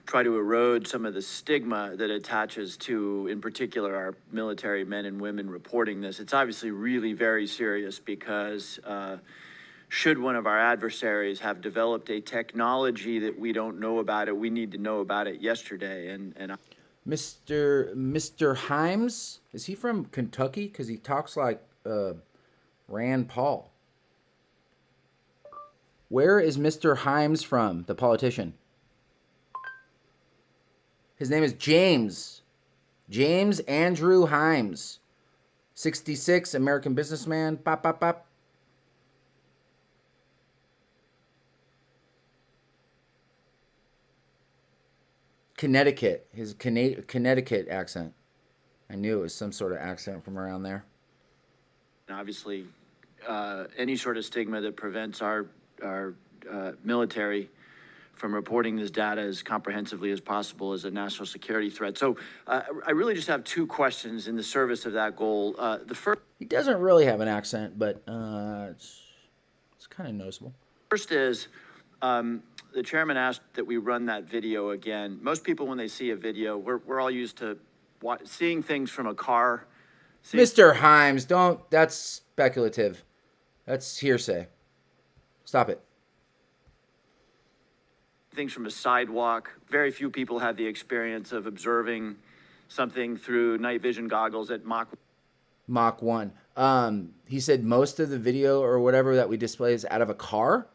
try to erode some of the stigma that attaches to, in particular, our military men and women reporting this. It's obviously really very serious because should one of our adversaries have developed a technology that we don't know about it, we need to know about it yesterday. And Mr. Himes, is he from Kentucky? Because he talks like Rand Paul. Where is Mr. Himes from, the politician? His name is James. James Andrew Himes. 66, American businessman. Bop, bop, bop. Connecticut. His Connecticut accent. I knew it was some sort of accent from around there. obviously, any sort of stigma that prevents our military from reporting this data as comprehensively as possible is a national security threat. So I really just have two questions in the service of that goal. The first... He doesn't really have an accent, but it's kind of noticeable. First is, the chairman asked that we run that video again. Most people, when they see a video, we're all used to seeing things from a car. Mr. Himes, don't, that's speculative. That's hearsay. Stop it. Things from a sidewalk. Very few people have the experience of observing something through night vision goggles at Mach 1. He said most of the video or whatever that we display is out of a car.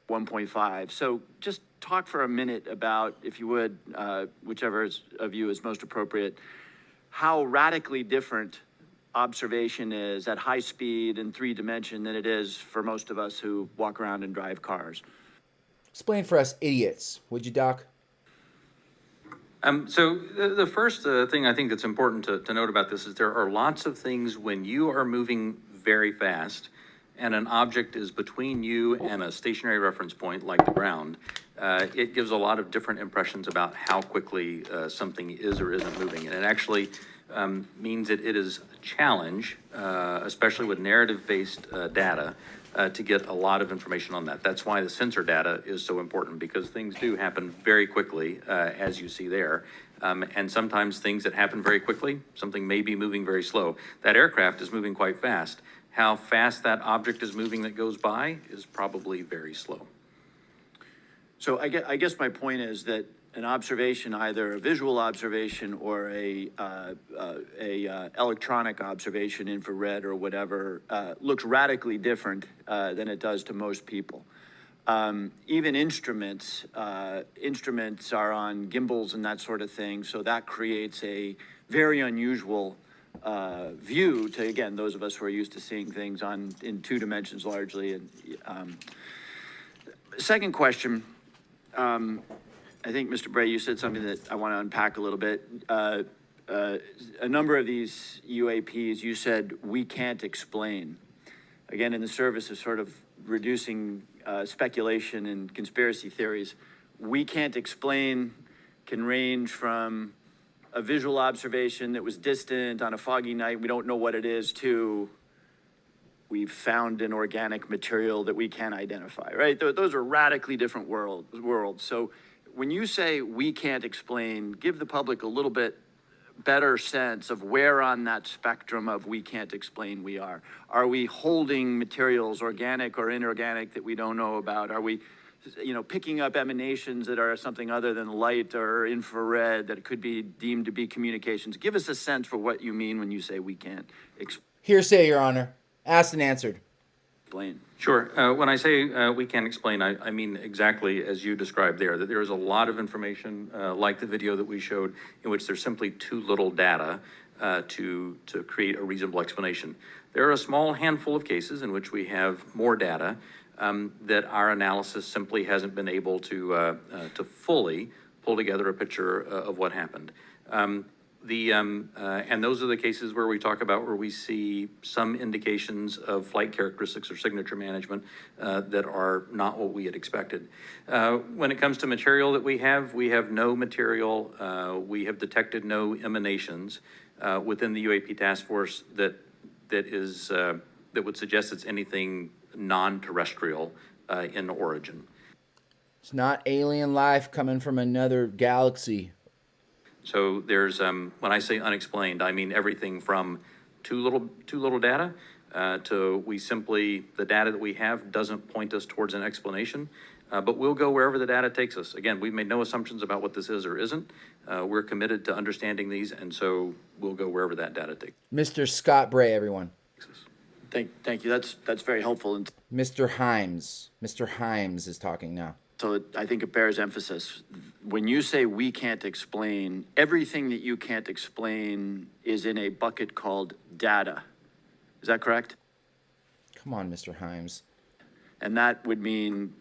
1.5. So just talk for a minute about, if you would, whichever of you is most appropriate, how radically different observation is at high speed in 3 dimension than it is for most of us who walk around and drive cars. Explain for us idiots, would you, Doc? So the first thing I think that's important to note about this is there are lots of things when you are moving very fast and an object is between you and a stationary reference point like the ground, it gives a lot of different impressions about how quickly something is or isn't moving. And it actually means that it is a challenge, especially with narrative-based data, to get a lot of information on that. That's why the sensor data is so important, because things do happen very quickly, as you see there. And sometimes things that happen very quickly, something may be moving very slow. That aircraft is moving quite fast. How fast that object is moving that goes by is probably very slow. So I guess my point is that an observation, either a visual observation or a electronic observation, infrared or whatever, looks radically different than it does to most people. Even instruments are on gimbals and that sort of thing, so that creates a very unusual view to, again, those of us who are used to seeing things in 2 dimensions largely. And second question, I think, Mr. Bray, you said something that I want to unpack a little bit. A number of these UAPs, you said, we can't explain. Again, in the service of sort of reducing speculation and conspiracy theories, we can't explain can range from a visual observation that was distant on a foggy night, we don't know what it is, to we've found an organic material that we can't identify, right? Those are radically different worlds. So when you say we can't explain, give the public a little bit better sense of where on that spectrum of we can't explain we are. Are we holding materials, organic or inorganic, that we don't know about? Are we, picking up emanations that are something other than light or infrared that could be deemed to be communications? Give us a sense for what you mean when you say we can't explain. Hearsay, Your Honor. Asked and answered. Explain. Sure. When I say we can't explain, I mean exactly as you described there, that there is a lot of information, like the video that we showed, in which there's simply too little data to create a reasonable explanation. There are a small handful of cases in which we have more data, that our analysis simply hasn't been able to fully pull together a picture of what happened. And those are the cases where we talk about where we see some indications of flight characteristics or signature management that are not what we had expected. When it comes to material that we have no material. We have detected no emanations within the UAP task force that would suggest it's anything non-terrestrial in origin. It's not alien life coming from another galaxy. So there's, when I say unexplained, I mean everything from too little data to the data that we have doesn't point us towards an explanation, but we'll go wherever the data takes us. Again, we've made no assumptions about what this is or isn't. We're committed to understanding these, and so we'll go wherever that data takes us. Mr. Scott Bray, everyone. Thank you. That's very helpful. And Mr. Himes. Mr. Himes is talking now. so I think it bears emphasis. When you say we can't explain, everything that you can't explain is in a bucket called data. Is that correct? Come on, Mr. Himes. And that would mean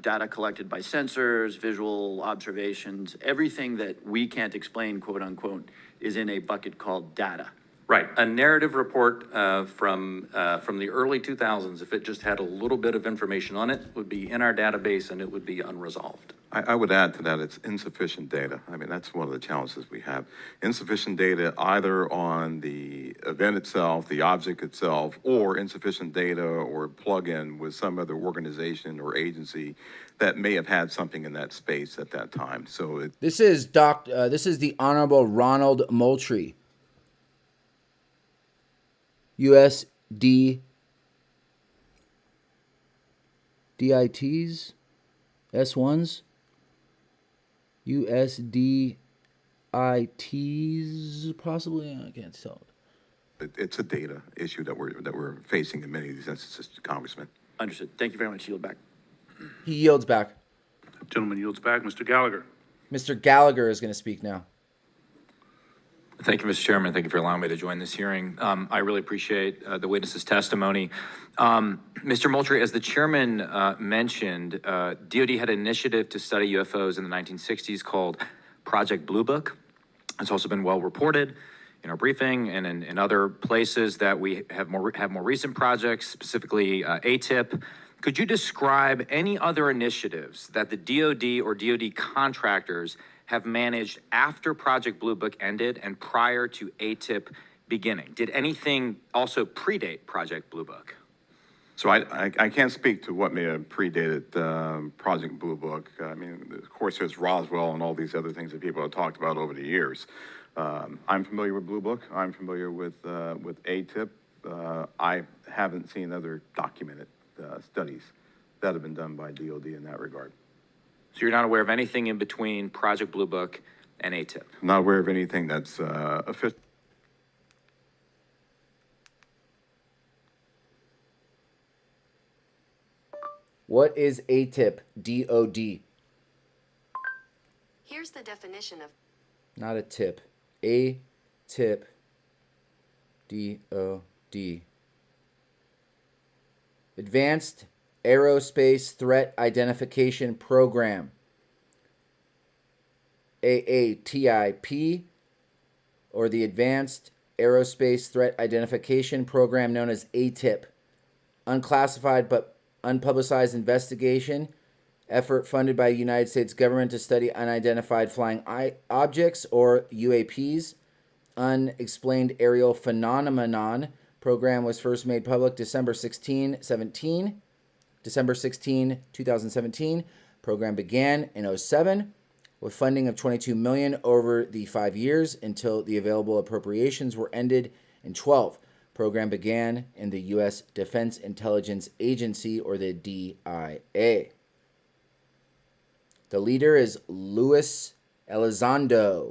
data collected by sensors, visual observations, everything that we can't explain, quote unquote, is in a bucket called data. Right, a narrative report from the early 2000s, if it just had a little bit of information on it, would be in our database and it would be unresolved. I would add to that, it's insufficient data. I mean, that's one of the challenges we have. Insufficient data either on the event itself, the object itself, or insufficient data or plug-in with some other organization or agency that may have had something in that space at that time. So This is the Honorable Ronald Moultrie, USD DITs, S1s, USDITs, possibly. I can't tell. it's a data issue that we're facing in many of these instances, Congressman. Understood. Thank you very much. Yield back. He yields back. Gentleman yields back. Mr. Gallagher. Mr. Gallagher is going to speak now. Thank you, Mr. Chairman. Thank you for allowing me to join this hearing. I really appreciate the witness's testimony. Mr. Moultrie, as the chairman mentioned, DoD had an initiative to study UFOs in the 1960s called Project Blue Book. It's also been well reported in our briefing and in other places that we have more recent projects, specifically ATIP. Could you describe any other initiatives that the DoD or DoD contractors have managed after Project Blue Book ended and prior to ATIP beginning? Did anything also predate Project Blue Book? So I can't speak to what may have predated Project Blue Book. I mean, of course, there's Roswell and all these other things that people have talked about over the years. I'm familiar with Blue Book. I'm familiar with ATIP. I haven't seen other documented studies that have been done by DoD in that regard. So you're not aware of anything in between Project Blue Book and ATIP? I'm not aware of anything that's official. What is ATIP? DOD. Here's the definition of Not a tip. ATIP. DOD. Advanced Aerospace Threat Identification Program. AATIP, or the Advanced Aerospace Threat Identification Program known as ATIP. Unclassified but unpublicized investigation effort funded by the United States government to study unidentified flying objects, or UAPs. Unexplained Aerial Phenomenon program was first made public December 16, 2017. Program began in 2007 with funding of $22 million over the 5 years until the available appropriations were ended in 2012. Program began in the U.S. Defense Intelligence Agency, or the DIA. The leader is Luis Elizondo.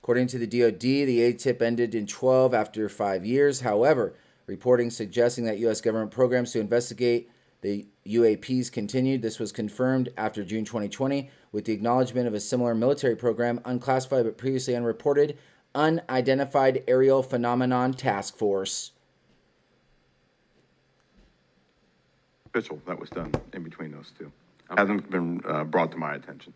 According to the DoD, the ATIP ended in 2012 after 5 years. However, reporting suggesting that U.S. government programs to investigate the UAPs continued. This was confirmed after June 2020 with the acknowledgement of a similar military program, unclassified but previously unreported, Unidentified Aerial Phenomenon Task Force. official that was done in between those two. Hasn't been brought to my attention.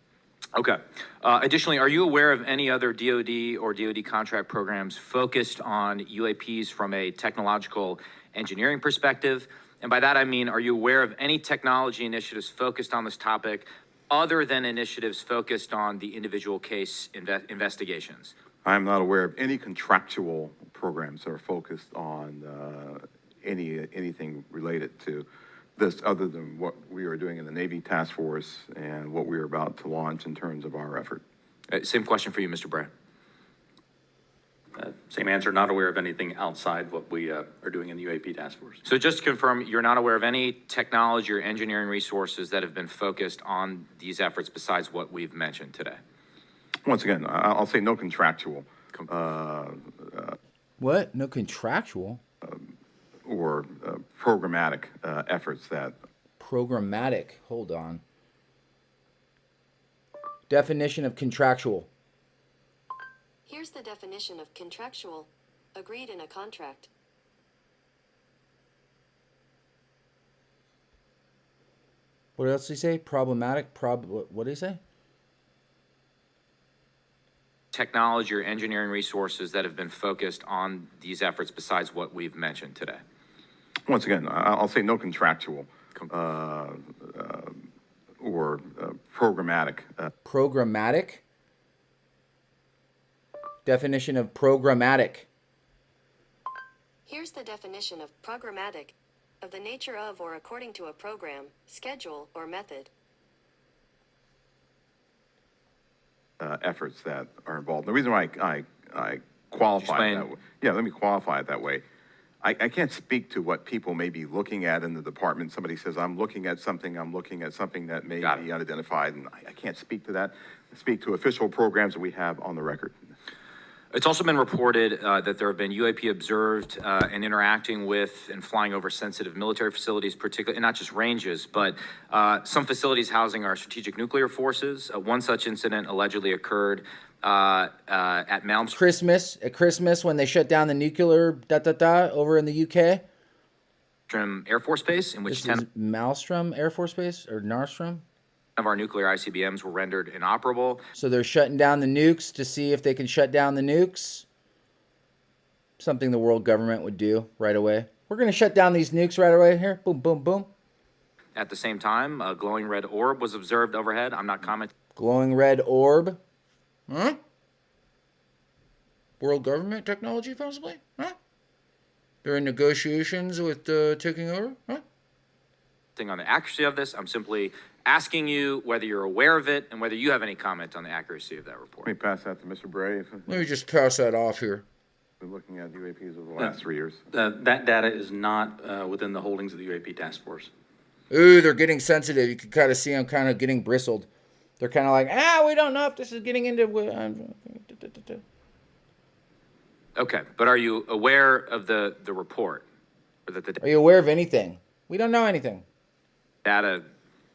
Okay. Additionally, are you aware of any other DoD or DoD contract programs focused on UAPs from a technological engineering perspective? And by that, I mean, are you aware of any technology initiatives focused on this topic other than initiatives focused on the individual case investigations? I am not aware of any contractual programs that are focused on anything related to this other than what we are doing in the Navy Task Force and what we are about to launch in terms of our effort. Same question for you, Mr. Bray. Same answer, not aware of anything outside what we are doing in the UAP task force. So just to confirm, you're not aware of any technology or engineering resources that have been focused on these efforts besides what we've mentioned today? Once again, I'll say no contractual What? No contractual? or programmatic efforts that. Programmatic. Hold on. Definition of contractual. Here's the definition of contractual. Agreed in a contract. What else did he say? Problematic? What did he say? Technology or engineering resources that have been focused on these efforts besides what we've mentioned today? Once again, I'll say no contractual or programmatic. Programmatic? Definition of programmatic. Here's the definition of programmatic. Of the nature of or according to a program, schedule, or method. Efforts that are involved. The reason why I qualify it that way. Yeah, let me qualify it that way. I can't speak to what people may be looking at in the department. Somebody says, I'm looking at something that may be unidentified, and I can't speak to that. I speak to official programs that we have on the record. It's also been reported that there have been UAP observed and interacting with and flying over sensitive military facilities, particularly, and not just ranges, but some facilities housing our strategic nuclear forces. One such incident allegedly occurred at Malmstrom At Christmas when they shut down the nuclear over in the UK. Air Force Base, in which This is Maelstrom Air Force Base or Narstrom. of our nuclear ICBMs were rendered inoperable. So they're shutting down the nukes to see if they can shut down the nukes. Something the world government would do right away. We're going to shut down these nukes right away here. Boom, boom, boom. At the same time, a glowing red orb was observed overhead. I'm not commenting. Glowing red orb. Huh? World government technology, possibly? Huh? They're in negotiations with taking over? Huh? On the accuracy of this, I'm simply asking you whether you're aware of it and whether you have any comment on the accuracy of that report. Let me pass that to Mr. Bray. Let me just pass that off here. Been looking at UAPs over the last 3 years. That data is not within the holdings of the UAP task force. Ooh, they're getting sensitive. You can kind of see them kind of getting bristled. They're kind of like, we don't know if this is getting into... Okay, but are you aware of the report? Or that the Are you aware of anything? We don't know anything. data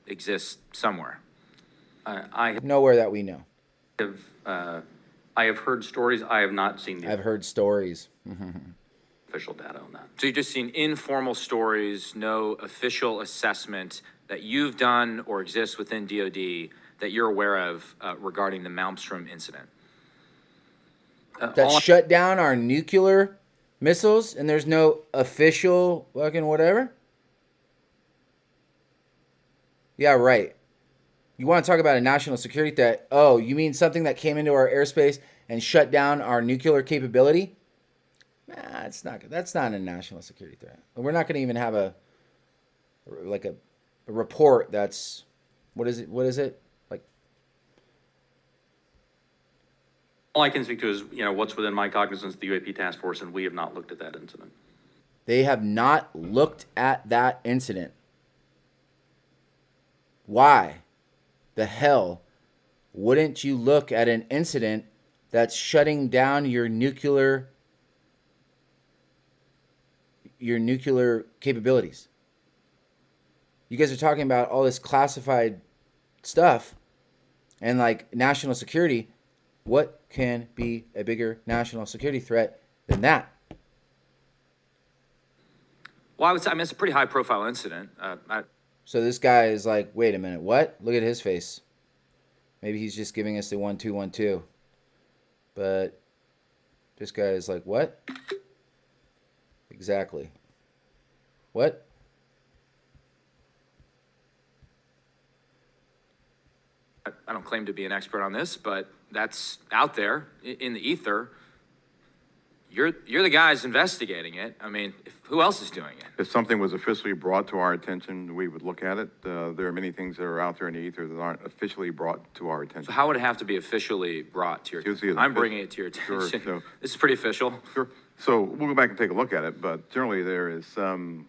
exists somewhere? Nowhere that we know. I have heard stories. I have not seen the I've heard stories. official data on that. So you've just seen informal stories, no official assessment that you've done or exists within DoD that you're aware of regarding the Malmstrom incident? That shut down our nuclear missiles and there's no official fucking whatever? Yeah, right. You want to talk about a national security threat? Oh, you mean something that came into our airspace and shut down our nuclear capability? Nah, it's not. That's not a national security threat. We're not going to even have a report that's what is it? Like, All I can speak to is, what's within my cognizance of the UAP task force, and we have not looked at that incident. they have not looked at that incident. Why the hell wouldn't you look at an incident that's shutting down your nuclear capabilities? You guys are talking about all this classified stuff and like national security. What can be a bigger national security threat than that? Well, I would say, it's a pretty high profile incident. So this guy is like, wait a minute, what? Look at his face. Maybe he's just giving us the 1 2 1 2. But this guy is like, what? Exactly. What? I don't claim to be an expert on this, but that's out there in the ether. You're the guys investigating it. I mean, who else is doing it? If something was officially brought to our attention, we would look at it. There are many things that are out there in the ether that aren't officially brought to our attention. So how would it have to be officially brought to your attention? I'm bringing it to your attention. Sure, so, this is pretty official. Sure. So we'll go back and take a look at it, but generally there is some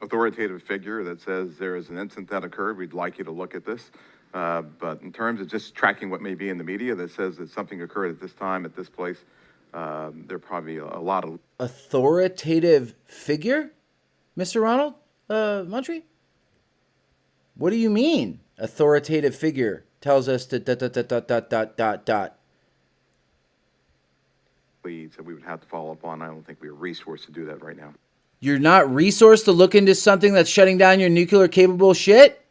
authoritative figure that says there is an incident that occurred. We'd like you to look at this. But in terms of just tracking what may be in the media that says that something occurred at this time, at this place, there are probably a lot of... Authoritative figure? Mr. Ronald Montry? What do you mean? Authoritative figure tells us to ... leads that we would have to follow up on. I don't think we're resourced to do that right now. You're not resourced to look into something that's shutting down your nuclear capable shit?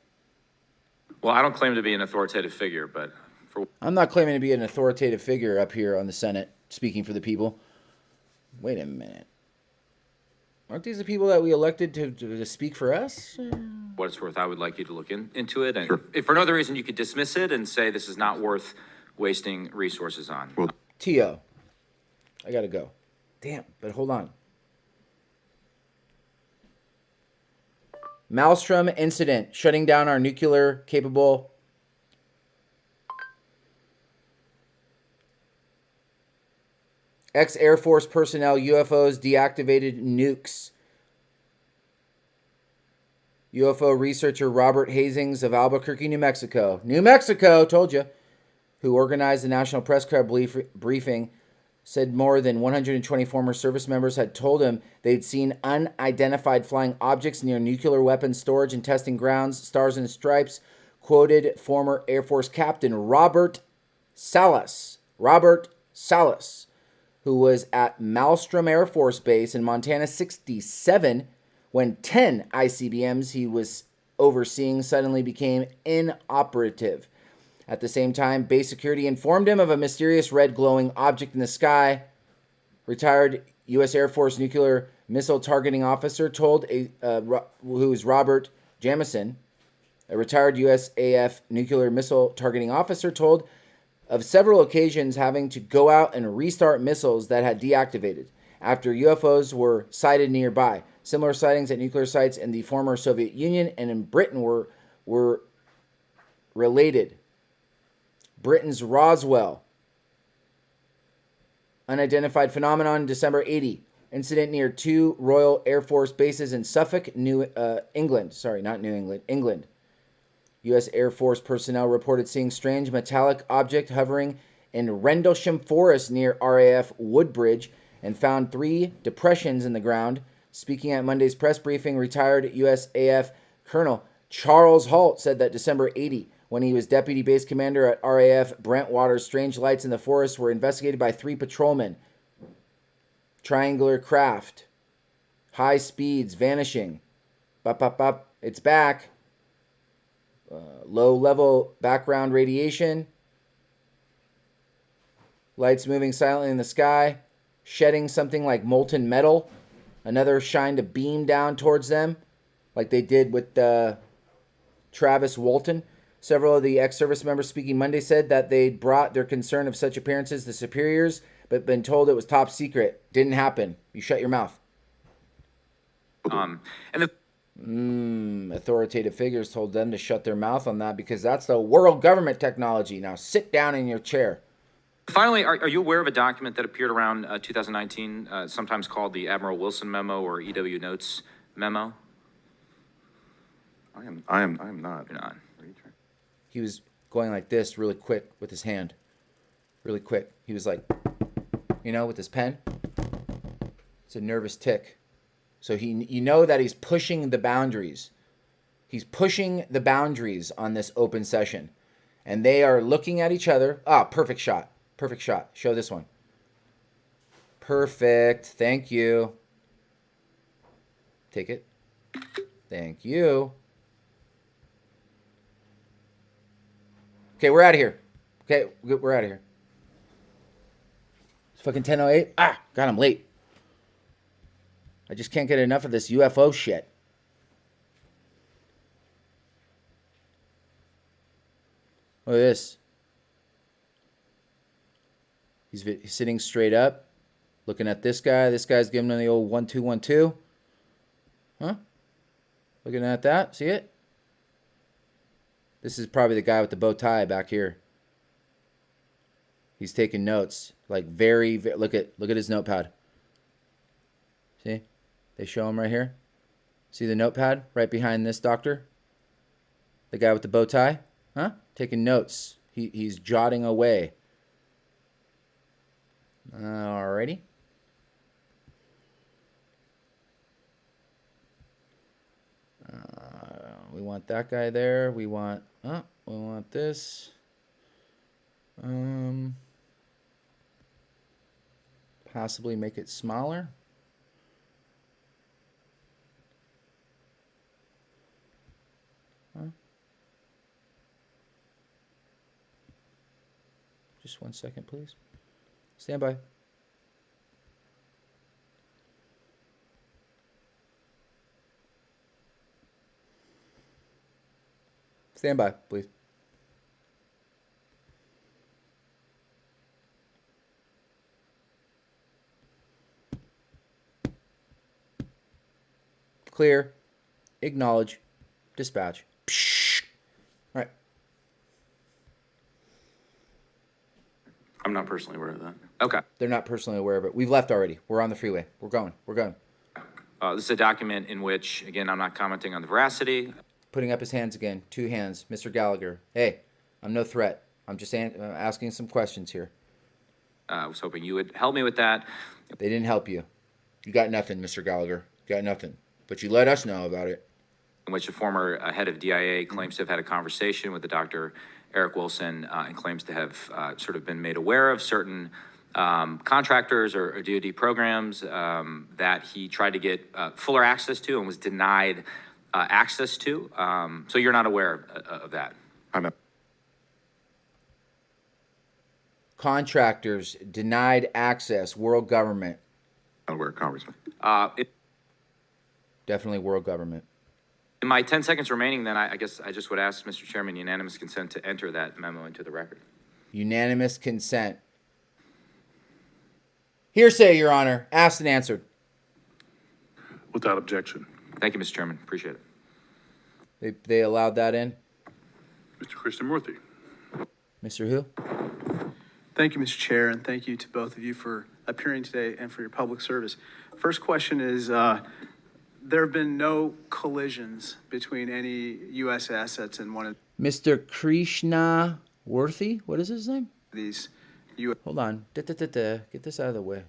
Well, I don't claim to be an authoritative figure, but I'm not claiming to be an authoritative figure up here on the Senate, speaking for the people. Wait a minute. Aren't these the people that we elected to speak for us? what it's worth, I would like you to look into it. And Sure. if for no other reason, you could dismiss it and say this is not worth wasting resources on. Well, T.O. I gotta go. Damn, but hold on. Maelstrom incident, shutting down our nuclear capable. Ex-Air Force personnel, UFOs, deactivated nukes. UFO researcher Robert Hazings of Albuquerque, New Mexico. New Mexico, told you. Who organized the National Press Club briefing, said more than 120 former service members had told him they'd seen unidentified flying objects near nuclear weapons storage and testing grounds. Stars and Stripes quoted former Air Force Captain Robert Salas, who was at Maelstrom Air Force Base in Montana 67 when 10 ICBMs he was overseeing suddenly became inoperative. At the same time, base security informed him of a mysterious red glowing object in the sky. Retired U.S. Air Force nuclear missile targeting officer told, who is Robert Jamison, a retired USAF nuclear missile targeting officer, told of several occasions having to go out and restart missiles that had deactivated after UFOs were sighted nearby. Similar sightings at nuclear sites in the former Soviet Union and in Britain were related. Britain's Roswell. Unidentified phenomenon, December 80. Incident near 2 Royal Air Force bases in Suffolk, England. Sorry, not New England, England. U.S. Air Force personnel reported seeing strange metallic object hovering in Rendlesham Forest near RAF Woodbridge and found 3 depressions in the ground. Speaking at Monday's press briefing, retired USAF Colonel Charles Halt said that December 80, when he was deputy base commander at RAF Brentwater, strange lights in the forest were investigated by 3 patrolmen. Triangular craft. High speeds vanishing. Bop. It's back. Low-level background radiation. Lights moving silently in the sky. Shedding something like molten metal. Another shined a beam down towards them, like they did with Travis Walton. Several of the ex-service members speaking Monday said that they'd brought their concern of such appearances to superiors, but been told it was top secret. Didn't happen. You shut your mouth. Authoritative figures told them to shut their mouth on that because that's the world government technology. Now sit down in your chair. Finally, are you aware of a document that appeared around 2019, sometimes called the Admiral Wilson Memo or EW Notes Memo? I am not. You're not. He was going like this really quick with his hand. Really quick. He was like, with his pen. It's a nervous tick. So you know that he's pushing the boundaries. He's pushing the boundaries on this open session. And they are looking at each other. Perfect shot. Perfect shot. Show this one. Perfect. Thank you. Take it. Thank you. Okay, we're out of here. Okay, we're out of here. It's fucking 10:08. Ah, God, I'm late. I just can't get enough of this UFO shit. Look at this. He's sitting straight up, looking at this guy. This guy's giving him the old 1-2-1-2. Huh? Looking at that. See it? This is probably the guy with the bow tie back here. He's taking notes, like very look at his notepad. See? They show him right here. See the notepad right behind this doctor? The guy with the bow tie? Huh? Taking notes. He's jotting away. Alrighty. We want that guy there. We want this. Possibly make it smaller. Huh? Just 1 second, please. Stand by. Stand by, please. Clear. Acknowledge. Dispatch. Psh. All right. I'm not personally aware of that. Okay. They're not personally aware of it. We've left already. We're on the freeway. We're going. We're going. This is a document in which, again, I'm not commenting on the veracity. Putting up his hands again. 2 hands. Mr. Gallagher. Hey, I'm no threat. I'm just asking some questions here. I was hoping you would help me with that. They didn't help you. You got nothing, Mr. Gallagher. You got nothing. But you let us know about it. In which the former head of DIA claims to have had a conversation with the Dr. Eric Wilson and claims to have sort of been made aware of certain contractors or DoD programs that he tried to get fuller access to and was denied access to. So you're not aware of that? I'm not. Contractors denied access. World government. Aware, Congressman. Definitely world government. In my 10 seconds remaining, then, I guess I just would ask Mr. Chairman unanimous consent to enter that memo into the record. Unanimous consent. Hearsay, Your Honor. Asked and answered. Without objection. Thank you, Mr. Chairman. Appreciate it. They allowed that in? Mr. Krishnamurthy. Mr. Who? Thank you, Mr. Chair, and thank you to both of you for appearing today and for your public service. First question is, there have been no collisions between any U.S. assets in one of Mr. Krishna Worthy? What is his name? these Hold on. Get this out of the way.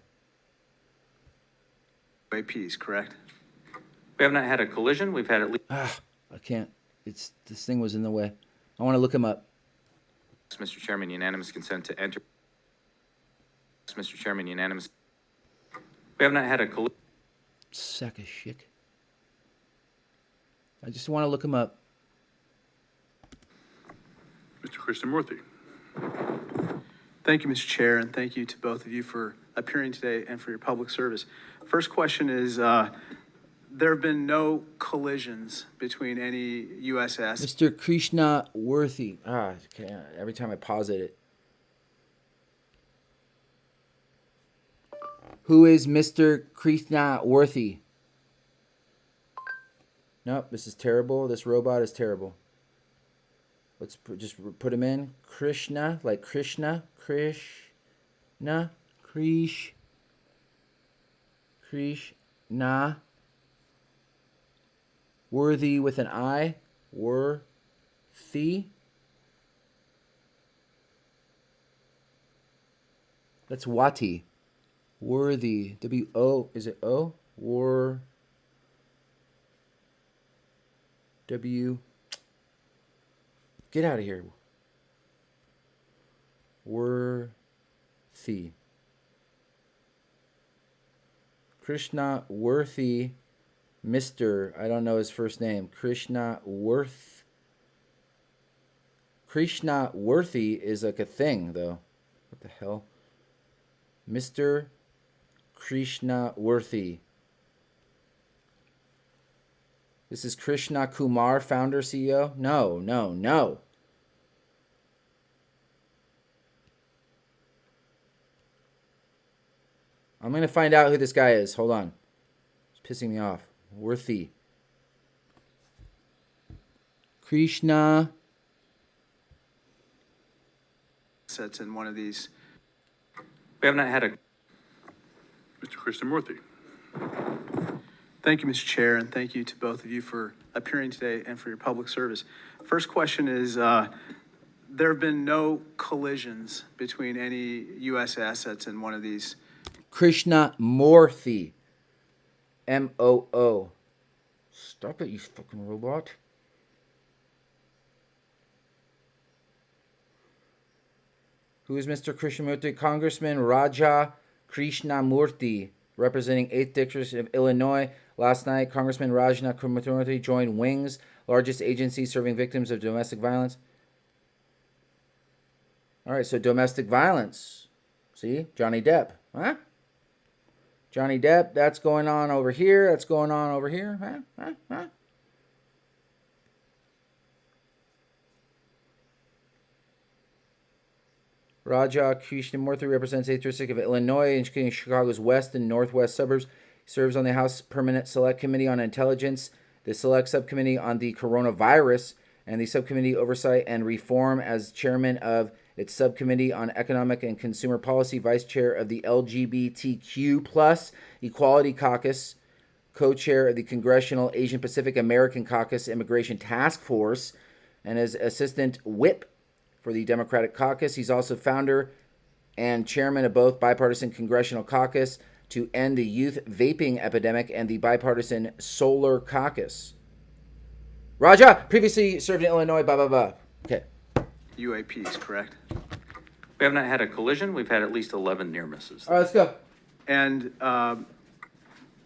UAPs, correct? We have not had a collision. We've had at least. I can't. This thing was in the way. I want to look him up. Mr. Chairman, unanimous consent to enter. Mr. Chairman, unanimous. We have not had a collision. Sack of shit. I just want to look him up. Mr. Krishnamurthy. Thank you, Mr. Chair, and thank you to both of you for appearing today and for your public service. First question is, there have been no collisions between any U.S. assets. Mr. Krishna Worthy. Okay. Every time I pause it. Who is Mr. Krishna Worthy? Nope, this is terrible. This robot is terrible. Let's just put him in. Krishna, like Krishna. Krishna. Worthy with an I. Worthy. That's Wati. Worthy. W-O. Is it O? W. Get out of here. Worthy. Krishna Worthy. Mr. I don't know his first name. Krishna Krishna Worthy is like a thing, though. What the hell? Mr. Krishna Worthy. This is Krishna Kumar, founder, CEO? No, no, no. I'm going to find out who this guy is. Hold on. It's pissing me off. Worthy. Krishna. Sets in one of these. We have not had a Mr. Krishnamurthy. Thank you, Mr. Chair, and thank you to both of you for appearing today and for your public service. First question is, there have been no collisions between any U.S. assets in one of these. Krishna Morthy. M-O-O. Stop it, you fucking robot. Who is Mr. Krishnamurthy? Congressman Raja Krishnamurthy, representing 8th District of Illinois. Last night, Congressman Rajna Krishnamurthy joined WINGS, largest agency serving victims of domestic violence. All right, so domestic violence. See? Johnny Depp. Huh? Johnny Depp, that's going on over here. That's going on over here. Huh? Raja Krishnamurthy represents 8th District of Illinois, including Chicago's west and northwest suburbs. He serves on the House Permanent Select Committee on Intelligence, the Select Subcommittee on the Coronavirus, and the Subcommittee Oversight and Reform as chairman of its Subcommittee on Economic and Consumer Policy, vice chair of the LGBTQ+ Equality Caucus, co-chair of the Congressional Asian Pacific American Caucus Immigration Task Force, and as assistant whip for the Democratic Caucus. He's also founder and chairman of both Bipartisan Congressional Caucus to End the Youth Vaping Epidemic and the Bipartisan Solar Caucus. Raja previously served in Illinois, blah, blah, blah. Okay. UAPs, correct? We have not had a collision. We've had at least 11 near misses. All right, let's go. And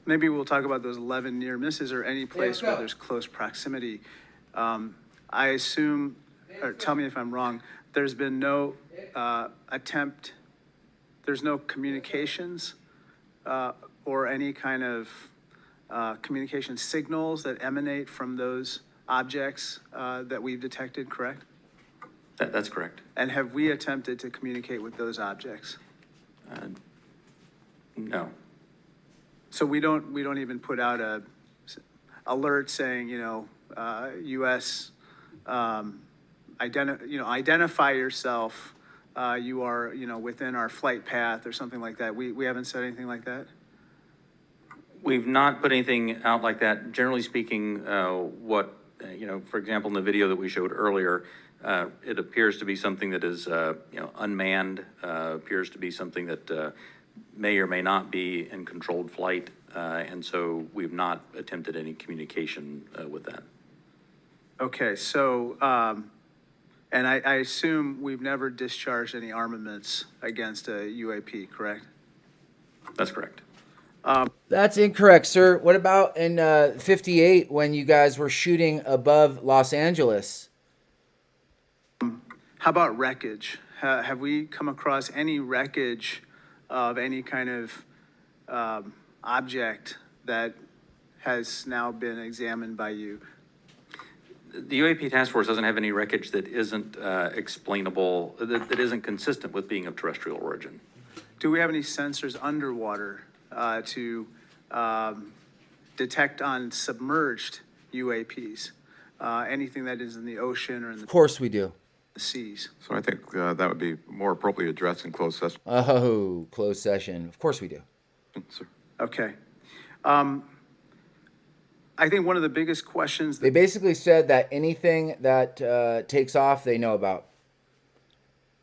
maybe we'll talk about those 11 near misses or any place where there's close proximity. I assume, or tell me if I'm wrong, there's been no attempt, there's no communications or any kind of communication signals that emanate from those objects that we've detected, correct? That's correct. And have we attempted to communicate with those objects? No. So we don't even put out a alert saying, U.S. Identify yourself. You are, within our flight path or something like that. We haven't said anything like that. We've not put anything out like that. Generally speaking, for example, in the video that we showed earlier, it appears to be something that is, unmanned, appears to be something that may or may not be in controlled flight. And so we've not attempted any communication with that. Okay, so, and I assume we've never discharged any armaments against a UAP, correct? That's correct. That's incorrect, sir. What about in 58 when you guys were shooting above Los Angeles? How about wreckage? Have we come across any wreckage of any kind of object that has now been examined by you? The UAP task force doesn't have any wreckage that isn't explainable, that isn't consistent with being of terrestrial origin. Do we have any sensors underwater to detect on submerged UAPs? Anything that is in the ocean or in the Of course we do. seas? So I think that would be more appropriately addressed in closed session. Oh, closed session. Of course we do. Sir. Okay. I think one of the biggest questions They basically said that anything that takes off, they know about.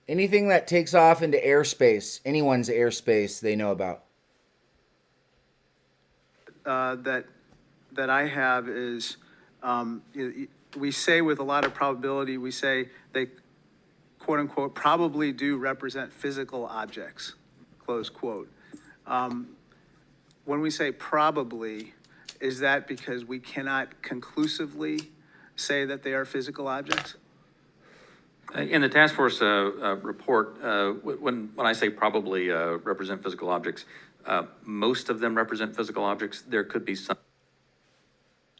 Anything that takes off into airspace, anyone's airspace, they know about. that I have is, we say with a lot of probability, we say they, quote unquote, probably do represent physical objects, close quote. When we say probably, is that because we cannot conclusively say that they are physical objects? In the task force report, when I say probably represent physical objects, most of them represent physical objects. There could be some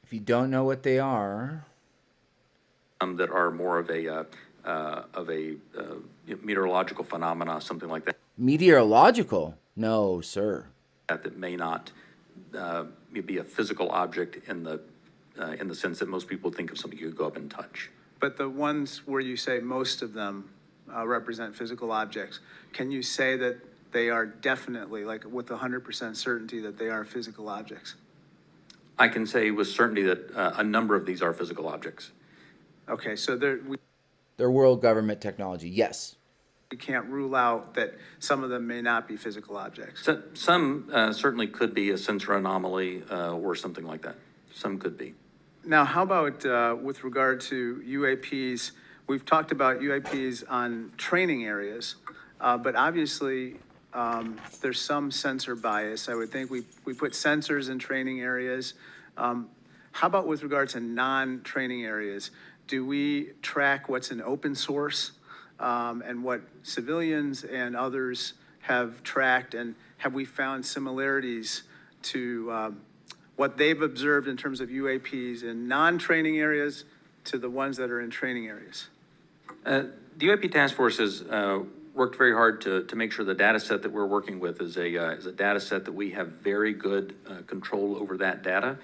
If you don't know what they are, that are more of a meteorological phenomena, something like that. meteorological? No, sir. That may not be a physical object in the sense that most people think of something you could go up and touch. But the ones where you say most of them represent physical objects, can you say that they are definitely, like with 100% certainty, that they are physical objects? I can say with certainty that a number of these are physical objects. Okay, so They're world government technology. Yes. we can't rule out that some of them may not be physical objects. So, some certainly could be a sensor anomaly or something like that. Some could be. Now, how about with regard to UAPs? We've talked about UAPs on training areas, but obviously there's some sensor bias. I would think we put sensors in training areas. How about with regard to non-training areas? Do we track what's in open source and what civilians and others have tracked? And have we found similarities to what they've observed in terms of UAPs in non-training areas to the ones that are in training areas? The UAP task force has worked very hard to make sure the data set that we're working with is a data set that we have very good control over that data.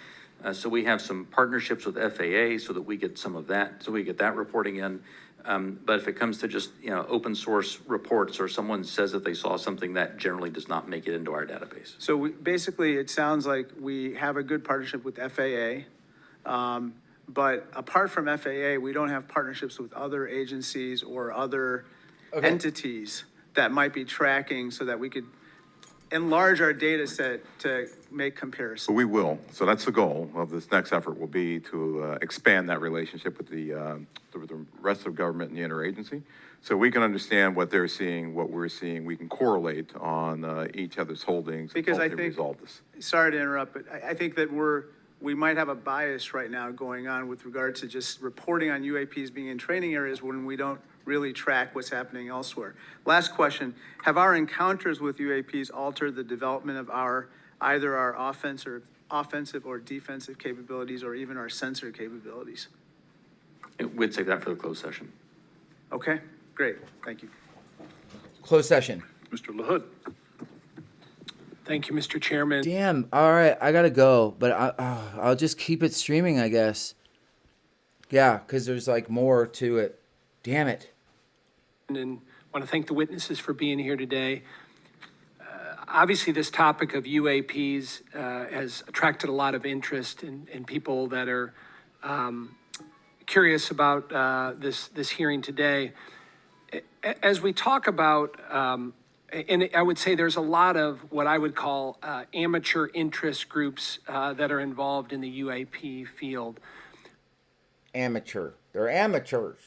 So we have some partnerships with FAA so that we get some of that, so we get that reporting in. But if it comes to just, open source reports or someone says that they saw something, that generally does not make it into our database. So basically, it sounds like we have a good partnership with FAA. But apart from FAA, we don't have partnerships with other agencies or other entities that might be tracking so that we could enlarge our data set to make comparisons. So we will. So that's the goal of this next effort will be to expand that relationship with the rest of government and the interagency. So we can understand what they're seeing, what we're seeing. We can correlate on each other's holdings. Because I and think, resolve this. sorry to interrupt, but I think that we might have a bias right now going on with regard to just reporting on UAPs being in training areas when we don't really track what's happening elsewhere. Last question, have our encounters with UAPs altered the development of either our offensive or defensive capabilities or even our sensor capabilities? We'd save that for the closed session. Okay, great, thank you. Closed session. Mr. LaHood. Thank you, Mr. Chairman. Damn. All right, I gotta go, but I'll just keep it streaming, I guess. Yeah, because there's like more to it. Damn it. And want to thank the witnesses for being here today. Obviously, this topic of UAPs has attracted a lot of interest in people that are curious about this hearing today. As we talk about, and I would say there's a lot of what I would call amateur interest groups that are involved in the UAP field. Amateur. They're amateurs.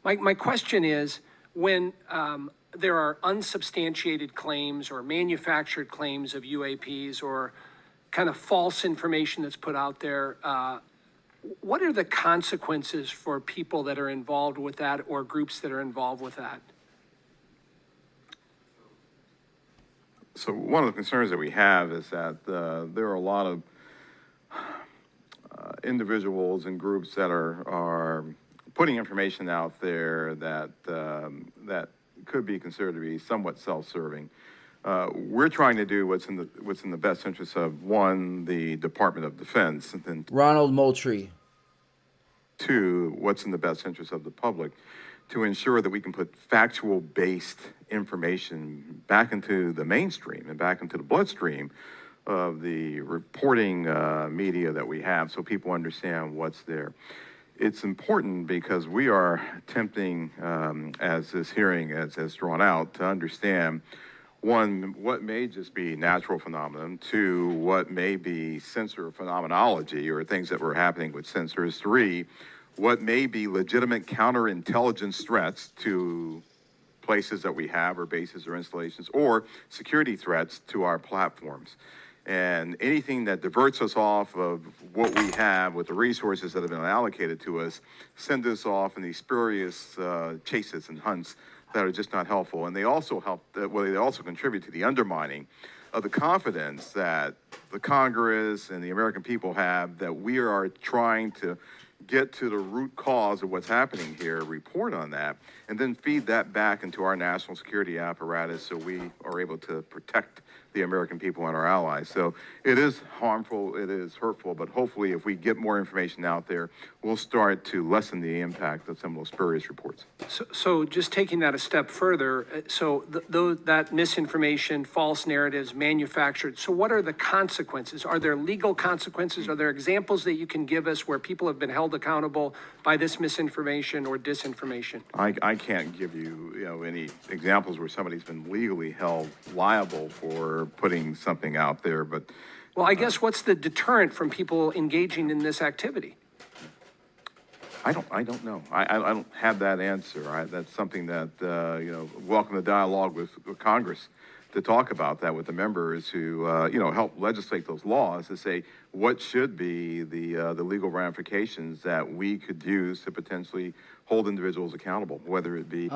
My question is, when there are unsubstantiated claims or manufactured claims of UAPs or kind of false information that's put out there, what are the consequences for people that are involved with that or groups that are involved with that? So one of the concerns that we have is that there are a lot of individuals and groups that are putting information out there that that could be considered to be somewhat self-serving. We're trying to do what's in the best interest of, one, the Department of Defense, and then Ronald Moultrie. two, what's in the best interest of the public, to ensure that we can put factual-based information back into the mainstream and back into the bloodstream of the reporting media that we have, so people understand what's there. It's important because we are attempting, as this hearing has drawn out, to understand, one, what may just be natural phenomenon, two, what may be sensor phenomenology or things that were happening with sensors, three, what may be legitimate counterintelligence threats to places that we have or bases or installations, or security threats to our platforms. And anything that diverts us off of what we have with the resources that have been allocated to us, send us off in these spurious chases and hunts that are just not helpful. And they also they also contribute to the undermining of the confidence that the Congress and the American people have that we are trying to get to the root cause of what's happening here, report on that, and then feed that back into our national security apparatus so we are able to protect the American people and our allies. So it is harmful, it is hurtful, but hopefully if we get more information out there, we'll start to lessen the impact of some of those spurious reports. So just taking that a step further, so that misinformation, false narratives, manufactured, so what are the consequences? Are there legal consequences? Are there examples that you can give us where people have been held accountable by this misinformation or disinformation? I can't give you, any examples where somebody's been legally held liable for putting something out there, but. Well, I guess what's the deterrent from people engaging in this activity? I don't know. I don't have that answer. That's something that, welcome the dialogue with Congress to talk about that with the members who, help legislate those laws to say what should be the legal ramifications that we could use to potentially hold individuals accountable, whether it be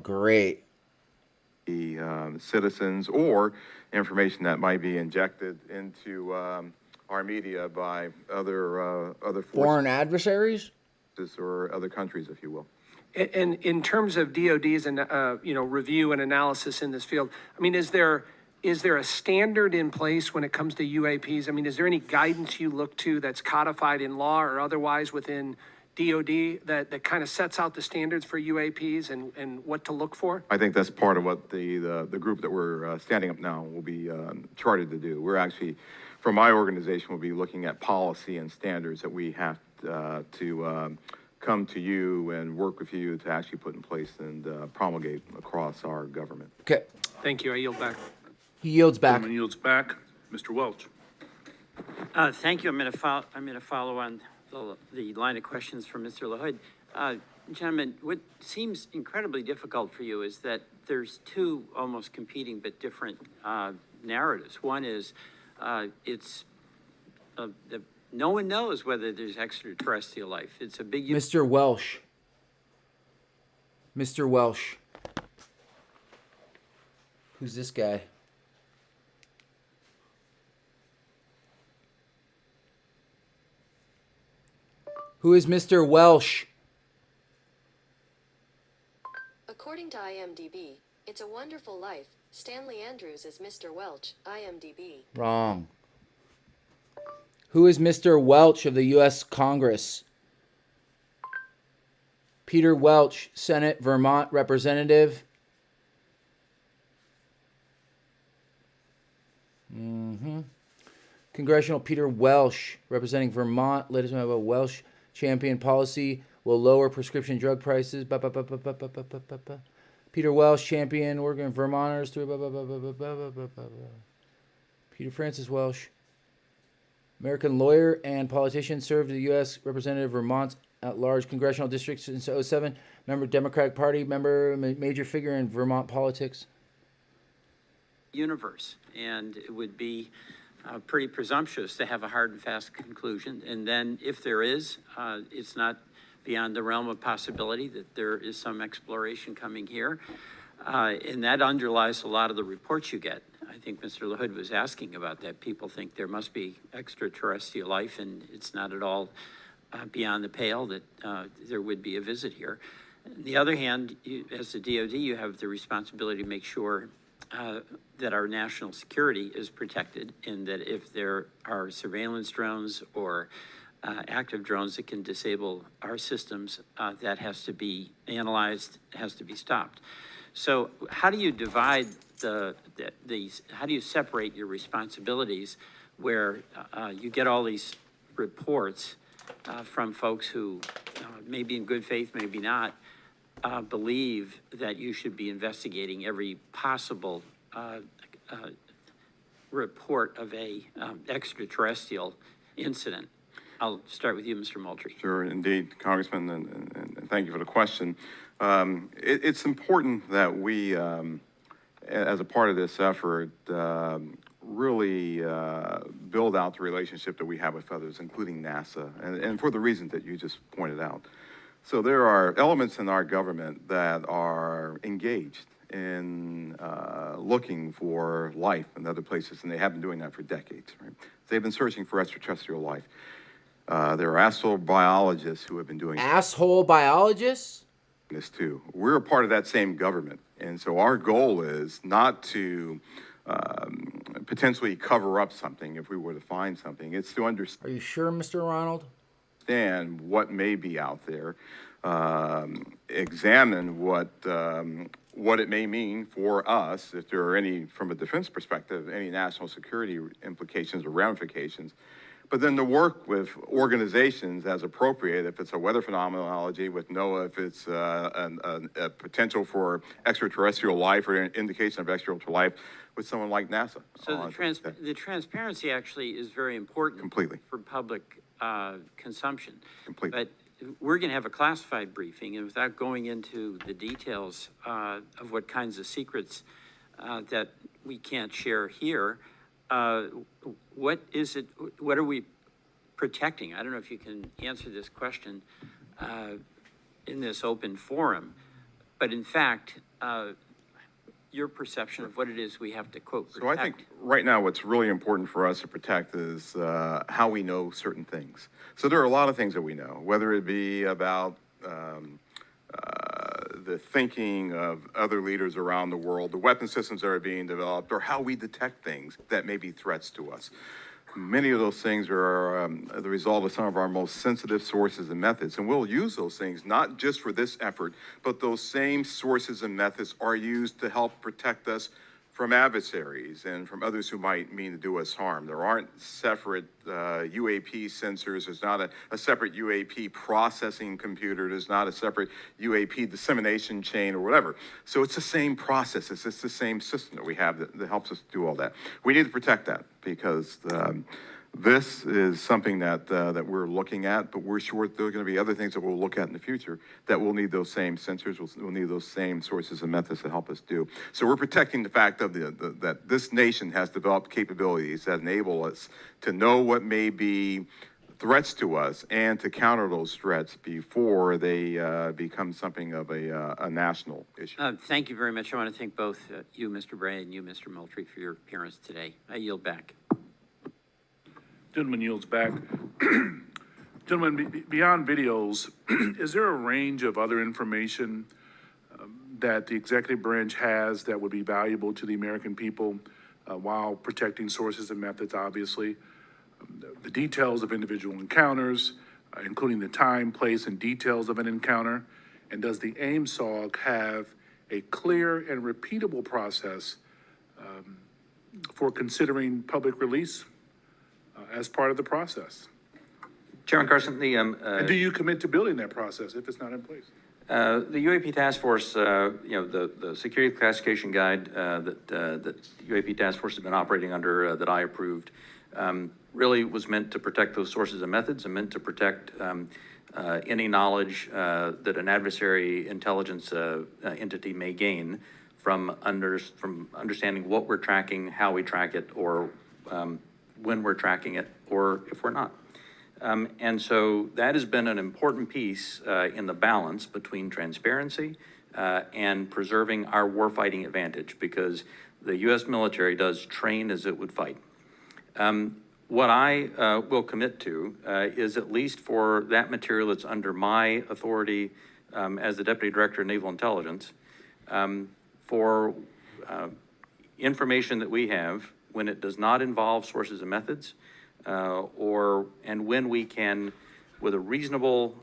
great citizens or information that might be injected into our media by other foreign adversaries or other countries, if you will. And in terms of DOD's and review and analysis in this field, I mean, is there a standard in place when it comes to UAPs? I mean, is there any guidance you look to that's codified in law or otherwise within DOD that kind of sets out the standards for UAPs and what to look for? I think that's part of what the group that we're standing up now will be chartered to do. We're actually, from my organization, we'll be looking at policy and standards that we have to come to you and work with you to actually put in place and promulgate across our government. Okay. Thank you. I yield back. He yields back. Gentleman yields back. Mr. Welch. Thank you. I'm going to follow on the line of questions from Mr. LaHood. Gentlemen, what seems incredibly difficult for you is that there's two almost competing but different narratives. One is no one knows whether there's extraterrestrial life. It's a big... Mr. Welsh. Mr. Welsh. Who's this guy? Who is Mr. Welsh? According to IMDb, It's a Wonderful Life. Stanley Andrews is Mr. Welch, IMDb. Wrong. Who is Mr. Welch of the U.S. Congress? Peter Welch, Senate, Vermont Representative. Congressional Peter Welch, representing Vermont. Latest about Welch champion policy will lower prescription drug prices. Peter Welch, champion, Oregon Vermonters. Peter Francis Welch, American lawyer and politician, served as the U.S. Representative Vermont at large congressional district since 2007. Member Democratic Party, member, major figure in Vermont politics. Universe, and it would be pretty presumptuous to have a hard and fast conclusion. And then if there is, it's not beyond the realm of possibility that there is some exploration coming here. And that underlies a lot of the reports you get. I think Mr. LaHood was asking about that. People think there must be extraterrestrial life, and it's not at all beyond the pale that there would be a visit here. On the other hand, as the DOD, you have the responsibility to make sure that our national security is protected, and that if there are surveillance drones or active drones that can disable our systems, that has to be analyzed, has to be stopped. So how do you divide these, how do you separate your responsibilities where you get all these reports from folks who maybe in good faith, maybe not, believe that you should be investigating every possible report of a extraterrestrial incident? I'll start with you, Mr. Moultrie. Sure, indeed, Congressman, and thank you for the question. It's important that we, as a part of this effort, really build out the relationship that we have with others, including NASA, and for the reasons that you just pointed out. So there are elements in our government that are engaged in looking for life in other places, and they have been doing that for decades, right? They've been searching for extraterrestrial life. There are astrobiologists who have been doing Asshole biologists? this too. We're a part of that same government, and so our goal is not to potentially cover up something if we were to find something. It's to understand. Are you sure, Mr. Ronald? What may be out there, examine what it may mean for us, if there are any, from a defense perspective, any national security implications or ramifications. But then to work with organizations as appropriate, if it's a weather phenomenology with NOAA, if it's a potential for extraterrestrial life or an indication of extraterrestrial life with someone like NASA. So the transparency actually is very important. Completely. For public consumption. Completely. But we're going to have a classified briefing, and without going into the details of what kinds of secrets that we can't share here, what is it, what are we protecting? I don't know if you can answer this question in this open forum, but in fact, your perception of what it is we have to, quote, protect. So I think right now what's really important for us to protect is how we know certain things. So there are a lot of things that we know, whether it be about the thinking of other leaders around the world, the weapon systems that are being developed, or how we detect things that may be threats to us. Many of those things are the result of some of our most sensitive sources and methods, and we'll use those things not just for this effort, but those same sources and methods are used to help protect us from adversaries and from others who might mean to do us harm. There aren't separate UAP sensors. There's not a separate UAP processing computer. There's not a separate UAP dissemination chain or whatever. So it's the same process. It's just the same system that we have that helps us do all that. We need to protect that because this is something that we're looking at, but we're sure there are going to be other things that we'll look at in the future that we'll need those same sensors, we'll need those same sources and methods to help us do. So we're protecting the fact of that this nation has developed capabilities that enable us to know what may be threats to us and to counter those threats before they become something of a national issue. Thank you very much. I want to thank both you, Mr. Bray, and you, Mr. Moultrie, for your appearance today. I yield back. Gentleman yields back. Gentlemen, beyond videos, is there a range of other information that the executive branch has that would be valuable to the American people while protecting sources and methods, obviously? The details of individual encounters, including the time, place, and details of an encounter. And does the AIMSOG have a clear and repeatable process for considering public release as part of the process? Chairman Carson, and do you commit to building that process if it's not in place? The UAP Task Force, the security classification guide that UAP Task Force has been operating under that I approved really was meant to protect those sources and methods and meant to protect any knowledge that an adversary intelligence entity may gain from understanding what we're tracking, how we track it, or when we're tracking it, or if we're not. And so that has been an important piece in the balance between transparency and preserving our warfighting advantage, because the U.S. military does train as it would fight. What I will commit to is, at least for that material that's under my authority as the Deputy Director of Naval Intelligence, for information that we have when it does not involve sources and methods, and when we can, with a reasonable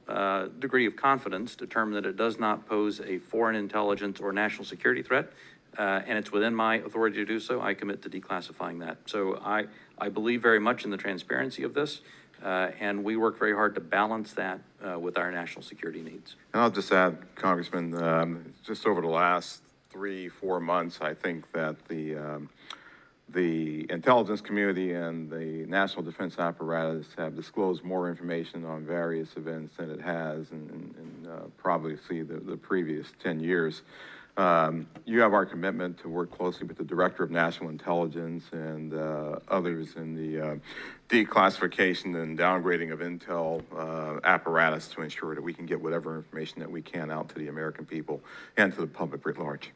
degree of confidence, determine that it does not pose a foreign intelligence or national security threat, and it's within my authority to do so, I commit to declassifying that. So I believe very much in the transparency of this, and we work very hard to balance that with our national security needs. And I'll just add, Congressman, just over the last 3-4 months, I think that the intelligence community and the national defense apparatus have disclosed more information on various events than it has in probably the previous 10 years. You have our commitment to work closely with the Director of National Intelligence and others in the declassification and downgrading of intel apparatus to ensure that we can get whatever information that we can out to the American people and to the public writ large.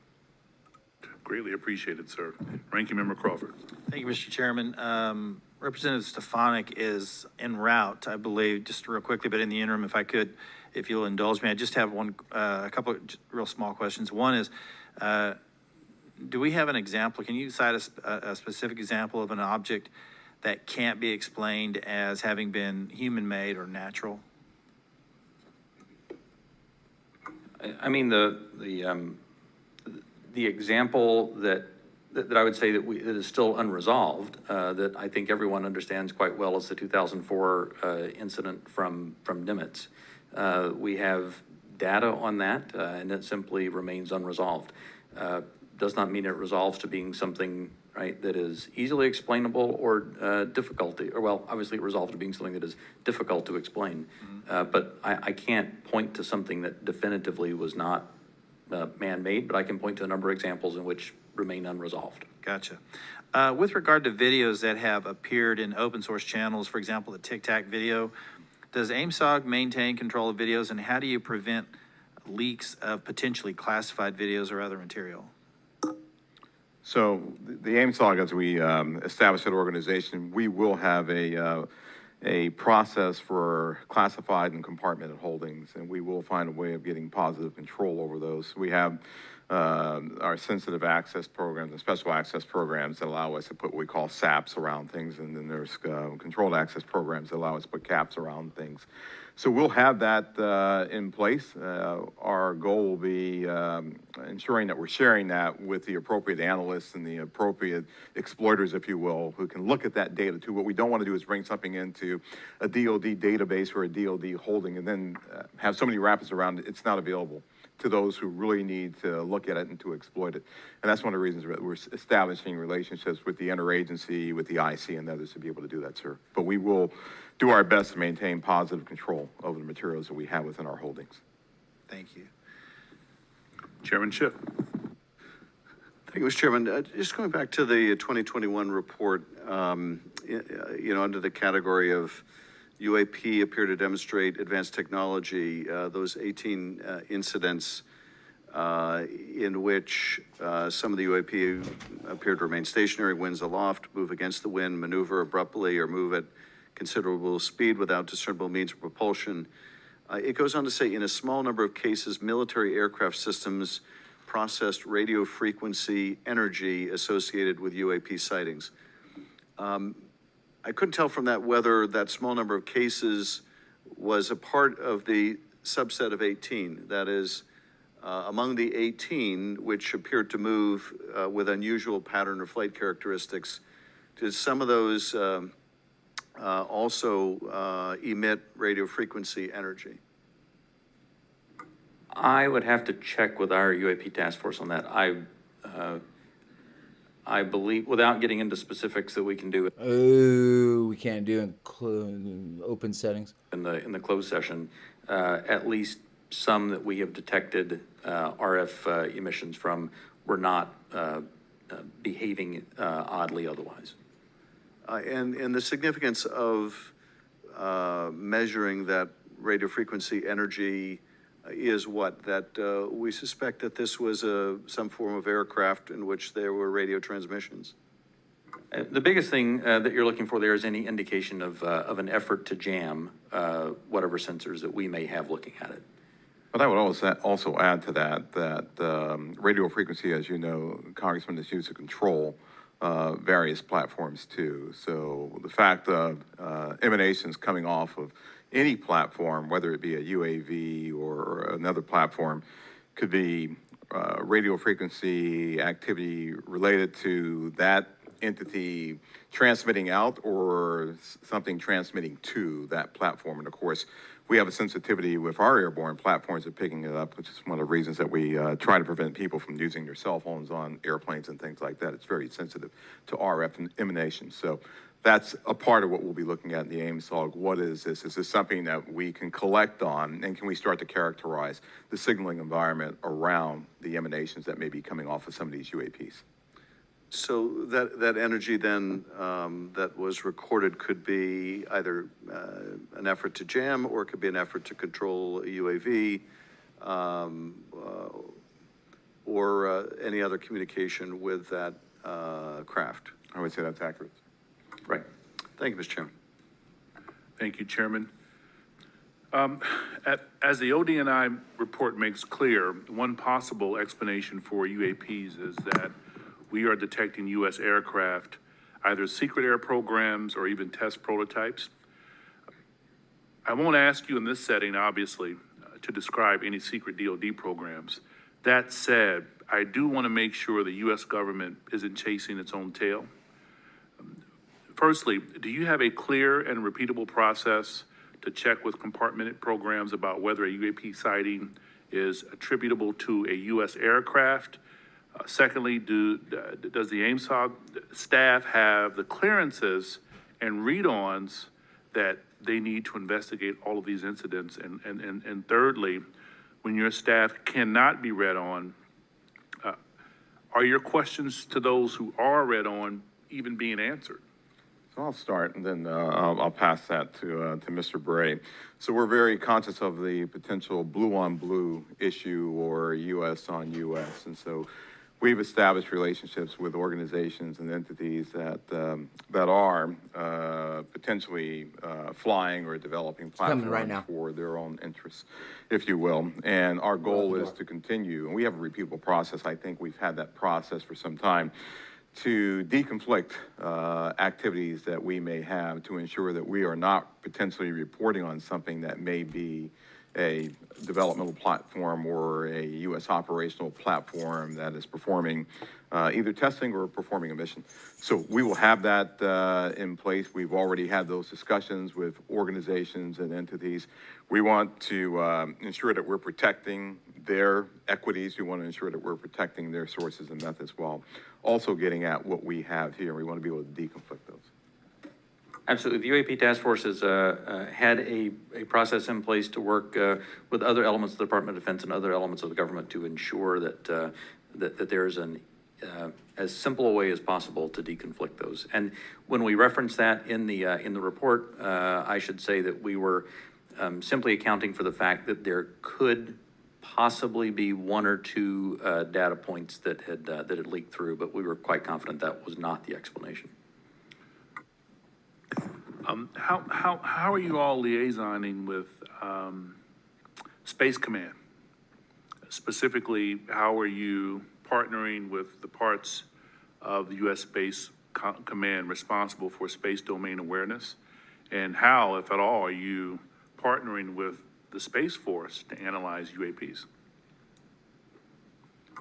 Greatly appreciated, sir. Ranking Member Crawford. Thank you, Mr. Chairman. Representative Stefanik is en route, I believe, just real quickly, but in the interim, if I could, if you'll indulge me, I just have a couple of real small questions. One is, do we have an example? Can you cite a specific example of an object that can't be explained as having been human-made or natural? I mean, the example that I would say that that is still unresolved, that I think everyone understands quite well, is the 2004 incident from Nimitz. We have data on that, and it simply remains unresolved. Does not mean it resolves to being something, right, that is easily explainable or difficult, or well, obviously it resolves to being something that is difficult to explain. But I can't point to something that definitively was not man-made, but I can point to a number of examples in which remain unresolved. Gotcha. With regard to videos that have appeared in open source channels, for example, the Tic Tac video, does AIMSOG maintain control of videos, and how do you prevent leaks of potentially classified videos or other material? So the AIMSOG, as we establish that organization, we will have a process for classified and compartmented holdings, and we will find a way of getting positive control over those. We have our sensitive access programs and special access programs that allow us to put what we call SAPs around things, and then there's controlled access programs that allow us to put caps around things. So we'll have that in place. Our goal will be ensuring that we're sharing that with the appropriate analysts and the appropriate exploiters, if you will, who can look at that data too. What we don't want to do is bring something into a DoD database or a DoD holding and then have so many wrappers around it, it's not available to those who really need to look at it and to exploit it. And that's one of the reasons we're establishing relationships with the interagency, with the IC and others to be able to do that, sir. But we will do our best to maintain positive control over the materials that we have within our holdings. Thank you. Chairman Schiff. Thank you, Mr. Chairman. Just going back to the 2021 report, under the category of UAP appear to demonstrate advanced technology, those 18 incidents in which some of the UAP appear to remain stationary, winds aloft, move against the wind, maneuver abruptly, or move at considerable speed without discernible means of propulsion. It goes on to say, in a small number of cases, military aircraft systems processed radio frequency energy associated with UAP sightings. I couldn't tell from that whether that small number of cases was a part of the subset of 18. That is, among the 18, which appeared to move with unusual pattern or flight characteristics, did some of those also emit radio frequency energy? I would have to check with our UAP task force on that. I believe, without getting into specifics, that we can do it. Oh, we can't do in open settings. In the closed session, at least some that we have detected RF emissions from were not behaving oddly otherwise. And the significance of measuring that radio frequency energy is what? That we suspect that this was some form of aircraft in which there were radio transmissions? The biggest thing that you're looking for there is any indication of an effort to jam whatever sensors that we may have looking at it. But I would also add to that radio frequency, as you know, Congressman, is used to control various platforms too. So the fact of emanations coming off of any platform, whether it be a UAV or another platform, could be radio frequency activity related to that entity transmitting out or something transmitting to that platform. And of course, we have a sensitivity with our airborne platforms of picking it up, which is one of the reasons that we try to prevent people from using their cell phones on airplanes and things like that. It's very sensitive to RF emanations. So that's a part of what we'll be looking at in the AIMSOG. What is this? Is this something that we can collect on, and can we start to characterize the signaling environment around the emanations that may be coming off of some of these UAPs? So that energy then that was recorded could be either an effort to jam, or it could be an effort to control a UAV, or any other communication with that craft. I would say that's accurate. Right. Thank you, Mr. Chairman. Thank you, Chairman. As the ODNI report makes clear, one possible explanation for UAPs is that we are detecting U.S. aircraft, either secret air programs or even test prototypes. I won't ask you in this setting, obviously, to describe any secret DoD programs. That said, I do want to make sure the U.S. government isn't chasing its own tail. Firstly, do you have a clear and repeatable process to check with compartmented programs about whether a UAP sighting is attributable to a U.S. aircraft? Secondly, does the AIMSOG staff have the clearances and read-ons that they need to investigate all of these incidents? And thirdly, when your staff cannot be read on, are your questions to those who are read on even being answered? So I'll start, and then I'll pass that to Mr. Bray. So we're very conscious of the potential blue-on-blue issue or U.S. on U.S., and so we've established relationships with organizations and entities that are potentially flying or developing platforms for their own interests, if you will. And our goal is to continue, and we have a repeatable process. I think we've had that process for some time, to deconflict activities that we may have to ensure that we are not potentially reporting on something that may be a developmental platform or a U.S. operational platform that is performing either testing or performing a mission. So we will have that in place. We've already had those discussions with organizations and entities. We want to ensure that we're protecting their equities. We want to ensure that we're protecting their sources and methods while also getting at what we have here. We want to be able to deconflict those. Absolutely. The UAP Task Force has had a process in place to work with other elements of the Department of Defense and other elements of the government to ensure that that there's an as simple a way as possible to deconflict those. And when we reference that in the report, I should say that we were simply accounting for the fact that there could possibly be one or two data points that had leaked through, but we were quite confident that was not the explanation. How are you all liaisoning with Space Command? Specifically, how are you partnering with the parts of the U.S. Space Command responsible for space domain awareness? And how, if at all, are you partnering with the Space Force to analyze UAPs?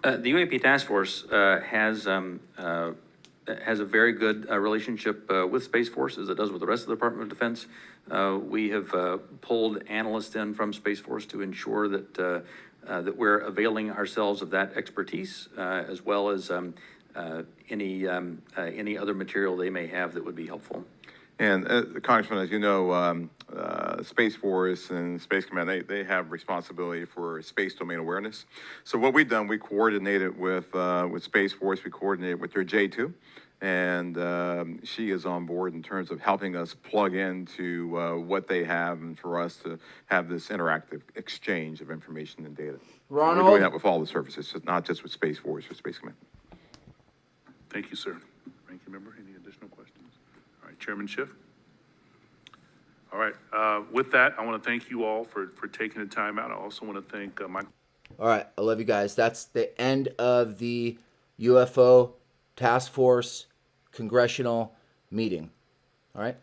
The UAP Task Force has a very good relationship with Space Force, as it does with the rest of the Department of Defense. We have pulled analysts in from Space Force to ensure that that we're availing ourselves of that expertise, as well as any other material they may have that would be helpful. And Congressman, as you know, Space Force and Space Command, they have responsibility for space domain awareness. So what we've done, we coordinated with Space Force, we coordinated with their J2, and she is on board in terms of helping us plug into what they have and for us to have this interactive exchange of information and data. Ronald? We're doing that with all the services, not just with Space Force or Space Command. Thank you, sir. Ranking member, any additional questions? All right, Chairman Schiff. All right, with that, I want to thank you all for taking the time out. I also want to thank my... All right, I love you guys. That's the end of the UFO Task Force Congressional meeting. All right.